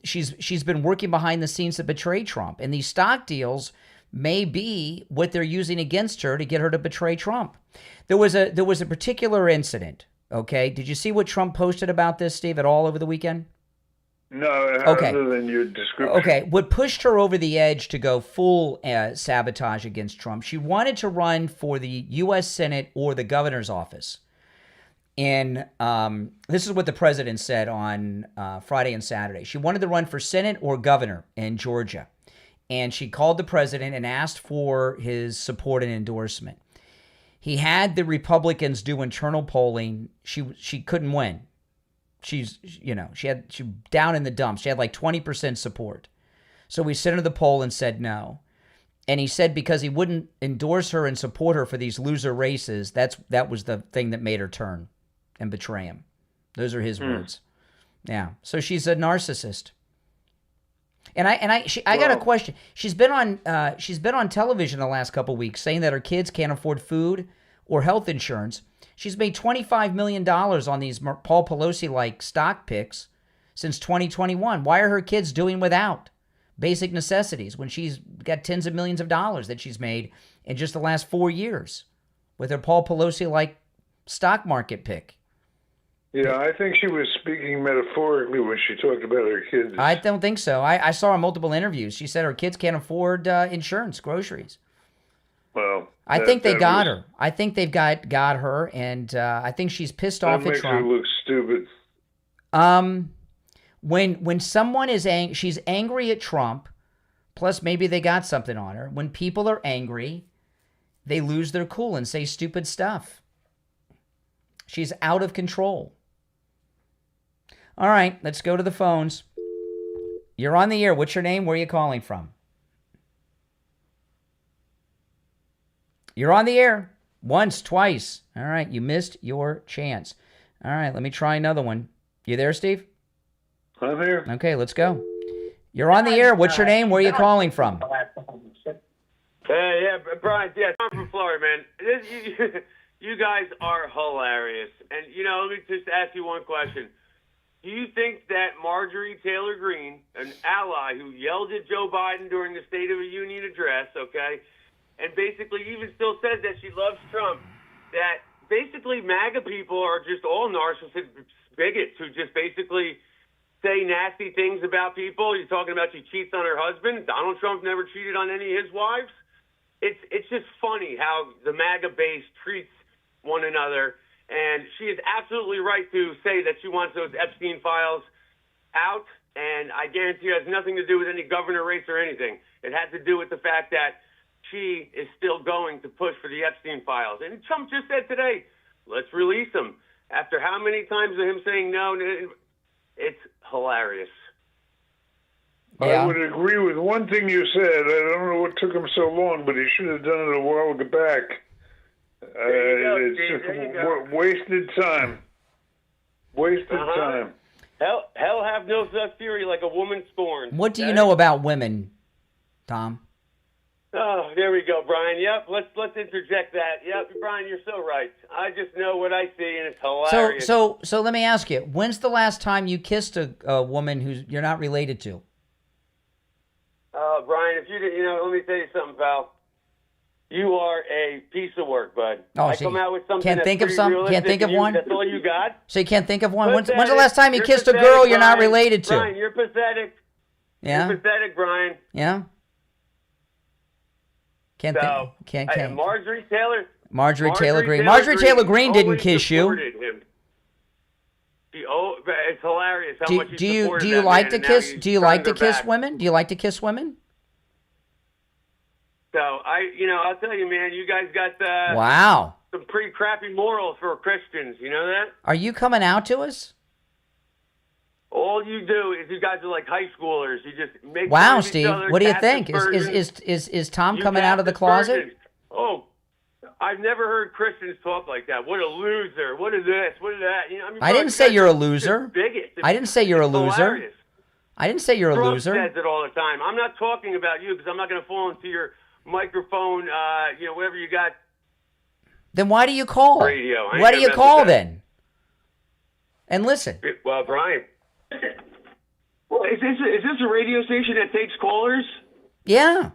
she's been working behind the scenes to betray Trump, and these stock deals may be what they're using against her to get her to betray Trump. There was a particular incident. Okay, did you see what Trump posted about this, Steve, at all over the weekend? No, other than your description. Okay, what pushed her over the edge to go full sabotage against Trump? She wanted to run for the U.S. Senate or the governor's office. And this is what the president said on Friday and Saturday. She wanted to run for Senate or governor in Georgia. And she called the president and asked for his support and endorsement. He had the Republicans do internal polling. She couldn't win. She down in the dumps. She had like 20% support. So we sent her the poll and said no. And he said because he wouldn't endorse her and support her for these loser races, that was the thing that made her turn and betray him. Those are his words. Yeah. So she's a narcissist. And I got a question. She's been on television the last couple of weeks saying that her kids can't afford food or health insurance. She's made $25 million on these Paul Pelosi-like stock picks since 2021. Why are her kids doing without basic necessities when she's got tens of millions of dollars that she's made in just the last 4 years with her Paul Pelosi-like stock market pick? Yeah, I think she was speaking metaphorically when she talked about her kids. I don't think so. I saw her in multiple interviews. She said her kids can't afford insurance, groceries. Well, I think they got her. I think they've got her, and I think she's pissed off at Trump. That makes her look stupid. When someone is she's angry at Trump, plus maybe they got something on her. When people are angry, they lose their cool and say stupid stuff. She's out of control. All right, let's go to the phones. You're on the air. What's your name? Where are you calling from? You're on the air. Once, twice. All right, you missed your chance. All right, let me try another one. You there, Steve? I'm here. Okay, let's go. You're on the air. What's your name? Where are you calling from? Yeah, Brian. Yeah, I'm from Florida, man. You guys are hilarious. And, let me just ask you one question. Do you think that Marjorie Taylor Greene, an ally who yelled at Joe Biden during the State of the Union address, okay, and basically even still says that she loves Trump, that basically MAGA people are just all narcissistic bigots who just basically say nasty things about people? You're talking about she cheats on her husband. Donald Trump never cheated on any of his wives. It's just funny how the MAGA base treats one another. And she is absolutely right to say that she wants those Epstein Files out. And I guarantee it has nothing to do with any governor race or anything. It has to do with the fact that she is still going to push for the Epstein Files. And Trump just said today, let's release them. After how many times of him saying no, it's hilarious. I would agree with one thing you said. I don't know what took him so long, but he should have done it a while back. It's just wasted time. Wasted time. Hell have no such theory like a woman scorned. What do you know about women, Tom? Oh, there we go, Brian. Yep, let's interject that. Yep, Brian, you're so right. I just know what I see, and it's hilarious. So let me ask you: when's the last time you kissed a woman who you're not related to? Brian, if you did, let me tell you something, pal. You are a piece of work, bud. Oh, I so come out with something can't that's think of pretty some? realistic Can't think of and one? That's all you got? So you can't think of one? When's the Pathetic. last time you You're kissed a pathetic, girl you're not Brian. related to? Brian, you're pathetic. Yeah. You're pathetic, Brian. Yeah. Can't So, think. Can't. Marjorie Taylor. Marjorie Taylor Greene. Marjorie Taylor Greene didn't kiss you. Supported him. It's hilarious how much he supported do you that like man, to and now kiss? he's Do you like to turned her kiss back. women? Do you like to kiss women? So I'll tell you, man, you guys got Wow. some pretty crappy morals for Christians. You know that? Are you coming out to us? All you do is you guys are like high schoolers. You just make Wow, fun of each Steve. other, What do you cast think? aspersions. Is Tom You coming out of the cast closet? aspersions. Oh, I've never heard Christians talk like that. What a loser! What is this? What is that? I didn't say you're a loser. Bigot. I didn't say you're a It's loser. hilarious. I didn't say you're a Trump loser. says it all the time. I'm not talking about you because I'm not going to fall into your microphone, whatever you got. Then why do you call? Radio. I ain't Why do gonna you mess call with that. then? And listen. Well, Brian. Well, is this a radio station that takes callers? Yeah.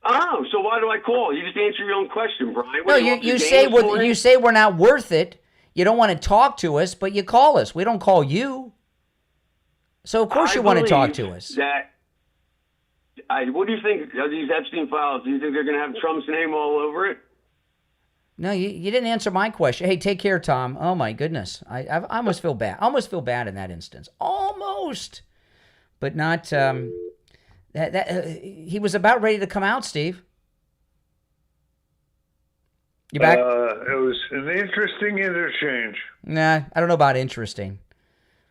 Oh, so why do I call? You just answer your own question, Brian. No, What, you say we're not worth it. You don't want to talk to us, but you call us. We don't call you. So of course you want to talk to us. What do you think of these Epstein Files? Do you think they're going to have Trump's name all over it? No, you didn't answer my question. Hey, take care, Tom. Oh my goodness, I almost feel bad. I almost feel bad in that instance. Almost, but not. He was about ready to come out, Steve. You back? It was an interesting interchange. Nah, I don't know about interesting,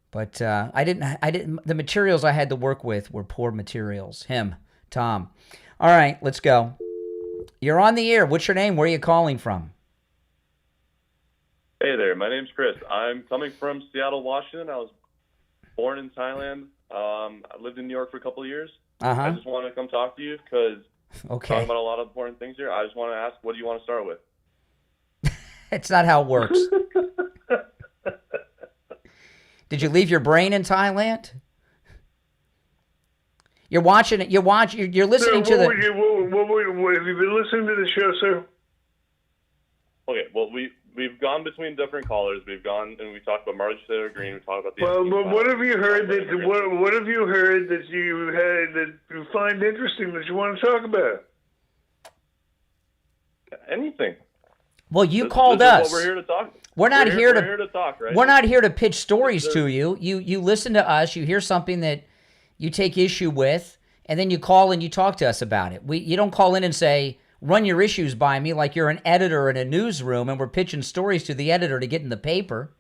but I didn't. The materials I had to work with were poor materials. Him, Tom. All right, let's go. You're on the air. What's your name? Where are you calling from? Hey there, my name's Chris. I'm coming from Seattle, Washington. I was born in Thailand. I lived in New York for a couple of years. I just want to come talk to you because talking about a lot of important things here. I just want to ask, what do you want to start with? It's not how it works. Did you leave your brain in Thailand? You're watching it. You're listening to the. Have you been listening to the show, sir? Okay, well, we've gone between different callers. We've gone and we talked about Marjorie Taylor Greene. We talked about the. Well, but what have you heard that what have you heard that you find interesting that you want to talk about? Anything. Well, you This called is us. What we're here to talk. We're not here to. We're here to talk, right? We're not here to pitch stories to you. You listen to us. You hear something that you take issue with, and then you call and you talk to us about it. You don't call in and say, run your issues by me like you're an editor in a newsroom and we're pitching stories to the editor to get in the paper.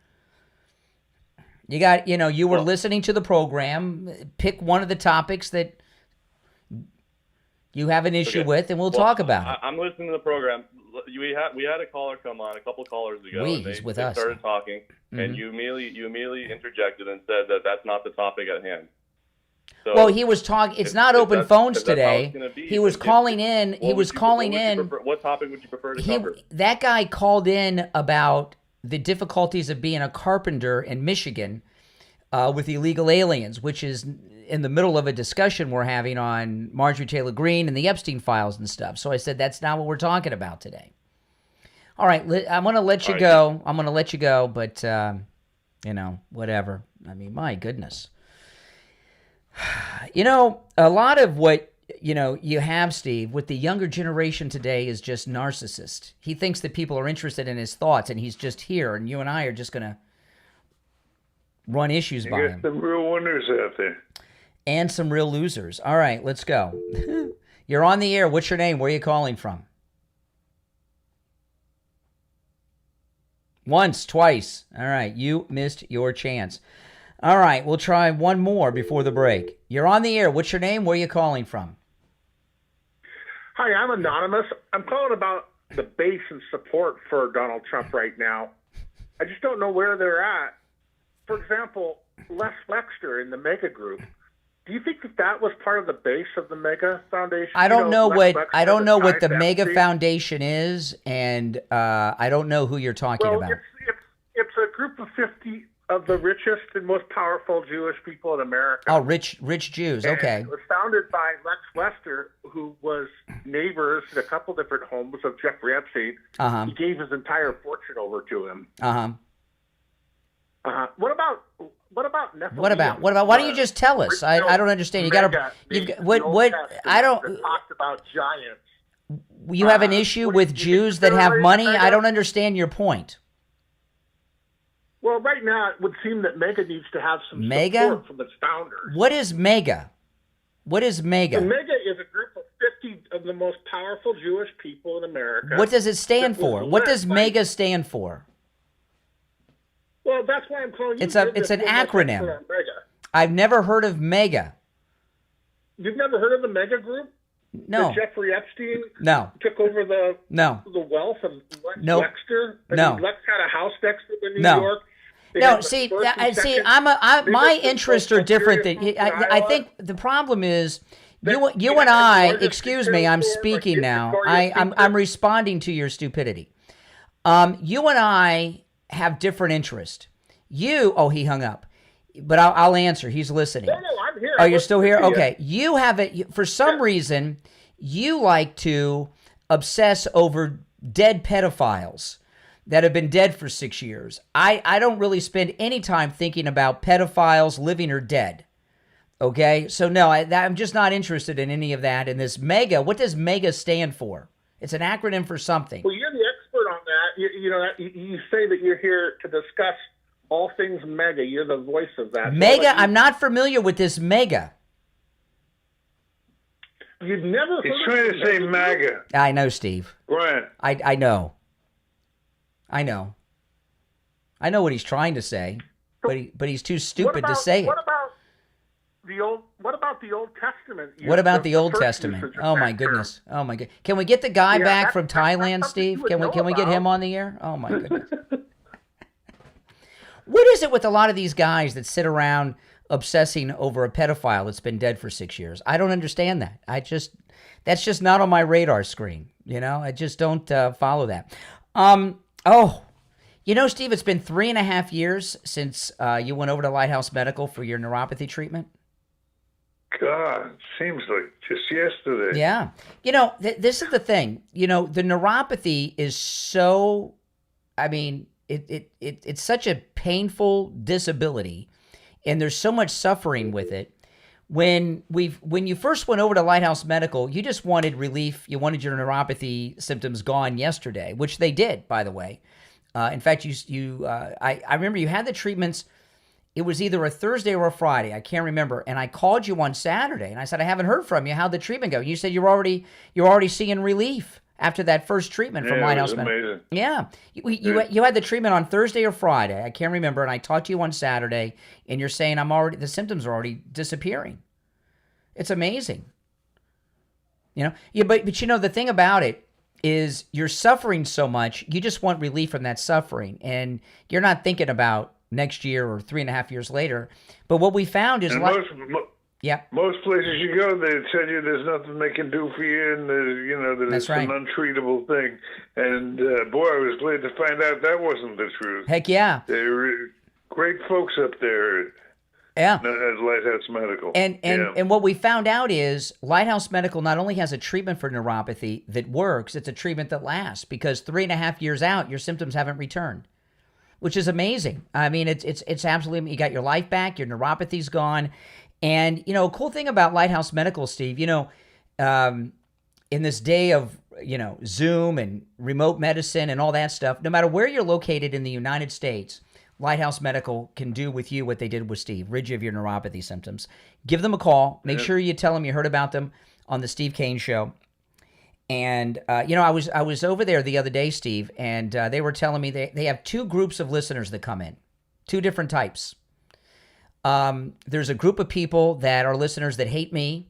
You got, you were listening to the program. Pick one of the topics that you have an issue with, and we'll talk about it. I'm listening to the program. We had a caller come on a couple callers ago. He's with us. They started talking, and you immediately interjected and said that that's not the topic at hand. So well, he was talking. It's not open phones today. He was calling in. He was calling in. What topic would you prefer to cover? That guy called in about the difficulties of being a carpenter in Michigan with illegal aliens, which is in the middle of a discussion we're having on Marjorie Taylor Greene and the Epstein Files and stuff. So I said, that's not what we're talking about today. All right, I'm going to let you go. I'm going to let you go, but, whatever. I mean, my goodness. A lot of what, you have, Steve, with the younger generation today is just narcissist. He thinks that people are interested in his thoughts, and he's just here, and you and I are just going to run issues by him. Some real winners out there. And some real losers. All right, let's go. You're on the air. What's your name? Where are you calling from? Once, twice. All right, you missed your chance. All right, we'll try one more before the break. You're on the air. What's your name? Where are you calling from? Hi, I'm anonymous. I'm calling about the base and support for Donald Trump right now. I just don't know where they're at. For example, Les Wexner in the Mega Group. Do you think that was part of the base of the Mega Foundation? I don't know what the Mega Foundation is, and I don't know who you're talking about. It's a group of 50 of the richest and most powerful Jewish people in America. Oh, rich Jews. Okay. And it was founded by Lex Wester, who was neighbors in a couple different homes of Jeffrey Epstein. Uh-huh. He gave his entire fortune over to him. Uh-huh. What about Nephilim? What about? Why don't you just tell us? I don't understand. You've got what? I don't. Talked about giants. You have an issue with Jews that have money? I don't understand your point. Well, right now it would seem that Mega needs to have some support from its founders. What is Mega? What is Mega? The Mega is a group of 50 of the most powerful Jewish people in America. What does it stand for? What does Mega stand for? Well, that's why I'm calling you. It's an acronym. I've never heard of Mega. You've never heard of the Mega Group? No. That Jeffrey Epstein took over the wealth of Lex Wexner? Lex had a house next to New York. My interests are different than I think the problem is you and I. Excuse me, I'm speaking now. I'm responding to your stupidity. You and I have different interests. He hung up, but I'll answer. He's listening. No, I'm here. Oh, you're still here? Okay. You have it for some reason. You like to obsess over dead pedophiles that have been dead for 6 years. I don't really spend any time thinking about pedophiles living or dead. Okay? So no, I'm just not interested in any of that. And this Mega, what does Mega stand for? It's an acronym for something. Well, you're the expert on that. You say that you're here to discuss all things Mega. You're the voice of that. Mega, I'm not familiar with this Mega. You've never heard He's trying to say MAGA. I know, Steve. Right. I know. I know what he's trying to say, but he's too stupid to say it. What about the Old Testament? What about the Old Testament? Oh my goodness! Oh my god! Can we get the guy back from Thailand, Steve? Can we get him on the air? Oh my goodness! What is it with a lot of these guys that sit around obsessing over a pedophile that's been dead for 6 years? I don't understand that. That's just not on my radar screen. I just don't follow that. Steve, it's been 3.5 years since you went over to Lighthouse Medical for your neuropathy treatment. God, seems like just yesterday. Yeah. This is the thing. The neuropathy is so, it's such a painful disability, and there's so much suffering with it. When you first went over to Lighthouse Medical, you just wanted relief. You wanted your neuropathy symptoms gone yesterday, which they did, by the way. In fact, I remember you had the treatments. It was either a Thursday or a Friday. I can't remember. And I called you on Saturday, and I said, I haven't heard from you. How'd the treatment go? You said you're already seeing relief. after that first treatment from Yeah, it Lighthouse was Medical. amazing. Yeah. You had the treatment on Thursday or Friday. I can't remember. And I talked to you on Saturday, and you're saying the symptoms are already disappearing. It's amazing. You know? Yeah, but you know, the thing about it is you're suffering so much, you just want relief from that suffering. And you're not thinking about next year or 3.5 years later. But what we found is... Most places you go, they tell you there's nothing they can do for you, and that That's it's right. an untreatable thing. And boy, I was glad to find out that wasn't the truth. Heck yeah. They're great folks up there. Yeah. At Lighthouse Medical. And what we found out is Lighthouse Medical not only has a treatment for neuropathy that works, it's a treatment that lasts, because 3.5 years out, your symptoms haven't returned, which is amazing. I mean, it's absolutely, you got your life back, your neuropathy's gone. And, you know, a cool thing about Lighthouse Medical, Steve, you know, in this day of, you know, Zoom and remote medicine and all that stuff, no matter where you're located in the United States, Lighthouse Medical can do with you what they did with Steve, rid you of your neuropathy symptoms. Give them a call. Make sure you tell them you heard about them on the Steve Kane Show. And, you know, I was over there the other day, Steve, and they were telling me they have two groups of listeners that come in, two different types. There's a group of people that are listeners that hate me,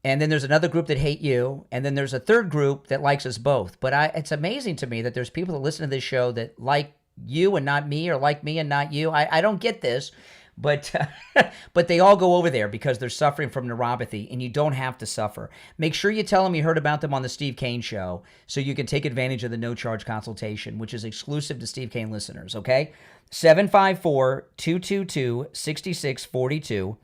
and then there's another group that hate you, and then there's a third group that likes us both. But it's amazing to me that there's people that listen to this show that like you and not me, or like me and not you. I don't get this, but but they all go over there because they're suffering from neuropathy, and you don't have to suffer. Make sure you tell them you heard about them on the Steve Kane Show so you can take advantage of the no-charge consultation, which is exclusive to Steve Kane listeners, okay? 754-222-6642.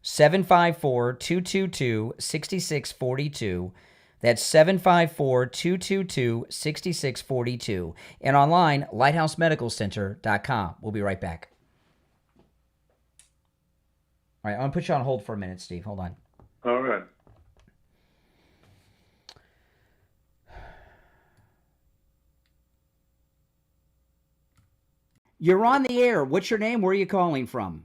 754-222-6642. That's 754-222-6642. And online, lighthousemedicalcenter.com. We'll be right back. All right, I'm going to put you on hold for a minute, Steve. Hold on. All right. You're on the air. What's your name? Where are you calling from?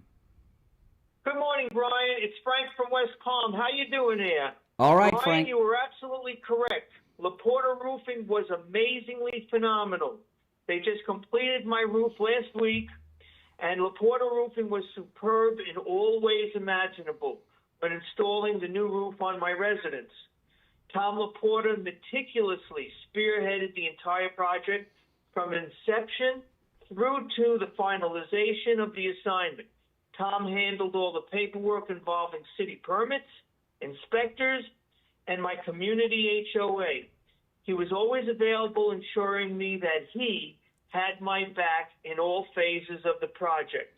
Good morning, Brian. It's Frank from West Palm. How you doing there? All right, Brian, Frank. you were absolutely correct. Laporta Roofing was amazingly phenomenal. They just completed my roof last week, and Laporta Roofing was superb in all ways imaginable when installing the new roof on my residence. Tom Laporta meticulously spearheaded the entire project from inception through to the finalization of the assignment. Tom handled all the paperwork involving city permits, inspectors, and my community HOA. He was always available, ensuring me that he had my back in all phases of the project.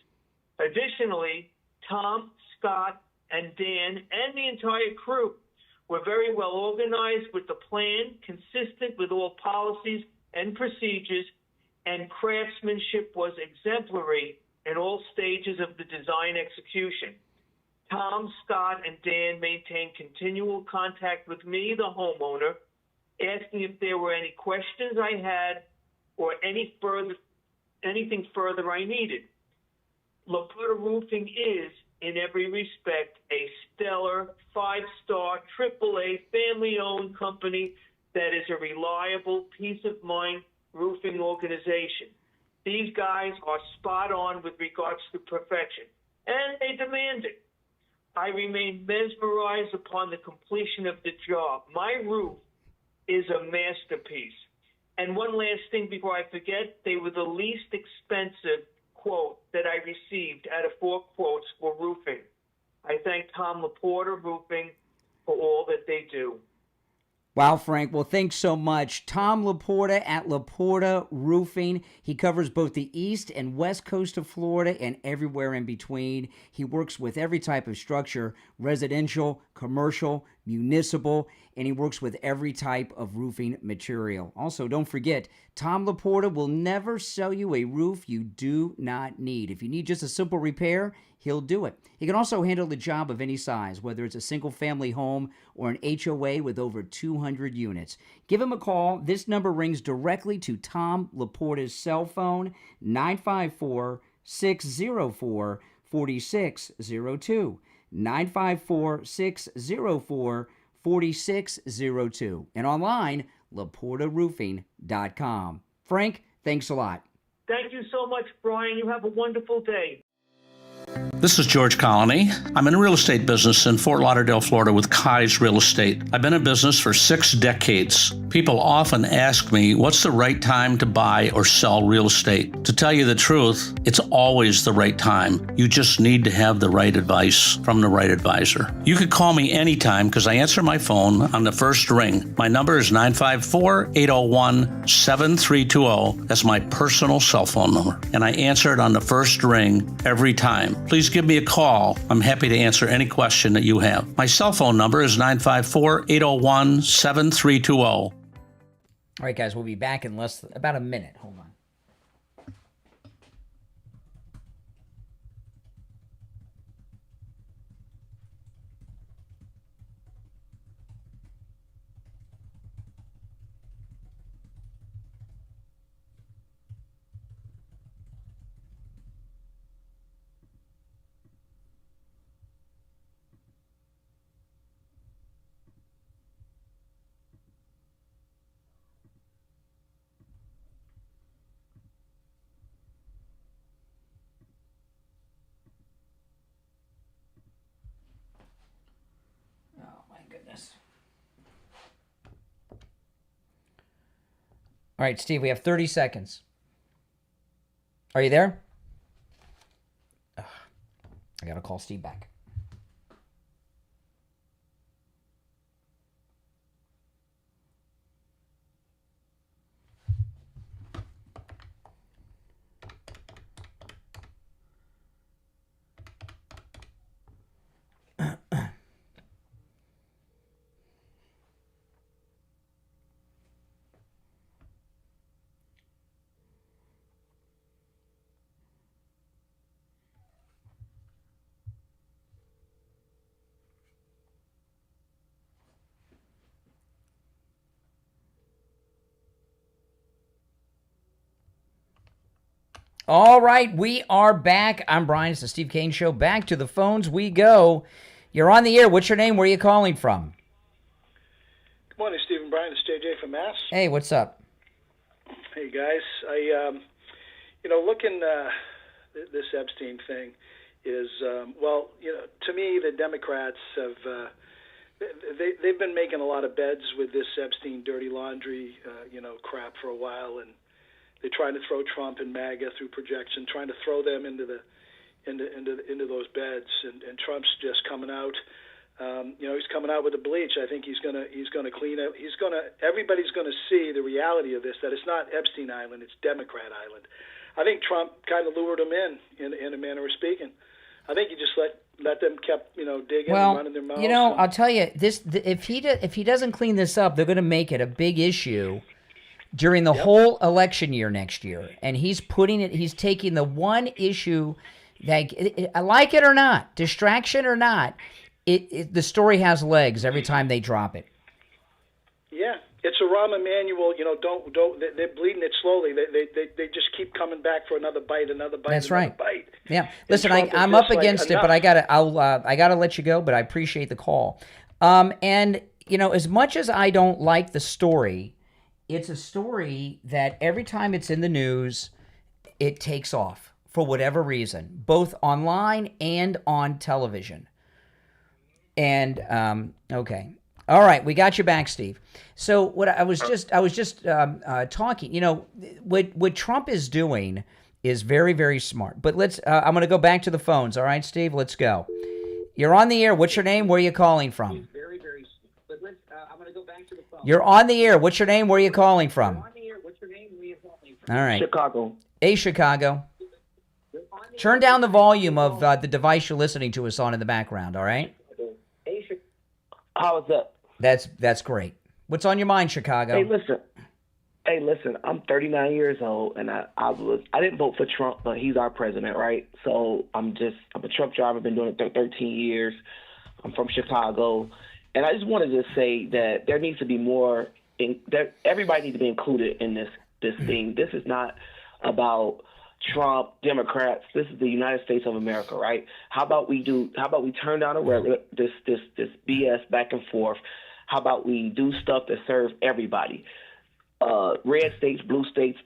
Additionally, Tom, Scott, and Dan, and the entire crew were very well organized with the plan, consistent with all policies and procedures, and craftsmanship was exemplary in all stages of the design execution. Tom, Scott, and Dan maintained continual contact with me, the homeowner, asking if there were any questions I had or anything further I needed. Laporta Roofing is, in every respect, a stellar, 5-star, AAA, family-owned company that is a reliable, peace-of-mind roofing organization. These guys are spot on with regards to perfection, and they demand it. I remain mesmerized upon the completion of the job. My roof is a masterpiece. And one last thing before I forget, they were the least expensive quote that I received out of 4 quotes for roofing. I thank Tom Laporta Roofing for all that they do. Wow, Frank. Well, thanks so much. Tom Laporta at Laporta Roofing. He covers both the east and west coast of Florida and everywhere in between. He works with every type of structure, residential, commercial, municipal, and he works with every type of roofing material. Also, don't forget, Tom Laporta will never sell you a roof you do not need. If you need just a simple repair, he'll do it. He can also handle the job of any size, whether it's a single-family home or an HOA with over 200 units. Give him a call. This number rings directly to Tom Laporta's cell phone, 954-604-4602. 954-604-4602. And online, LaportaRoofing.com. Frank, thanks a lot. Thank you so much, Brian. You have a wonderful day. This is George Colony. I'm in the real estate business in Fort Lauderdale, Florida with Kai's Real Estate. I've been in business for 6 decades. People often ask me, what's the right time to buy or sell real estate? To tell you the truth, it's always the right time. You just need to have the right advice from the right advisor. You can call me anytime because I answer my phone on the first ring. My number is 954-801-7320. That's my personal cell phone number. And I answer it on the first ring every time. Please give me a call. I'm happy to answer any question that you have. My cell phone number is 954-801-7320. All right, guys, we'll be back in about a minute. Hold on. All right, Steve, we have 30 seconds. Are you there? Ugh, I got to call Steve back. All right, we are back. I'm Brian. It's the Steve Kane Show. Back to the phones we go. You're on the air. What's your name? Where are you calling from? Good morning, Steve and Brian. It's JJ from Mass. Hey, what's up? Hey, guys. Looking this Epstein thing is, to me, the Democrats have they've been making a lot of beds with this Epstein dirty laundry, crap for a while, and they're trying to throw Trump and MAGA through projection, trying to throw them into those beds, and Trump's just coming out. He's coming out with the bleach. I think he's gonna clean up. Everybody's gonna see the reality of this, that it's not Epstein Island, it's Democrat Island. I think Trump kind of lured them in a manner of speaking. I think he just let them kept digging and running their mouths. I'll tell you this: if he doesn't clean this up, they're going to make it a big issue during the whole election year next year. And he's taking the one issue that, I like it or not, distraction or not, the story has legs every time they drop it. Yeah, it's a Rahm Emanuel. They're bleeding it slowly. They just keep coming back for another bite. That's right. Bite. Yeah. Listen, I'm up against it, but I gotta let you go. But I appreciate the call. And as much as I don't like the story, it's a story that every time it's in the news, it takes off for whatever reason, both online and on television. And okay. All right, we got you back, Steve. So what I was just talking, what Trump is doing is very, very smart. But I'm going to go back to the phones. All right, Steve, let's go. You're on the air. What's your name? Where are you calling from? Very, very smart. But I'm going to go back to the phone. You're on the air. What's your name? Where are you calling from? On the air. What's your name? Where are you calling from? All right. Chicago. Hey, Chicago. Turn down the volume of the device you're listening to us on in the background, all right? How is that? That's great. What's on your mind, Chicago? Hey, listen. I'm 39 years old, and I didn't vote for Trump, but he's our president, right? So I'm a truck driver. I've been doing it 13 years. I'm from Chicago, and I just wanted to say that there needs to be more. Everybody needs to be included in this thing. This is not about Trump, Democrats. This is the United States of America, right? How about we turn down this BS back and forth? How about we do stuff that serves everybody? red states, blue states.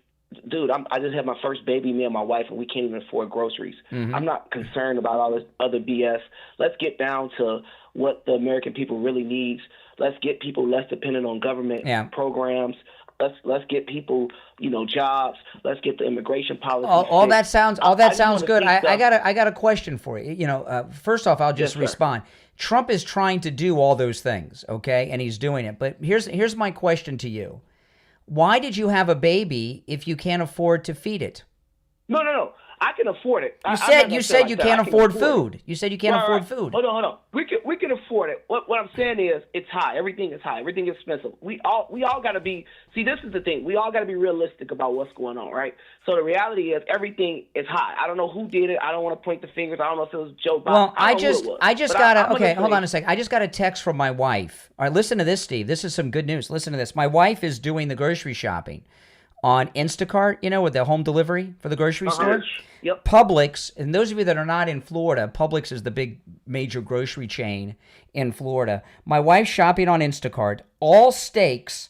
Dude, I just had my first baby, me and my wife, and we can't even afford groceries. Mm-hmm. I'm not concerned about all this other BS. Let's get down to what the American people really needs. Let's get people less dependent on government programs. Let's get people, jobs. Let's get the immigration policy. All that sounds good. I got a question for you. First off, I'll just respond. Trump is trying to do all those things, okay, and he's doing it. But here's my question to you. Why did you have a baby if you can't afford to feed it? No. I can afford it. You said you can't afford food. You said you can't afford food. Hold on. We can afford it. What I'm saying is it's high. Everything is high. Everything is expensive. We all got to be. See, this is the thing. We all got to be realistic about what's going on, right? So the reality is everything is high. I don't know who did it. I don't want to point the fingers. I don't know if it was Joe Biden. Well, I just got hold on a second. I just got a text from my wife. All right, listen to this, Steve. This is some good news. Listen to this. My wife is doing the grocery shopping on Instacart, with the home delivery for the grocery store. Yep. Publix, and those of you that are not in Florida, Publix is the big major grocery chain in Florida. My wife's shopping on Instacart. All steaks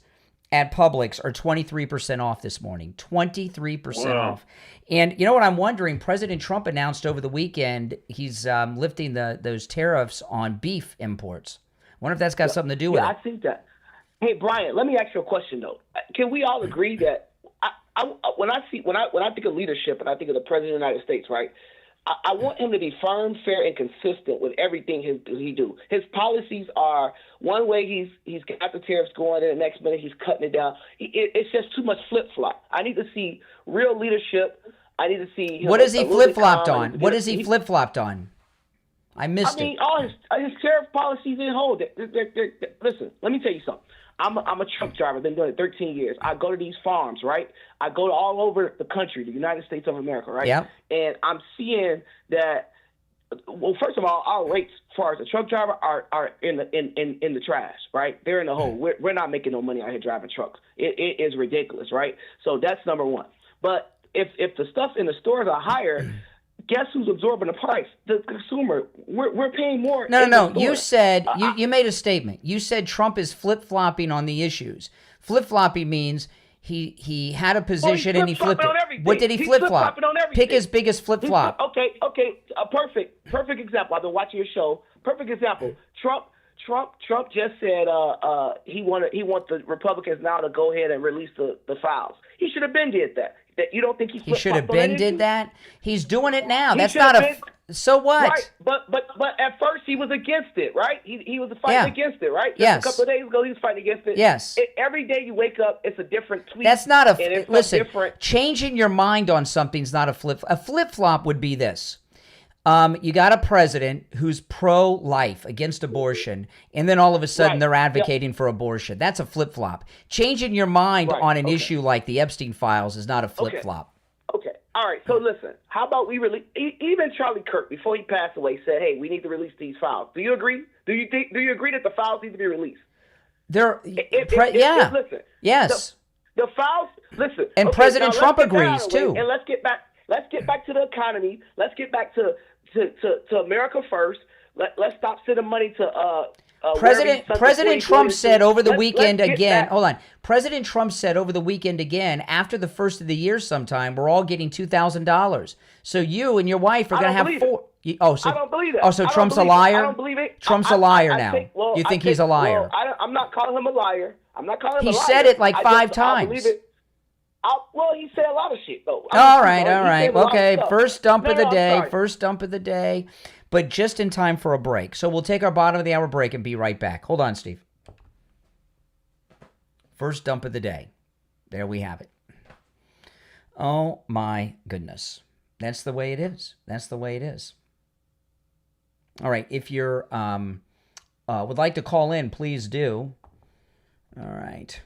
at Publix are 23% off this morning. 23% off. And you know what I'm wondering? President Trump announced over the weekend he's lifting those tariffs on beef imports. I wonder if that's got something to do with it. I think that. Hey, Brian, let me ask you a question, though. Can we all agree that when I think of leadership and I think of the President of the United States, right, I want him to be firm, fair, and consistent with everything he do. His policies are one way he's got the tariffs going, and the next minute he's cutting it down. It's just too much flip-flop. I need to see real leadership. I need to see what has he flip-flopped on? What has he flip-flopped on? I missed it. All his tariff policies in hold. Listen, let me tell you something. I'm a truck driver. I've been doing it 13 years. I go to these farms, right? I go to all over the country, the United States of America, right? Yeah. And I'm seeing that. Well, first of all, our rates as far as a truck driver are in the trash, right? They're in the hole. We're not making no money out here driving trucks. It is ridiculous, right? So that's number one. But if the stuff in the stores are higher, guess who's absorbing the price? The consumer. We're paying more. No. You said you made a statement. You said Trump is flip-flopping on the issues. Flip-flopping means he had a position and he flipped it. What did he flip-flop? Pick his biggest flip-flop. Okay. A perfect example. I've been watching your show. Perfect example. Trump just said he want the Republicans now to go ahead and release the files. He should have been did that. You don't think he should have been did that? He's doing it now. That's not so what? Right, but at first he was against it, right? He was fighting against it, right? Yes. Just a couple of days ago he was fighting against it. Yes. Every day you wake up, it's a different tweet. That's not listen. Changing your mind on something's not a flip. A flip flop would be this. You got a president who's pro-life, against abortion, and then all of a sudden they're advocating for abortion. That's a flip-flop. Changing your mind on an issue like the Epstein Files is not a flip-flop. Okay. All right. So listen, how about we release? Even Charlie Kirk, before he passed away, said, "Hey, we need to release these files." Do you agree? Do you agree that the files need to be released? Listen. Yes. The files. Listen. And President Trump agrees too. And let's get back to the economy. Let's get back to America first. Let's stop sending money to President Trump said over the weekend again. Hold on. President Trump said over the weekend again, after the first of the year sometime, we're all getting $2,000. So you and your wife are going to have four. I don't believe it. Oh, so Trump's a liar? I don't believe it. Trump's a liar now. You think he's a liar? I'm not calling him a liar. He said it like 5 times. I believe it. Well, he said a lot of shit, though. All right. Okay, first dump of the day. But just in time for a break. So we'll take our bottom of the hour break and be right back. Hold on, Steve. First dump of the day. There we have it. Oh, my goodness. That's the way it is. All right, if you're would like to call in, please do. All right,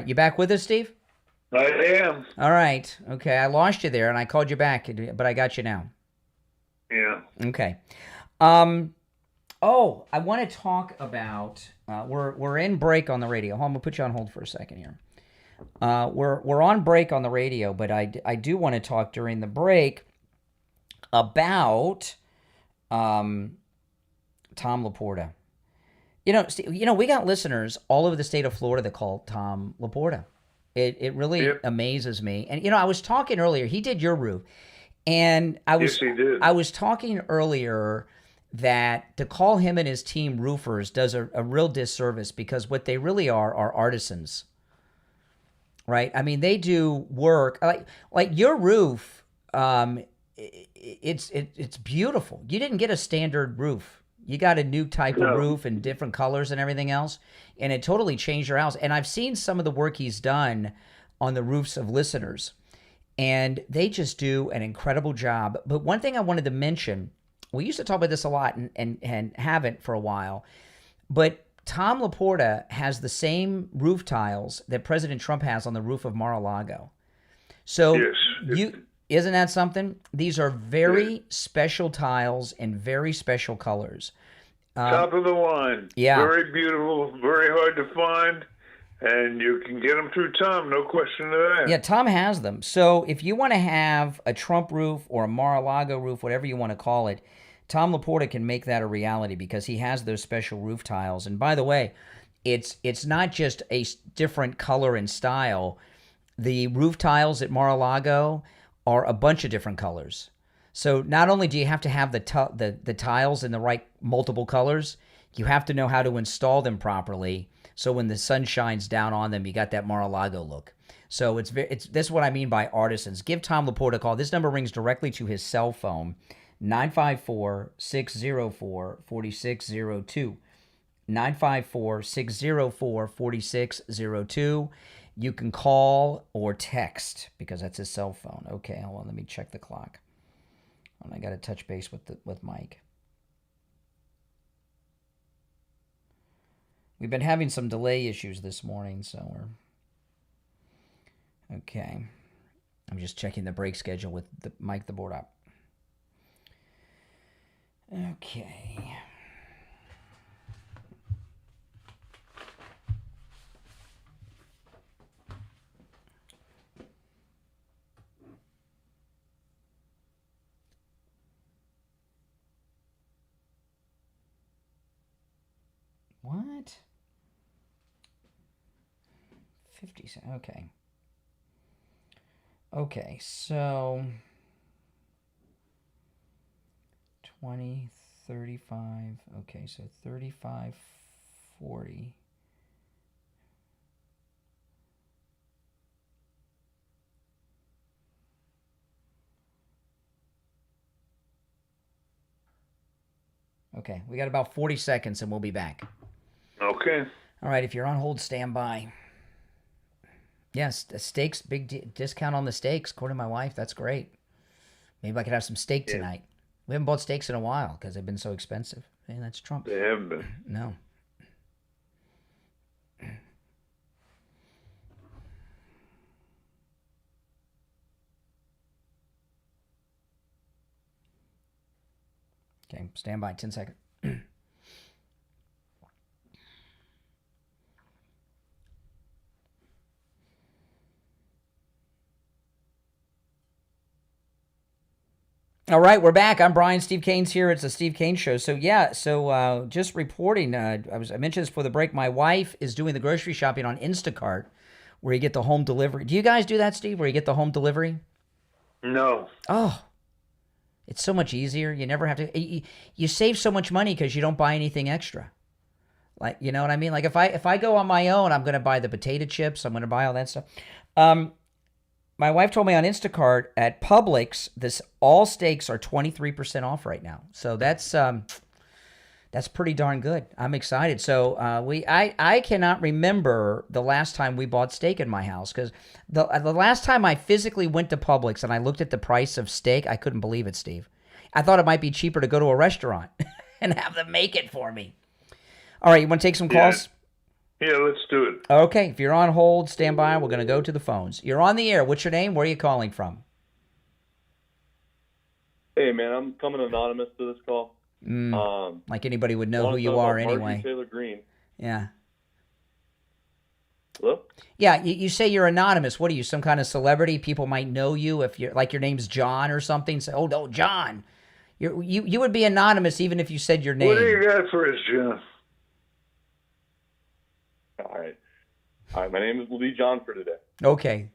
you back with us, Steve? I am. All right. Okay, I lost you there, and I called you back, but I got you now. Yeah. Okay. I want to talk about. We're in break on the radio. Hold on, I'm gonna put you on hold for a second here. We're on break on the radio, but I do want to talk during the break about Tom Laporta. We got listeners all over the state of Florida that call Tom Laporta. It really amazes me. And, I was talking earlier. He did your roof. And Yes, he did. I was talking earlier that to call him and his team roofers does a real disservice, because what they really are artisans, right? I mean, they do work like your roof. It's beautiful. You didn't get a standard roof. You got a new type of roof and different colors and everything else, and it totally changed your house. And I've seen some of the work he's done on the roofs of listeners, and they just do an incredible job. But one thing I wanted to mention, we used to talk about this a lot and haven't for a while, but Tom Laporta has the same roof tiles that President Trump has on the roof of Mar-a-Lago. So isn't that something? These are very special tiles in very special colors. Top of the line. Yeah. Very beautiful, very hard to find, and you can get them through Tom, no question of that. Yeah, Tom has them. So if you want to have a Trump roof or a Mar-a-Lago roof, whatever you want to call it, Tom Laporta can make that a reality because he has those special roof tiles. And by the way, it's not just a different color and style. The roof tiles at Mar-a-Lago are a bunch of different colors. So not only do you have to have the tiles in the right multiple colors, you have to know how to install them properly. So when the sun shines down on them, you got that Mar-a-Lago look. So it's this is what I mean by artisans. Give Tom Laporta a call. This number rings directly to his cell phone, 954-604-4602. 954-604-4602. You can call or text because that's his cell phone. Okay, hold on. Let me check the clock. I got to touch base with Mike. We've been having some delay issues this morning, so we're okay. I'm just checking the break schedule with Mike the board up. Okay. What? 50 cents. Okay. Okay, so 20, 35. Okay, so 35, 40. Okay, we got about 40 seconds and we'll be back. Okay. All right, if you're on hold, stand by. Yes, the steaks, discount on the steaks. According to my wife, that's great. Maybe I could have some steak tonight. We haven't bought steaks in a while because they've been so expensive. Hey, that's Trump. They haven't been. No. Okay, stand by, 10 seconds. All right, we're back. I'm Brian. Steve Kane's here. It's the Steve Kane Show. So, just reporting, I mentioned this before the break. My wife is doing the grocery shopping on Instacart, where you get the home delivery. Do you guys do that, Steve, where you get the home delivery? No. Oh, it's so much easier. You never have to. You save so much money because you don't buy anything extra. Like, you know what I mean? Like if I go on my own, I'm going to buy the potato chips. I'm going to buy all that stuff. My wife told me on Instacart at Publix, all steaks are 23% off right now. So that's pretty darn good. I'm excited. So I cannot remember the last time we bought steak in my house, because the last time I physically went to Publix and I looked at the price of steak, I couldn't believe it, Steve. I thought it might be cheaper to go to a restaurant and have them make it for me. All right, you want to take some calls? Yeah, let's do it. Okay, if you're on hold, stand by. We're going to go to the phones. You're on the air. What's your name? Where are you calling from? Hey, man, I'm coming anonymous to this call. Like anybody would know who you are anyway. Marjorie Taylor Greene. Yeah. Hello? Yeah, you say you're anonymous. What are you, some kind of celebrity? People might know you if you're like your name's John or something. Say, oh no, John. You would be anonymous even if you said your name. What do you got for us, John? All right. My name will be John for today. Okay.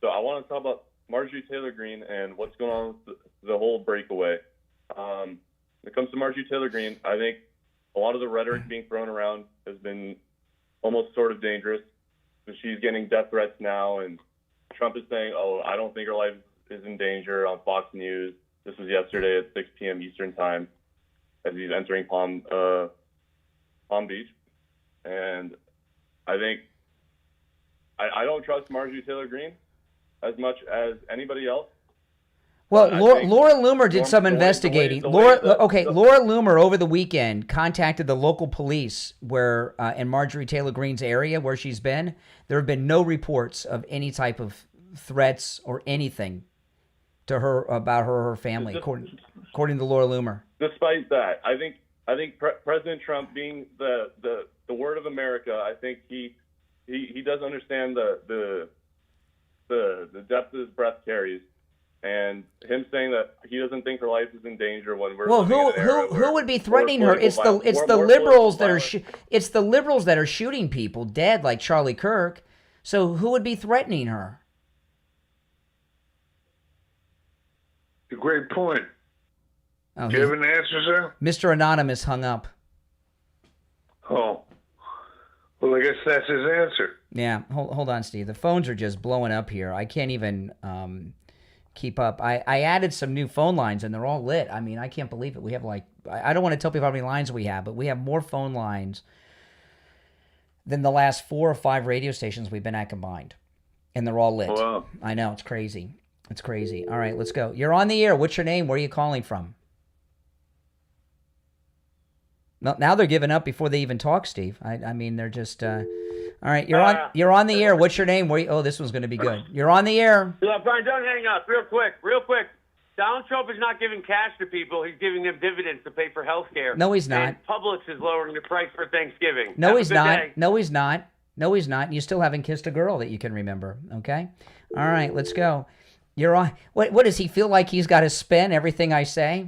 So I want to talk about Marjorie Taylor Greene and what's going on with the whole breakaway. When it comes to Marjorie Taylor Greene, I think a lot of the rhetoric being thrown around has been almost sort of dangerous. So she's getting death threats now, and Trump is saying, "Oh, I don't think her life is in danger" on Fox News. This was yesterday at 6 p.m. Eastern Time as he's entering Palm Beach. And I think I don't trust Marjorie Taylor Greene as much as anybody else. Well, Laura Loomer did some investigating. Laura Loomer over the weekend contacted the local police where in Marjorie Taylor Greene's area where she's been. There have been no reports of any type of threats or anything to her about her or her family, according to Laura Loomer. Despite that, I think President Trump, being the word of America, I think he does understand the depth his breath carries. And him saying that he doesn't think her life is in danger when we're who would be threatening her? It's the liberals that are shooting people dead like Charlie Kirk. So who would be threatening her? A great point. Do you have an answer, sir? Mr. Anonymous hung up. Oh, well, I guess that's his answer. Yeah, hold on, Steve. The phones are just blowing up here. I can't even keep up. I added some new phone lines, and they're all lit. I mean, I can't believe it. We have I don't want to tell people how many lines we have, but we have more phone lines than the last 4 or 5 radio stations we've been at combined, and they're all lit. Wow. I know, it's crazy. It's crazy. All right, let's go. You're on the air. What's your name? Where are you calling from? Now they're giving up before they even talk, Steve. I mean, they're just... all right, you're on the air. What's your name? This one's going to be good. You're on the air. Yeah, Brian, don't hang up. Real quick. Donald Trump is not giving cash to people. He's giving them dividends to pay for health care. No, he's not. And Publix is lowering the price for Thanksgiving. No, he's not. No, he's not. No, he's not. You still haven't kissed a girl that you can remember, okay? All right, let's go. You're on. What does he feel like he's got to spin everything I say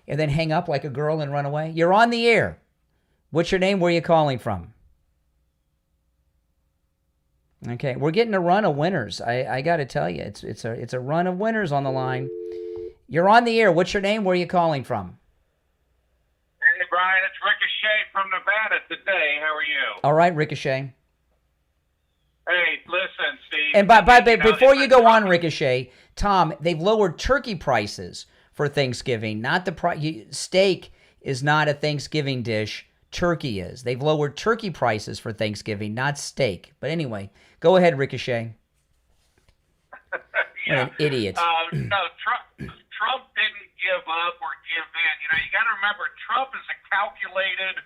and then hang up like a girl and run away? You're on the air. What's your name? Where are you calling from? Okay, we're getting a run of winners. I got to tell you, it's a run of winners on the line. You're on the air. What's your name? Where are you calling from? Hey, Brian, it's Ricochet from Nevada today. How are you? All right, Ricochet. Hey, listen, Steve. And before you go on, Ricochet, Tom, they've lowered turkey prices for Thanksgiving. Not the steak is not a Thanksgiving dish. Turkey is. They've lowered turkey prices for Thanksgiving, not steak. But anyway, go ahead, Ricochet. Yeah. What an idiot. No, Trump didn't give up or give in. You got to remember, Trump is a calculated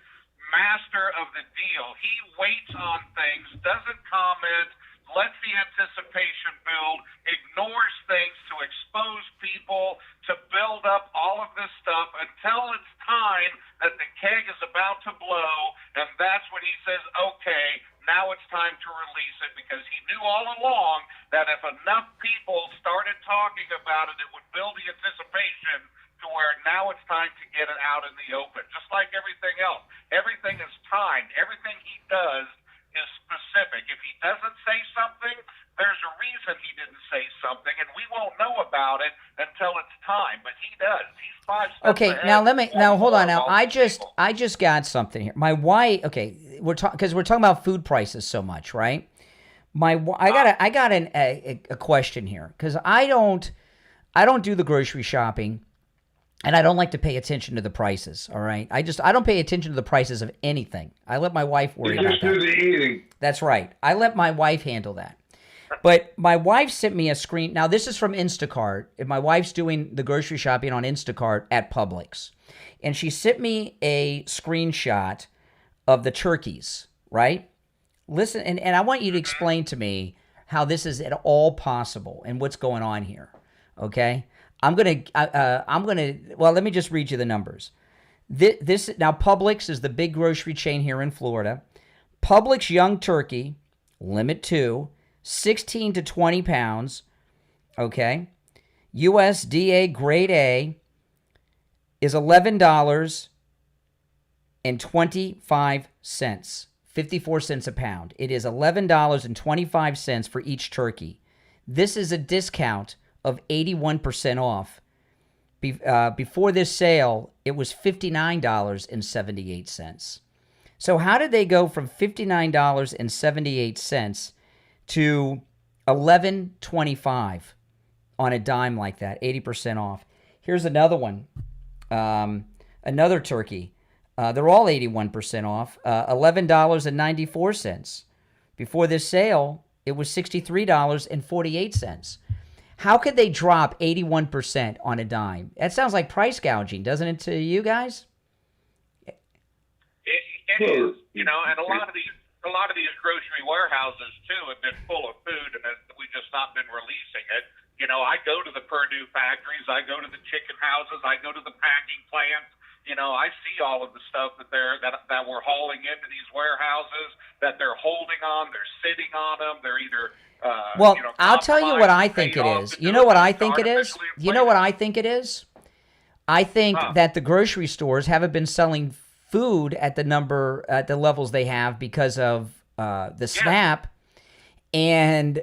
master of the deal. He waits on things, doesn't comment, lets the anticipation build, ignores things to expose people, to build up all of this stuff until it's time that the keg is about to blow, and that's when he says, okay, now it's time to release it, because he knew all along that if enough people started talking about it, it would build the anticipation to where now it's time to get it out in the open. Just like everything else. Everything is timed. Everything he does is specific. If he doesn't say something, there's a reason he didn't say something, and we won't know about it until it's time. But he does. He's 5 steps ahead. Now hold on. Now I just got something here. My wife. Okay, we're talking about food prices so much, right? I got a question here because I don't do the grocery shopping. And I don't like to pay attention to the prices, all right? I don't pay attention to the prices of anything. I let my wife worry about that. You just do the eating. That's right. I let my wife handle that. But my wife sent me a screen. Now, this is from Instacart. My wife's doing the grocery shopping on Instacart at Publix. And she sent me a screenshot of the turkeys, right? Listen, and I want you to explain to me how this is at all possible and what's going on here, okay? Well, let me just read you the numbers. Now, Publix is the big grocery chain here in Florida. Publix young turkey, limit 2, 16 to 20 pounds, okay? USDA grade A is $11.25. 54 cents a pound. It is $11.25 for each turkey. This is a discount of 81% off. Before this sale, it was $59.78. So how did they go from $59.78 to $11.25 on a dime like that, 80% off? Here's another one, another turkey. They're all 81% off, $11.94. Before this sale, it was $63.48. How could they drop 81% on a dime? That sounds like price gouging, doesn't it to you guys? It is, and a lot of these grocery warehouses too have been full of food, and we've just not been releasing it. I go to the Purdue factories, I go to the chicken houses, I go to the packing plants. I see all of the stuff that we're hauling into these warehouses that they're holding on, they're sitting on them, they're either I'll tell you what I think it is. You know what I think it is? You know what I think it is? I think that the grocery stores haven't been selling food at the levels they have because of the SNAP, and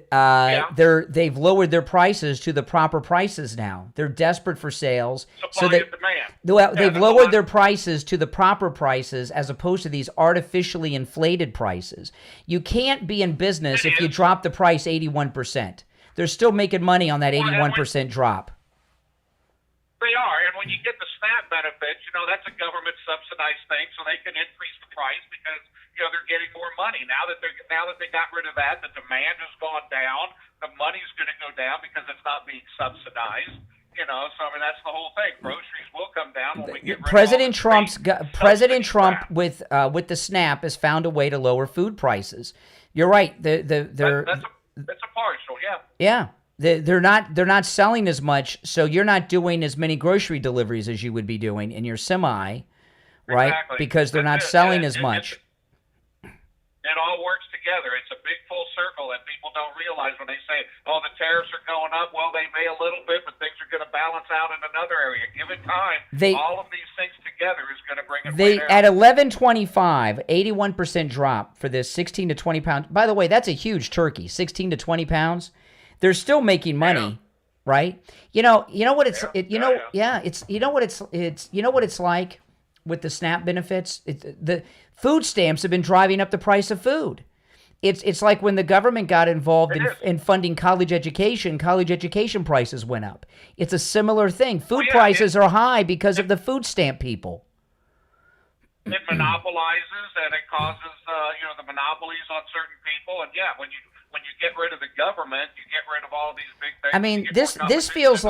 they've lowered their prices to the proper prices now. They're desperate for sales, supply and demand. They've lowered their prices to the proper prices as opposed to these artificially inflated prices. You can't be in business if you drop the price 81%. They're still making money on that 81% drop. They are, and when you get the SNAP benefits, that's a government subsidized thing, so they can increase the price because they're getting more money. Now that they got rid of that, the demand has gone down. The money's going to go down because it's not being subsidized. So that's the whole thing. Groceries will come down when we get rid President of President Trump with the SNAP has found a way to lower food prices. You're right. That's a partial, yeah. Yeah. They're not selling as much, so you're not doing as many grocery deliveries as you would be doing in your semi, right? Exactly. Because they're not selling as much. It all works together. It's a big full circle that people don't realize when they say, "Oh, the tariffs are going up." Well, they may a little bit, but things are going to balance out in another area. Give it time. All of these things together is going to bring it right At down. $11.25, 81% drop for this 16 to 20 pounds. By the way, that's a huge turkey, 16 to 20 pounds. They're still making money, right? You know what it's like with the SNAP benefits. The food stamps have been driving up the price of food. It's like when the government got involved in funding college education prices went up. It's a similar thing. Food prices are high because of the food stamp people. It monopolizes and it causes the monopolies on certain people. And when you get rid of the government, you get rid of all these big things. I mean, this feels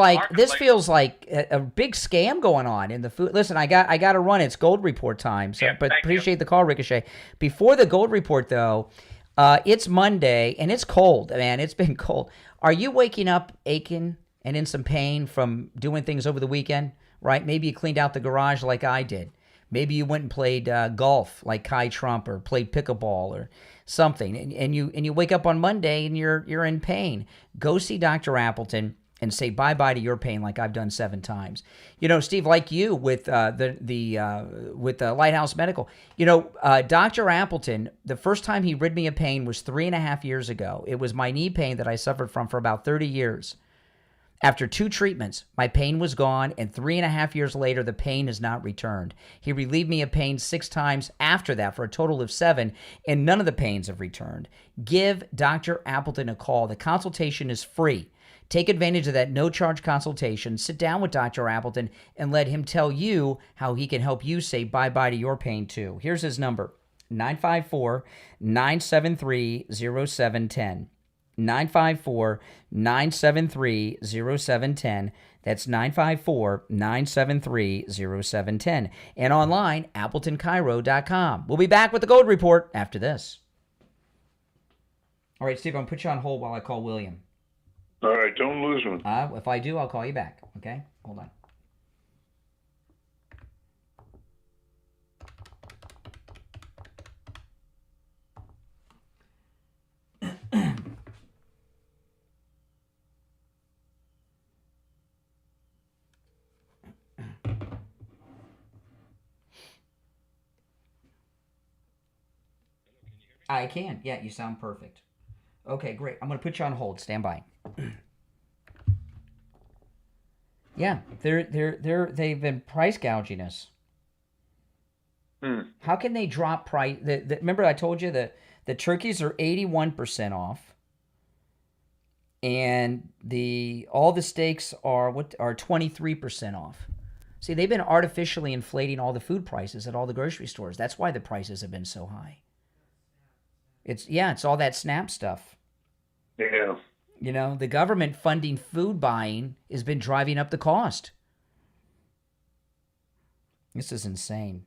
like a big scam going on in the food. Listen, I got to run. It's Gold Report time. So, but appreciate the call, Ricochet. Before the Gold Report, though, it's Monday and it's cold. Man, it's been cold. Are you waking up aching and in some pain from doing things over the weekend? Right? Maybe you cleaned out the garage like I did. Maybe you went and played golf like Kai Trump, or played pickleball or something, and you wake up on Monday and you're in pain. Go see Dr. Appleton and say bye-bye to your pain like I've done 7 times. Steve, like you with with Lighthouse Medical. Dr. Appleton, the first time he rid me of pain was 3.5 years ago. It was my knee pain that I suffered from for about 30 years. After 2 treatments, my pain was gone, and 3.5 years later, the pain has not returned. He relieved me of pain 6 times after that for a total of 7, and none of the pains have returned. Give Dr. Appleton a call. The consultation is free. Take advantage of that no-charge consultation. Sit down with Dr. Appleton and let him tell you how he can help you say bye-bye to your pain, too. Here's his number, 954-973-0710. 954-973-0710. That's 954-973-0710. And online, AppletonCairo.com. We'll be back with the Gold Report after this. All right, Steve, I'm going to put you on hold while I call William. All right, don't lose me. If I do, I'll call you back. Okay? Hold on. I can. Yeah, you sound perfect. Okay, great. I'm going to put you on hold. Stand by. Yeah, they've been price gouging us. How can they drop price? Remember I told you that the turkeys are 81% off, and all the steaks are 23% off. See, they've been artificially inflating all the food prices at all the grocery stores. That's why the prices have been so high. It's all that SNAP stuff. Yeah. You know, the government funding food buying has been driving up the cost. This is insane.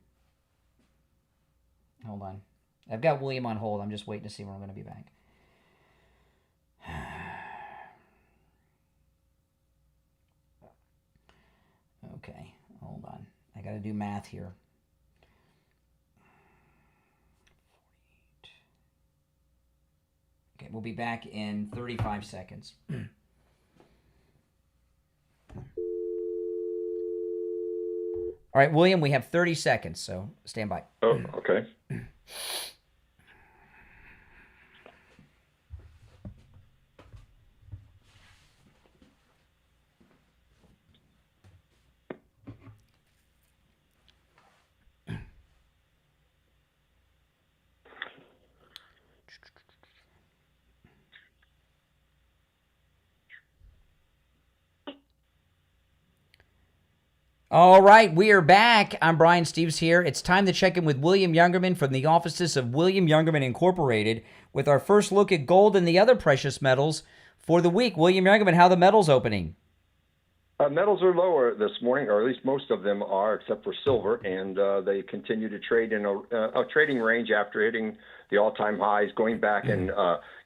Hold on. I've got William on hold. I'm just waiting to see when I'm going to be back. Okay, hold on. I got to do math here. Okay, we'll be back in 35 seconds. All right, William, we have 30 seconds, so stand by. Oh, okay. All right, we are back. I'm Brian Steves here. It's time to check in with William Youngerman from the offices of William Youngerman Incorporated with our first look at gold and the other precious metals for the week. William Youngerman, how are the metals opening? Metals are lower this morning, or at least most of them are, except for silver, and they continue to trade in a trading range after hitting the all-time highs, going back and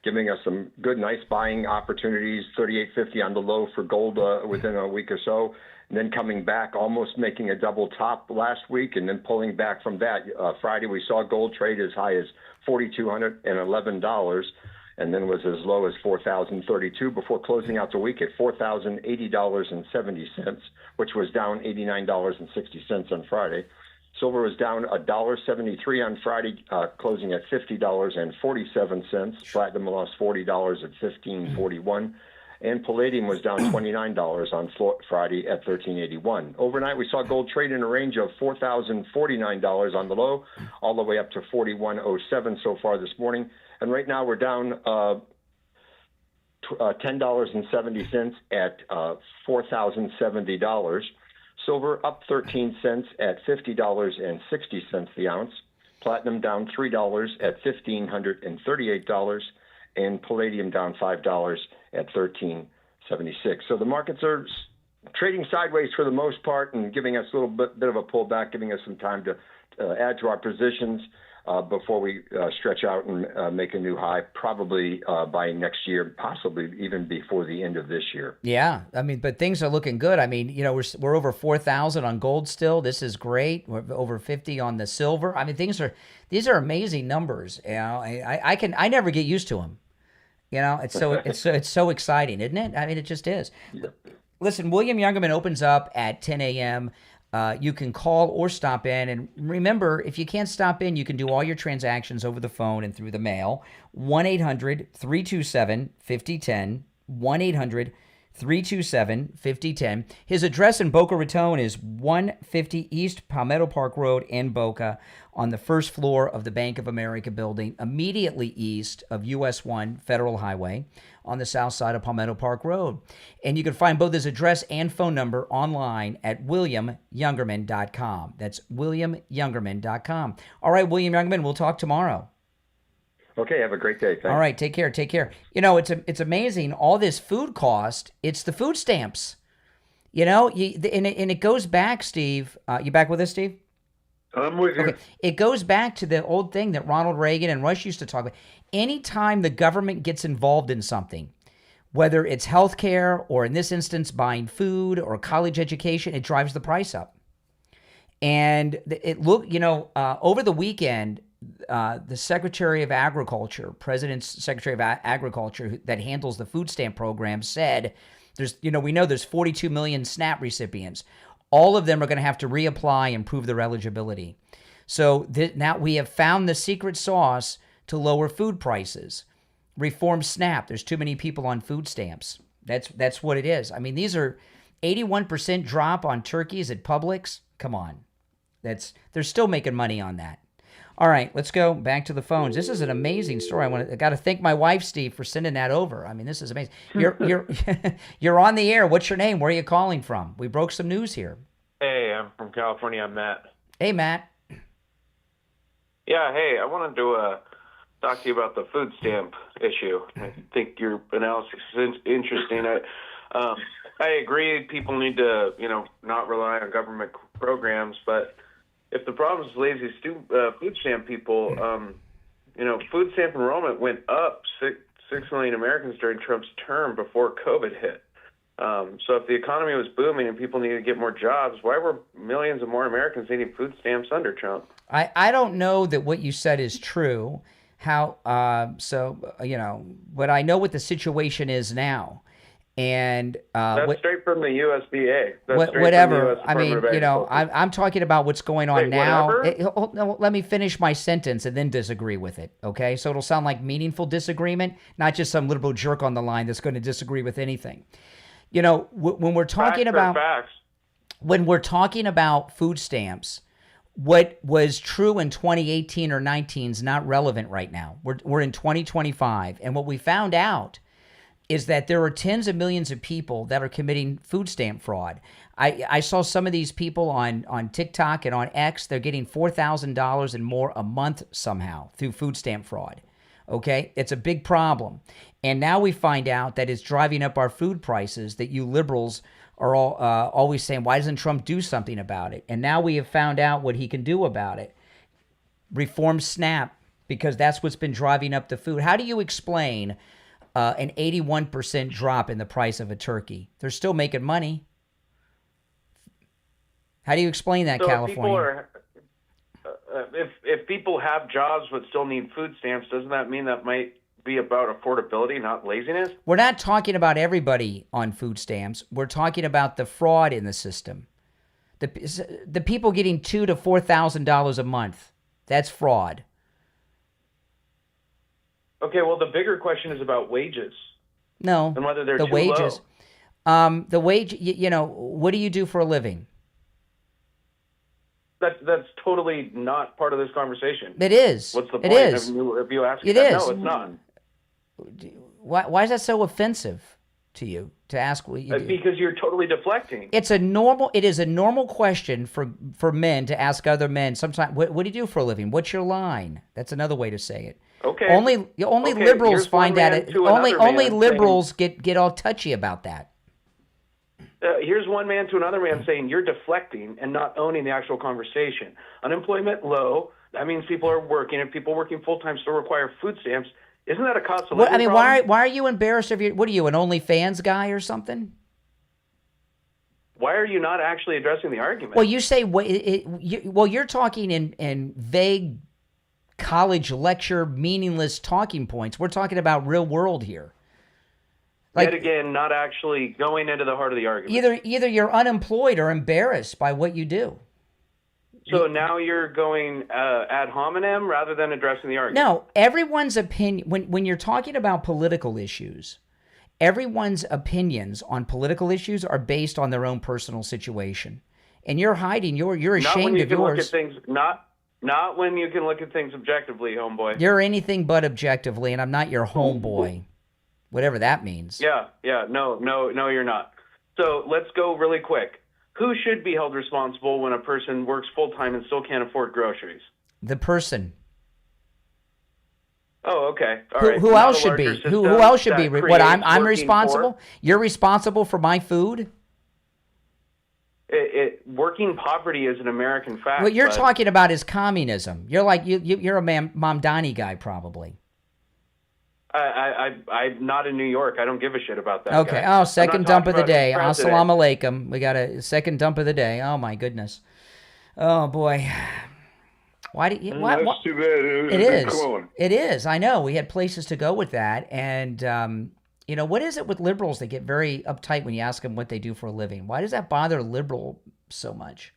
giving us some good, nice buying opportunities, 38.50 on the low for gold within a week or so. And then coming back, almost making a double top last week, and then pulling back from that. Friday, we saw gold trade as high as $4,211, and then was as low as $4,032 before closing out the week at $4,080.70, which was down $89.60 on Friday. Silver was down $1.73 on Friday, closing at $50.47. Platinum lost $40 at $15.41. And palladium was down $29 on Friday at $13.81. Overnight, we saw gold trade in a range of $4,049 on the low, all the way up to $41.07 so far this morning. And right now, we're down $10.70 at $4,070. Silver up 13 cents at $50.60 the ounce. Platinum down $3 at $1,538. And palladium down $5 at $13.76. So the markets are trading sideways for the most part and giving us a little bit of a pullback, giving us some time to add to our positions before we stretch out and make a new high, probably by next year, possibly even before the end of this year. Yeah, I mean, but things are looking good. I mean, you know, we're over 4,000 on gold still. This is great. We're over 50 on the silver. I mean, these are amazing numbers. You know, I never get used to them. You know, it's so exciting, isn't it? I mean, it just is. Yeah. Listen, William Youngerman opens up at 10 a.m. You can call or stop in. And remember, if you can't stop in, you can do all your transactions over the phone and through the mail. 1-800-327-5010. 1-800-327-5010. His address in Boca Raton is 150 East Palmetto Park Road in Boca, on the first floor of the Bank of America building, immediately east of US 1 Federal Highway on the south side of Palmetto Park Road. And you can find both his address and phone number online at williamyoungerman.com. That's williamyoungerman.com. All right, William Youngerman, we'll talk tomorrow. Okay, have a great day. Thanks. All right, take care. You know, it's amazing, all this food cost, it's the food stamps. You know, and it goes back, Steve. You back with us, Steve? I'm with you. Okay. It goes back to the old thing that Ronald Reagan and Rush used to talk about. Anytime the government gets involved in something, whether it's healthcare or in this instance buying food or college education, it drives the price up. And over the weekend, the Secretary of Agriculture, President's Secretary of Agriculture that handles the food stamp program, said we know there's 42 million SNAP recipients. All of them are going to have to reapply and prove their eligibility. So now we have found the secret sauce to lower food prices. Reform SNAP. There's too many people on food stamps. That's what it is. I mean, these are 81% drop on turkeys at Publix. Come on. They're still making money on that. All right, let's go back to the phones. This is an amazing story. I got to thank my wife, Steve, for sending that over. I mean, this is amazing. You're on the air. What's your name? Where are you calling from? We broke some news here. Hey, I'm from California. I'm Matt. Hey, Matt. Yeah, hey, I wanted to talk to you about the food stamp issue. I think your analysis is interesting. I agree people need to, not rely on government programs, but if the problem is lazy food stamp people, food stamp enrollment went up 6 million Americans during Trump's term before COVID hit. So if the economy was booming and people needed to get more jobs, why were millions of more Americans needing food stamps under Trump? I don't know that what you said is true. But I know what the situation is now. And that's straight from the USDA. Whatever. I mean, I'm talking about what's going on now. Let me finish my sentence and then disagree with it. Okay, so it'll sound like meaningful disagreement, not just some liberal jerk on the line that's going to disagree with anything. When we're talking when we're talking about food stamps, what was true in 2018 or 19 is not relevant right now. We're in 2025, and what we found out is that there are tens of millions of people that are committing food stamp fraud. I saw some of these people on TikTok and on X. They're getting $4,000 and more a month somehow through food stamp fraud. Okay? It's a big problem. And now we find out that it's driving up our food prices, that you liberals are all always saying, why doesn't Trump do something about it? And now we have found out what he can do about it. Reform SNAP, because that's what's been driving up the food. How do you explain an 81% drop in the price of a turkey? They're still making money. How do you explain that, California? If people have jobs but still need food stamps, doesn't that mean that might be about affordability, not laziness? We're not talking about everybody on food stamps. We're talking about the fraud in the system. The people getting $2,000 to $4,000 a month. That's fraud. Okay, well, the bigger question is about wages. No, and whether they're the too wages. low. The wage. What do you do for a living? That's totally not part of this conversation. It is. What's the It point is. of you asking It that? is. No, it's not. Why is that so offensive to you to ask what you do? Because you're totally deflecting. It is a normal question for men to ask other men. Sometimes, what do you do for a living? What's your line? That's another way to say it. Okay. Only liberals Here's find one that. man to another Only man liberals get all touchy about that. Here's one man to another man saying you're deflecting and not owning the actual conversation. Unemployment low. That means people are working, and people working full time still require food stamps. Isn't that a cost of living problem? Why are you embarrassed of your? What are you, an OnlyFans guy or something? Why are you not actually addressing the argument? Well, you say you're talking in vague college lecture, meaningless talking points. We're talking about real world here. Yet again, not actually going into the heart of the argument. Either you're unemployed or embarrassed by what you do. So now you're going ad hominem rather than addressing the argument. No, everyone's opinion, when you're talking about political issues, everyone's opinions on political issues are based on their own personal situation. And you're hiding, you're ashamed of yours. Not when you can look at things objectively, homeboy. You're anything but objectively, and I'm not your homeboy. Whatever that means. Yeah, no, you're not. So let's go really quick. Who should be held responsible when a person works full-time and still can't afford groceries? The person. Oh, okay. All right. Who else should be? Who else should be? What, I'm responsible? You're responsible for my food? Working poverty is an American fact. What you're talking about is communism. You're like, you're a Mamdani guy, probably. I'm not in New York. I don't give a shit about that. Okay. Guy. Second dump of the day. Assalamu alaikum. We got a second dump of the day. Oh my goodness. Oh boy. Why do you? That's too bad. It is. It is. I know. We had places to go with that, and what is it with liberals? They get very uptight when you ask them what they do for a living. Why does that bother liberal so much?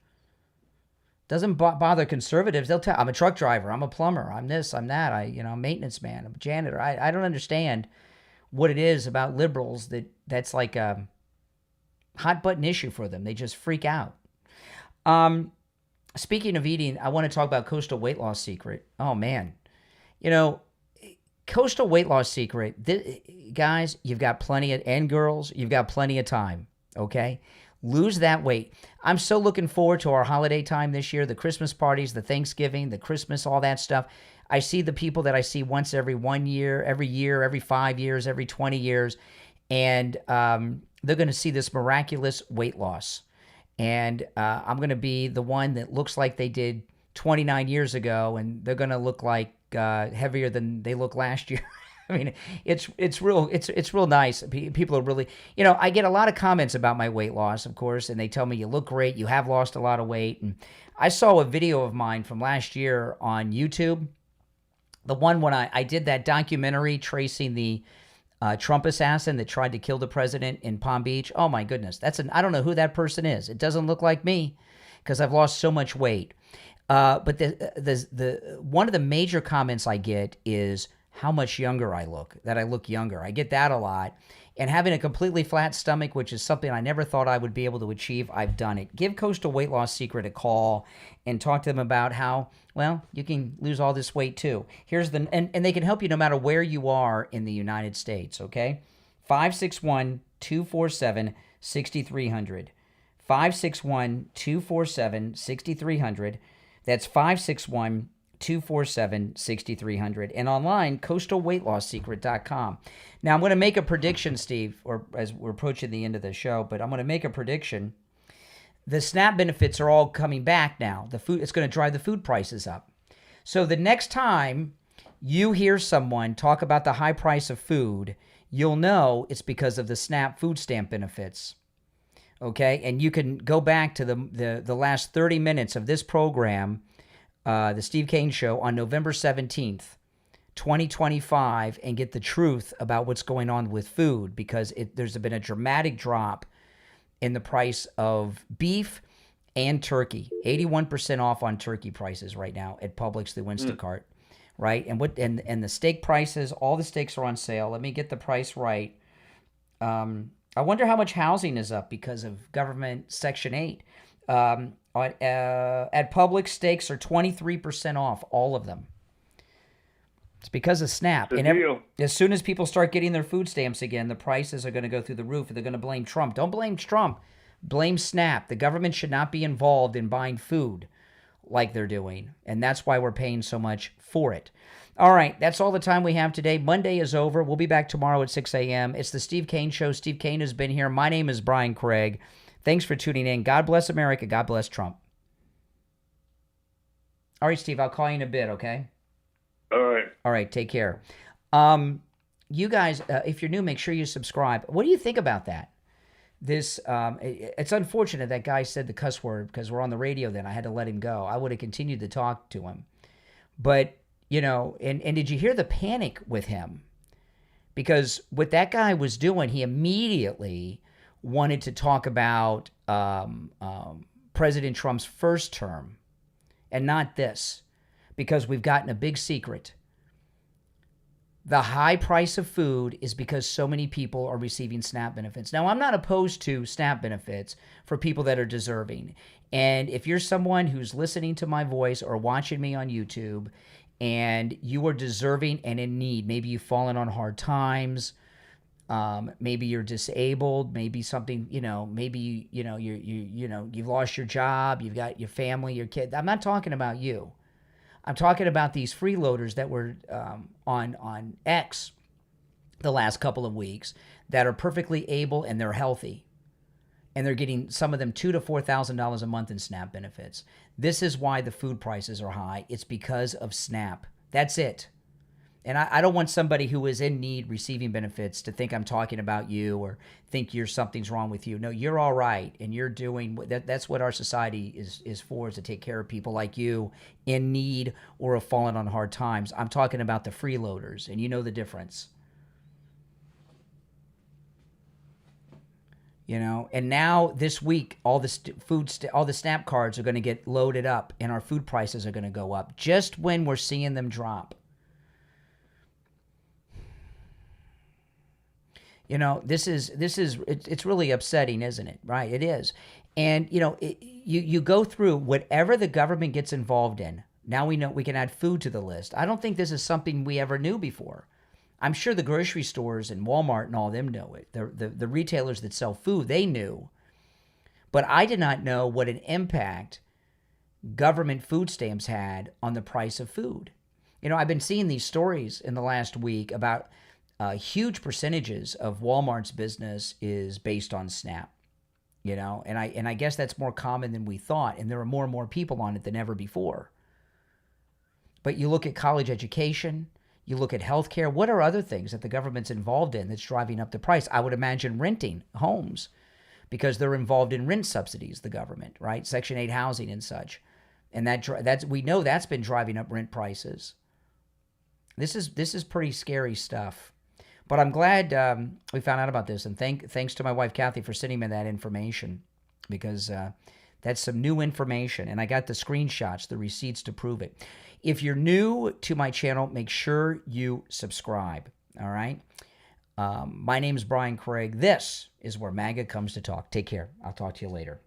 Doesn't bother conservatives. They'll tell, I'm a truck driver, I'm a plumber, I'm this, I'm that, I'm a maintenance man, I'm a janitor. I don't understand what it is about liberals that's like a hot button issue for them. They just freak out. Speaking of eating, I want to talk about Coastal Weight Loss Secret. Oh man, Coastal Weight Loss Secret, guys, you've got plenty of, and girls, you've got plenty of time, okay? Lose that weight. I'm so looking forward to our holiday time this year, the Christmas parties, the Thanksgiving, the Christmas, all that stuff. I see the people that I see once every 1 year, every 5 years, every 20 years, and they're going to see this miraculous weight loss. And I'm going to be the one that looks like they did 29 years ago, and they're going to look like heavier than they look last year. I mean, it's real nice. People are really, I get a lot of comments about my weight loss, of course, and they tell me you look great, you have lost a lot of weight. And I saw a video of mine from last year on YouTube, the one when I did that documentary tracing the Trump assassin that tried to kill the president in Palm Beach. Oh my goodness, I don't know who that person is. It doesn't look like me because I've lost so much weight. But the one of the major comments I get is how much younger I look, that I look younger. I get that a lot. And having a completely flat stomach, which is something I never thought I would be able to achieve, I've done it. Give Coastal Weight Loss Secret a call and talk to them about how, well, you can lose all this weight too. And they can help you no matter where you are in the United States, okay? 561-247-6300. 561-247-6300. That's 561-247-6300. And online, coastalweightlossecret.com. Now, I'm going to make a prediction, Steve, or as we're approaching the end of the show, but I'm going to make a prediction. The SNAP benefits are all coming back now. It's going to drive the food prices up. So the next time you hear someone talk about the high price of food, you'll know it's because of the SNAP food stamp benefits. Okay? And you can go back to the last 30 minutes of this program, the Steve Kane Show, on November 17th, 2025, and get the truth about what's going on with food, because there's been a dramatic drop in the price of beef and turkey. 81% off on turkey prices right now at Publix through Instacart, right? And the steak prices, all the steaks are on sale. Let me get the price right. I wonder how much housing is up because of government Section 8. At Publix, steaks are 23% off, all of them. It's because of SNAP. And as soon as people start getting their food stamps again, the prices are going to go through the roof, and they're going to blame Trump. Don't blame Trump. Blame SNAP. The government should not be involved in buying food like they're doing, and that's why we're paying so much for it. All right, that's all the time we have today. Monday is over. We'll be back tomorrow at 6 a.m. It's the Steve Kane Show. Steve Kane has been here. My name is Brian Craig. Thanks for tuning in. God bless America. God bless Trump. All right, Steve, I'll call you in a bit, okay? All right. All right, take care. You guys, if you're new, make sure you subscribe. What do you think about that? It's unfortunate that guy said the cuss word because we're on the radio then. I had to let him go. I would have continued to talk to him. But, and did you hear the panic with him? Because what that guy was doing, he immediately wanted to talk about President Trump's first term and not this, because we've gotten a big secret. The high price of food is because so many people are receiving SNAP benefits. Now, I'm not opposed to SNAP benefits for people that are deserving. And if you're someone who's listening to my voice or watching me on YouTube and you are deserving and in need, maybe you've fallen on hard times, maybe you're disabled, maybe something, maybe, you've lost your job, you've got your family, your kid. I'm not talking about you. I'm talking about these freeloaders that were on X the last couple of weeks that are perfectly able and they're healthy. And they're getting, some of them, $2,000 to $4,000 a month in SNAP benefits. This is why the food prices are high. It's because of SNAP. That's it. And I don't want somebody who is in need receiving benefits to think I'm talking about you or think something's wrong with you. No, you're all right, and you're doing that's what our society is for, is to take care of people like you in need or have fallen on hard times. I'm talking about the freeloaders, and you know the difference. You know, and now this week, all the all the SNAP cards are going to get loaded up, and our food prices are going to go up just when we're seeing them drop. You know, it's really upsetting, isn't it? Right? It is. And you know, you go through whatever the government gets involved in. Now we know we can add food to the list. I don't think this is something we ever knew before. I'm sure the grocery stores and Walmart and all of them know it. The retailers that sell food, they knew. But I did not know what an impact government food stamps had on the price of food. You know, I've been seeing these stories in the last week about huge percentages of Walmart's business is based on SNAP. You know, and I guess that's more common than we thought, and there are more and more people on it than ever before. But you look at college education, you look at healthcare. What are other things that the government's involved in that's driving up the price? I would imagine renting homes, because they're involved in rent subsidies, the government, right? Section 8 housing and such. And that's we know that's been driving up rent prices. This is pretty scary stuff. But I'm glad we found out about this, and thanks to my wife Kathy for sending me that information, because that's some new information, and I got the screenshots, the receipts to prove it. If you're new to my channel, make sure you subscribe, all right? My name is Brian Craig. This is where MAGA comes to talk. Take care. I'll talk to you later.